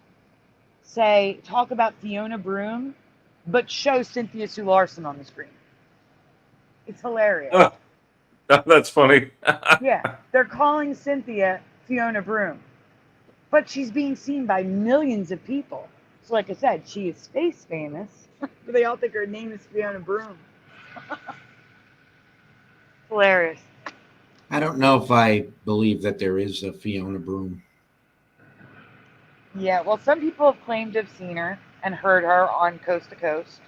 A: talk about Fiona Broom, but show Cynthia Sue Larson on the screen. It's hilarious.
B: Oh, that's funny.
A: Yeah, they're calling Cynthia Fiona Broom, but she's being seen by millions of people. So like I said, she is face famous, but they all think her name is Fiona Broom. Hilarious.
E: I don't know if I believe that there is a Fiona Broom.
A: Yeah, well, some people have claimed to have seen her and heard her on Coast to Coast.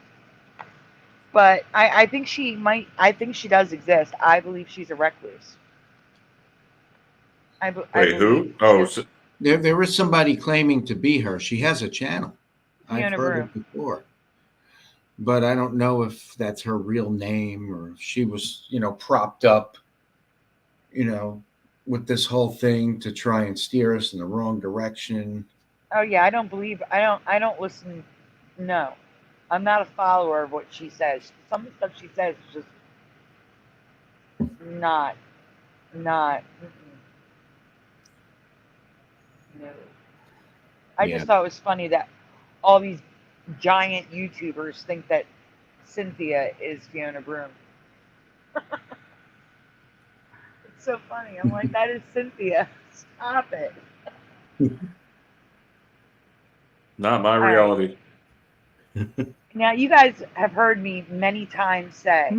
A: But I think she does exist. I believe she's a recluse.
B: Wait, who? Oh, so,
E: There is somebody claiming to be her. She has a channel.
A: Fiona
E: I've heard
A: Broom.
E: it before. But I don't know if that's her real name or if she was, propped up, with this whole thing to try and steer us in the wrong direction.
A: Oh yeah, I don't listen. No, I'm not a follower of what she says. Some of the stuff she says is just not. No. I just thought it was funny that all these giant YouTubers think that Cynthia is Fiona Broom. It's so funny. I'm like, that is Cynthia. Stop it.
B: not my reality.
A: Now, you guys have heard me many times say,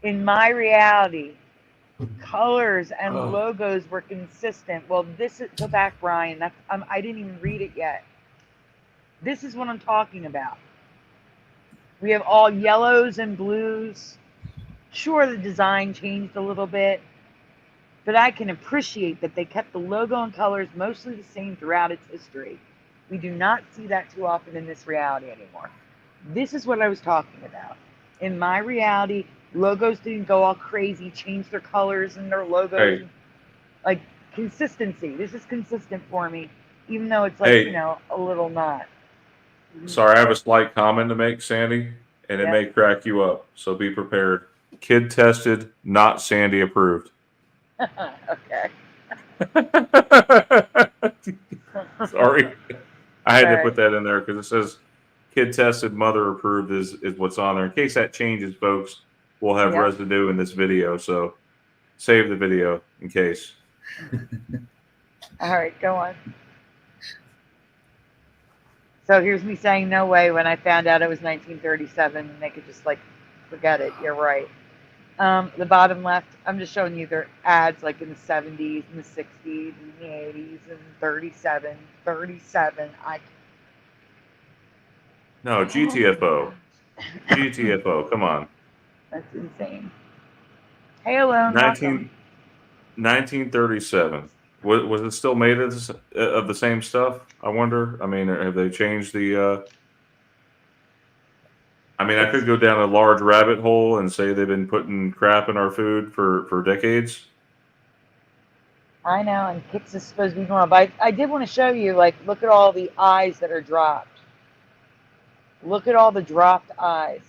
A: in my reality, colors and logos were consistent. Well, go back, Brian. I didn't even read it yet. This is what I'm talking about. We have all yellows and blues. Sure, the design changed a little bit, but I can appreciate that they kept the logo and colors mostly the same throughout its history. We do not see that too often in this reality anymore. This is what I was talking about. In my reality, logos didn't go all crazy, change their colors and their logos.
B: Hey.
A: Like consistency. This is consistent for me, even though it's like, a little not.
B: Sorry, I have a slight comment to make, Sandy, and it
A: Yeah.
B: may crack you up. So be prepared. Kid tested, not Sandy approved.
A: Okay.
B: Sorry. I had to
A: Sorry.
B: put that in there because it says kid tested, mother approved is what's on there. In case that changes, folks, we'll have residue in this video. So save the video in case.
A: All right, go on. So here's me saying no way when I found out it was 1937 and they could just forget it. You're right. The bottom left, I'm just showing you their ads like in the 70s and the 60s and the 80s and 37.
B: No, GTFO. GTFO, come on.
A: That's insane. Hey, Alone, welcome.
B: 1937. Was it still made of the same stuff? I wonder. I mean, have they changed the? I could go down a large rabbit hole and say they've been putting crap in our food for decades.
A: I know, and Kix is supposed to be normal. But I did want to show you, look at all the eyes that are dropped. Look at all the dropped eyes.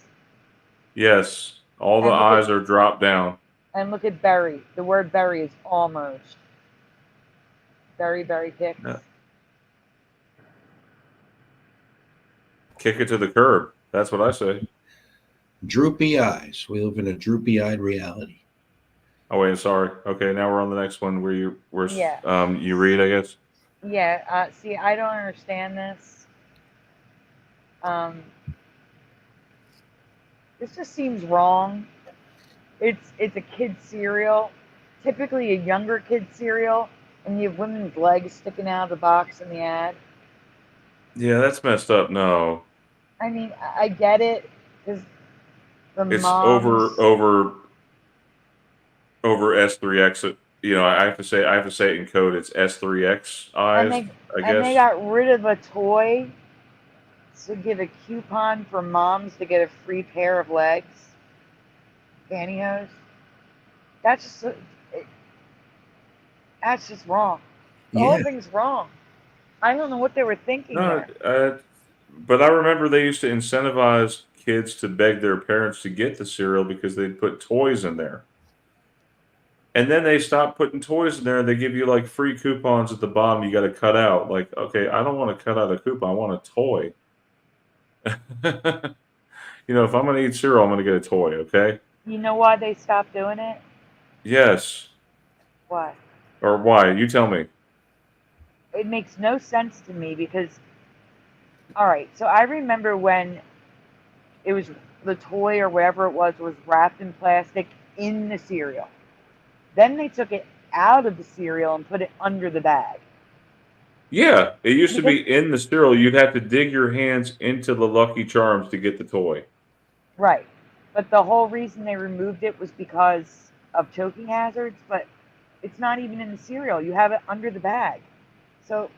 B: Yes, all the eyes are dropped down.
A: And look at Berry. The word Berry is all merged. Berry Kix.
B: Yeah. Kick it to the curb. That's what I say.
E: Droopy eyes. We live in a droopy-eyed reality.
B: Oh wait, sorry. Okay, now we're on the next one where you
A: Yeah.
B: read, I guess.
A: Yeah. See, I don't understand this. This just seems wrong. It's a kid cereal, typically a younger kid cereal, and you have women's legs sticking out of the box in the ad.
B: Yeah, that's messed up. No.
A: I mean, I get it because
B: It's
A: moms,
B: over S3X I have to say it in code. It's S3X eyes. I guess.
A: And they got rid of a toy to give a coupon for moms to get a free pair of legs, pantyhose. That's just wrong. The whole thing's wrong. I don't know what they were thinking there.
B: But I remember they used to incentivize kids to beg their parents to get the cereal because they'd put toys in there. And then they stopped putting toys in there, and they give you like free coupons at the bottom you got to cut out. Like, okay, I don't want to cut out a coupon. I want a toy. If I'm going to eat cereal, I'm going to get a toy, okay?
A: You know why they stopped doing it?
B: Yes.
A: Why?
B: Or why? You tell me.
A: It makes no sense to me because, all right, so I remember when it was the toy or whatever it was wrapped in plastic in the cereal. Then they took it out of the cereal and put it under the bag.
B: Yeah, it used to be in the cereal. You'd have to dig your hands into the Lucky Charms to get the toy.
A: Right. But the whole reason they removed it was because of choking hazards, but it's not even in the cereal. You have it under the bag. So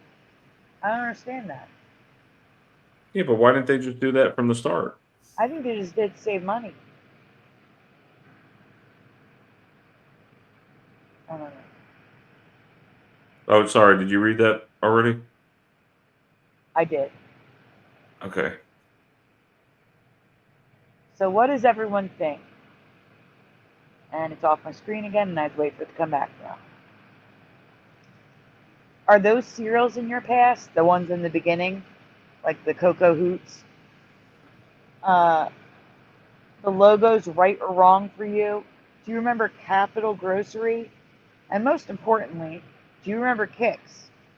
A: I don't understand that.
B: Yeah, but why didn't they just do that from the start?
A: I think they just did save money. I don't know.
B: Oh, sorry. Did you read that already?
A: I did.
B: Okay.
A: So what does everyone think? And it's off my screen again, and I have to wait for it to come back now. Are those cereals in your past, the ones in the beginning, like the Cocoa Hoots? The logo's right or wrong for you? Do you remember Capital Grocery? And most importantly, do you remember Kix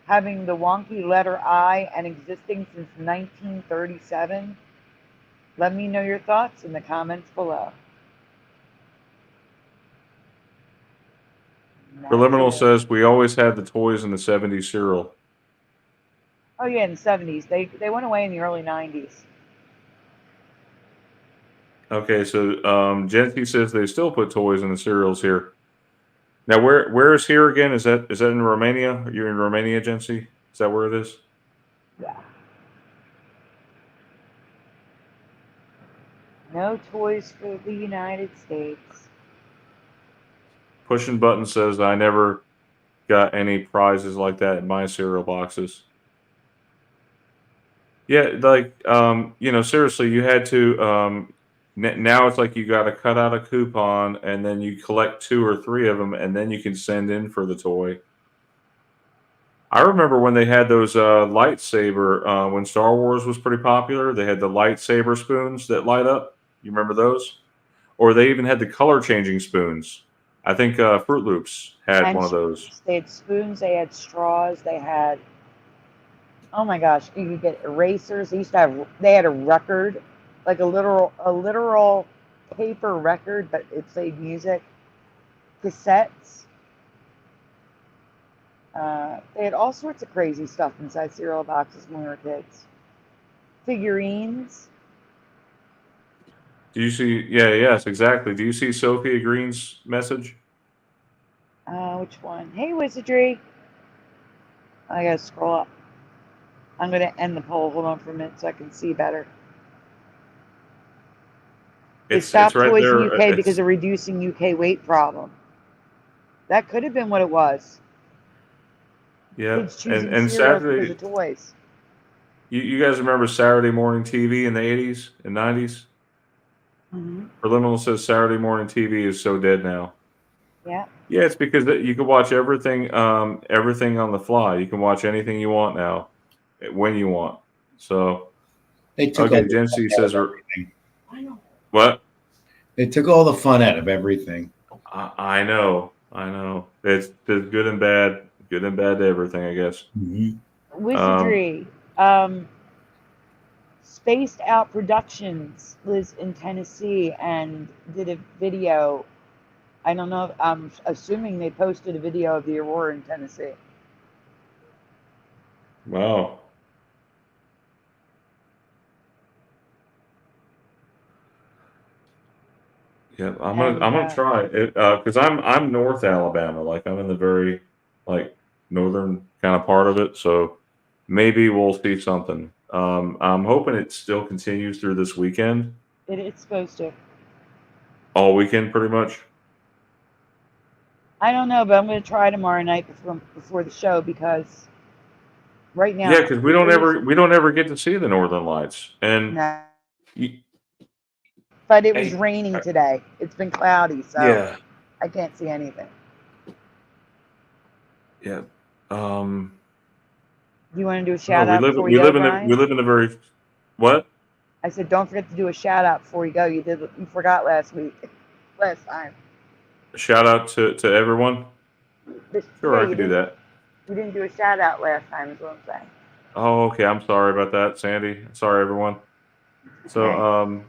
A: having the wonky letter I and existing since 1937? Let me know your thoughts in the comments below.
B: Preliminal says we always had the toys in the 70s cereal.
A: Oh yeah, in the 70s. They went away in the early 90s.
B: Okay, so Jency says they still put toys in the cereals here. Now, where is here again? Is that in Romania? You're in Romania, Jency? Is that where it is?
A: Yeah. No toys for the United States.
B: Pushing Button says I never got any prizes like that in my cereal boxes. Yeah, like seriously, you had to. Now it's like you got to cut out a coupon and then you collect 2 or 3 of them and then you can send in for the toy. I remember when they had those lightsaber, when Star Wars was pretty popular, they had the lightsaber spoons that light up. You remember those? Or they even had the color changing spoons. I think Fruit Loops had one of those.
A: They had spoons, they had straws, they had, oh my gosh, you could get erasers. They had a record, like a literal paper record, but it played music. Cassettes. They had all sorts of crazy stuff inside cereal boxes when we were kids. Figurines.
B: Do you see? Yeah, yes, exactly. Do you see Sophia Green's message?
A: Which one? Hey, Wizardry. I gotta scroll up. I'm gonna end the poll. Hold on for a minute so I can see better. They stopped
B: right
A: toys
B: there.
A: in UK because of reducing UK weight problem. That could have been what it was.
B: Yeah,
A: Kids choosing
B: and
A: cereals
B: Saturday.
A: because of toys.
B: You guys remember Saturday morning TV in the 80s and 90s?
A: Mm-hmm.
B: Preliminal says Saturday morning TV is so dead now.
A: Yeah.
B: Yeah, it's because you can watch everything on the fly. You can watch anything you want now, when you want. So,
E: They took
B: okay, Jency says, what?
E: They took all the fun out of everything.
B: I know. It's good and bad to everything, I guess.
E: Mm-hmm.
A: Wizardry. Spaced Out Productions lives in Tennessee and did a video. I don't know. I'm assuming they posted a video of the Aurora in Tennessee.
B: Wow. Yeah, I'm gonna try it because I'm North Alabama, like I'm in the very like northern kind of part of it, so maybe we'll see something. I'm hoping it still continues through this weekend,
A: It's supposed to.
B: all weekend pretty much.
A: I don't know, but I'm going to try tomorrow night before the show because right now.
B: Yeah, because we don't ever get to see the Northern Lights, and
A: No.
B: you,
A: But it was raining today. It's been cloudy, so
B: yeah,
A: I can't see anything.
B: yeah.
A: Do you want to do a
B: No,
A: shout out before
B: we
A: you go,
B: live in
A: Brian?
B: we live in a very what?
A: I said, don't forget to do a shout out before you go. You forgot last time.
B: Shout out to everyone. Sure,
A: Yeah,
B: I can do that.
A: You didn't do a shout out last time, is what I'm saying.
B: Oh, okay. I'm sorry about that, Sandy. Sorry, everyone. So,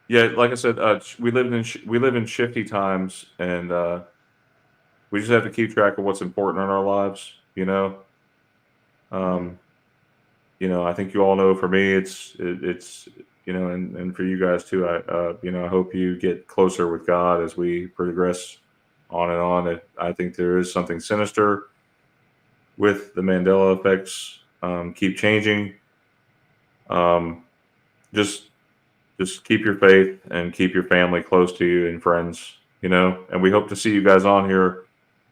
B: yeah, like I said, we live in shifty times, and we just have to keep track of what's important in our lives. I think you all know. For me, it's and for you guys too. I hope you get closer with God as we progress on and on. I think there is something sinister with the Mandela effects. Keep changing. Just keep your faith and keep your family close to you and friends. And we hope to see you guys on here.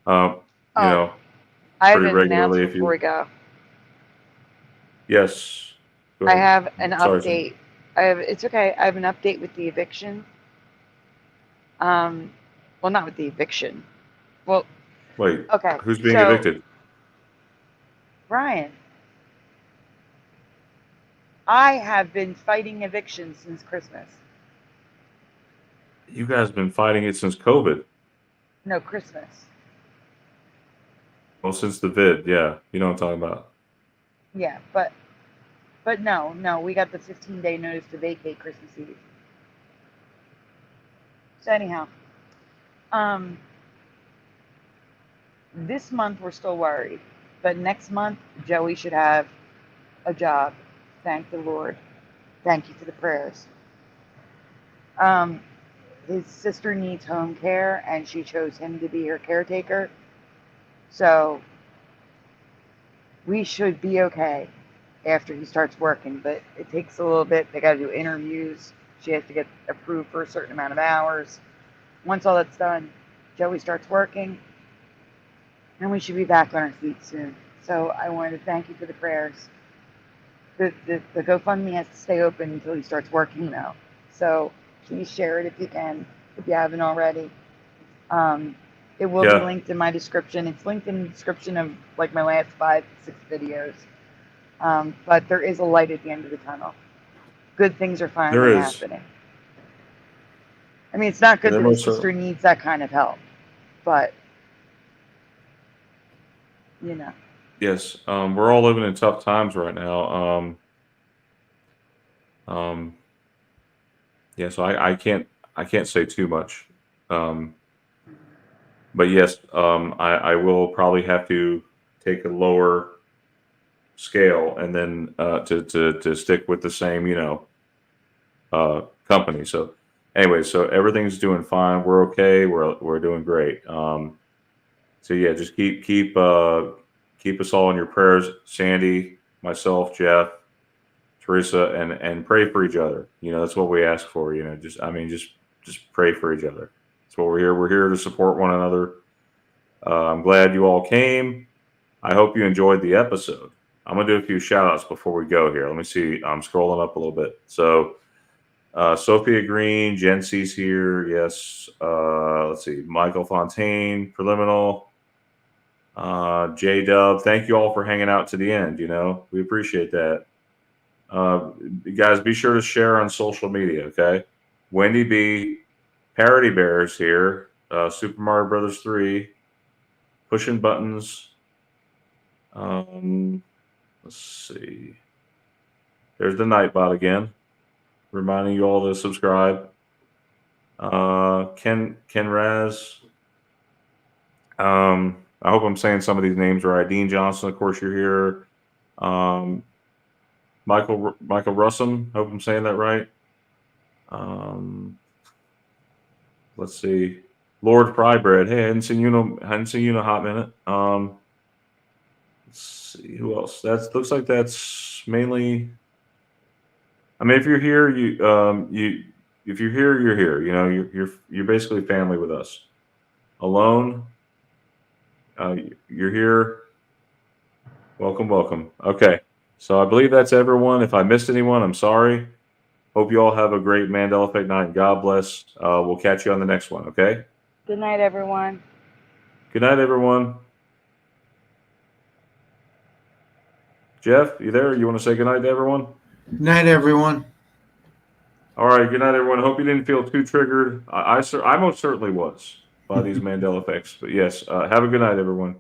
A: I have
B: pretty
A: an
B: regularly.
A: announcement before we go.
B: Yes. Go
A: I
B: ahead.
A: have an
B: Sorry,
A: update. It's okay. I have an update with the eviction. Well, not with the eviction. Well,
B: Wait.
A: okay.
B: Who's being evicted?
A: Brian. I have been fighting eviction since Christmas.
B: You guys have been fighting it since COVID.
A: No, Christmas.
B: Well, since the vid, yeah. You know what I'm talking about.
A: Yeah, but no, we got the 15-day notice to vacate Christmas Eve. So anyhow, this month we're still worried, but next month Joey should have a job. Thank the Lord. Thank you for the prayers. His sister needs home care, and she chose him to be her caretaker. So we should be okay after he starts working, but it takes a little bit. They got to do interviews. She has to get approved for a certain amount of hours. Once all that's done, Joey starts working, and we should be back on our feet soon. So I wanted to thank you for the prayers. The GoFundMe has to stay open until he starts working now. So please share it if you can, if you haven't already. It will be linked in my description. It's linked in the description of like my last 5-6 videos. But there is a light at the end of the tunnel. Good things are finally happening. I mean, it's not good that his sister needs that kind of help, but
B: Yes, we're all living in tough times right now. Yeah, so I can't say too much. But yes, I will probably have to take a lower scale and then to stick with the same company. So anyway, so everything's doing fine. We're okay. We're doing great. So yeah, just keep us all in your prayers, Sandy, myself, Jeff, Teresa, and pray for each other. That's what we ask for. Just pray for each other. That's what we're here. We're here to support one another. I'm glad you all came. I hope you enjoyed the episode. I'm gonna do a few shout outs before we go here. Let me see. I'm scrolling up a little bit. So Sophia Green, Jen C's here. Yes. Let's see. Michael Fontaine, Preliminal. J Dub, thank you all for hanging out to the end. We appreciate that. Guys, be sure to share on social media. Okay. Wendy B, Parody Bears here. Super Mario Brothers 3, Pushing Buttons. Let's see. There's the Nightbot again, reminding you all to subscribe. Ken Raz. I hope I'm saying some of these names right. Dean Johnson, of course, you're here. Michael Russum, hope I'm saying that right. let's see. Lord Frybread. Hey, I hadn't seen you in a hot minute. Let's see who else. Looks like that's mainly. I mean, if you're here, if you're here, you're here. You know, you're basically family with us. Alone. You're here. Welcome, welcome. Okay, so I believe that's everyone. If I missed anyone, I'm sorry. Hope you all have a great Mandela Effect night. And God bless. We'll catch you on the next one. Okay.
A: Good night, everyone.
B: Good night, everyone. Jeff, you there? You want to say good night to everyone?
E: Night, everyone.
B: All right. Good night, everyone. Hope you didn't feel too triggered. I most certainly was by these Mandela effects. But yes, have a good night, everyone.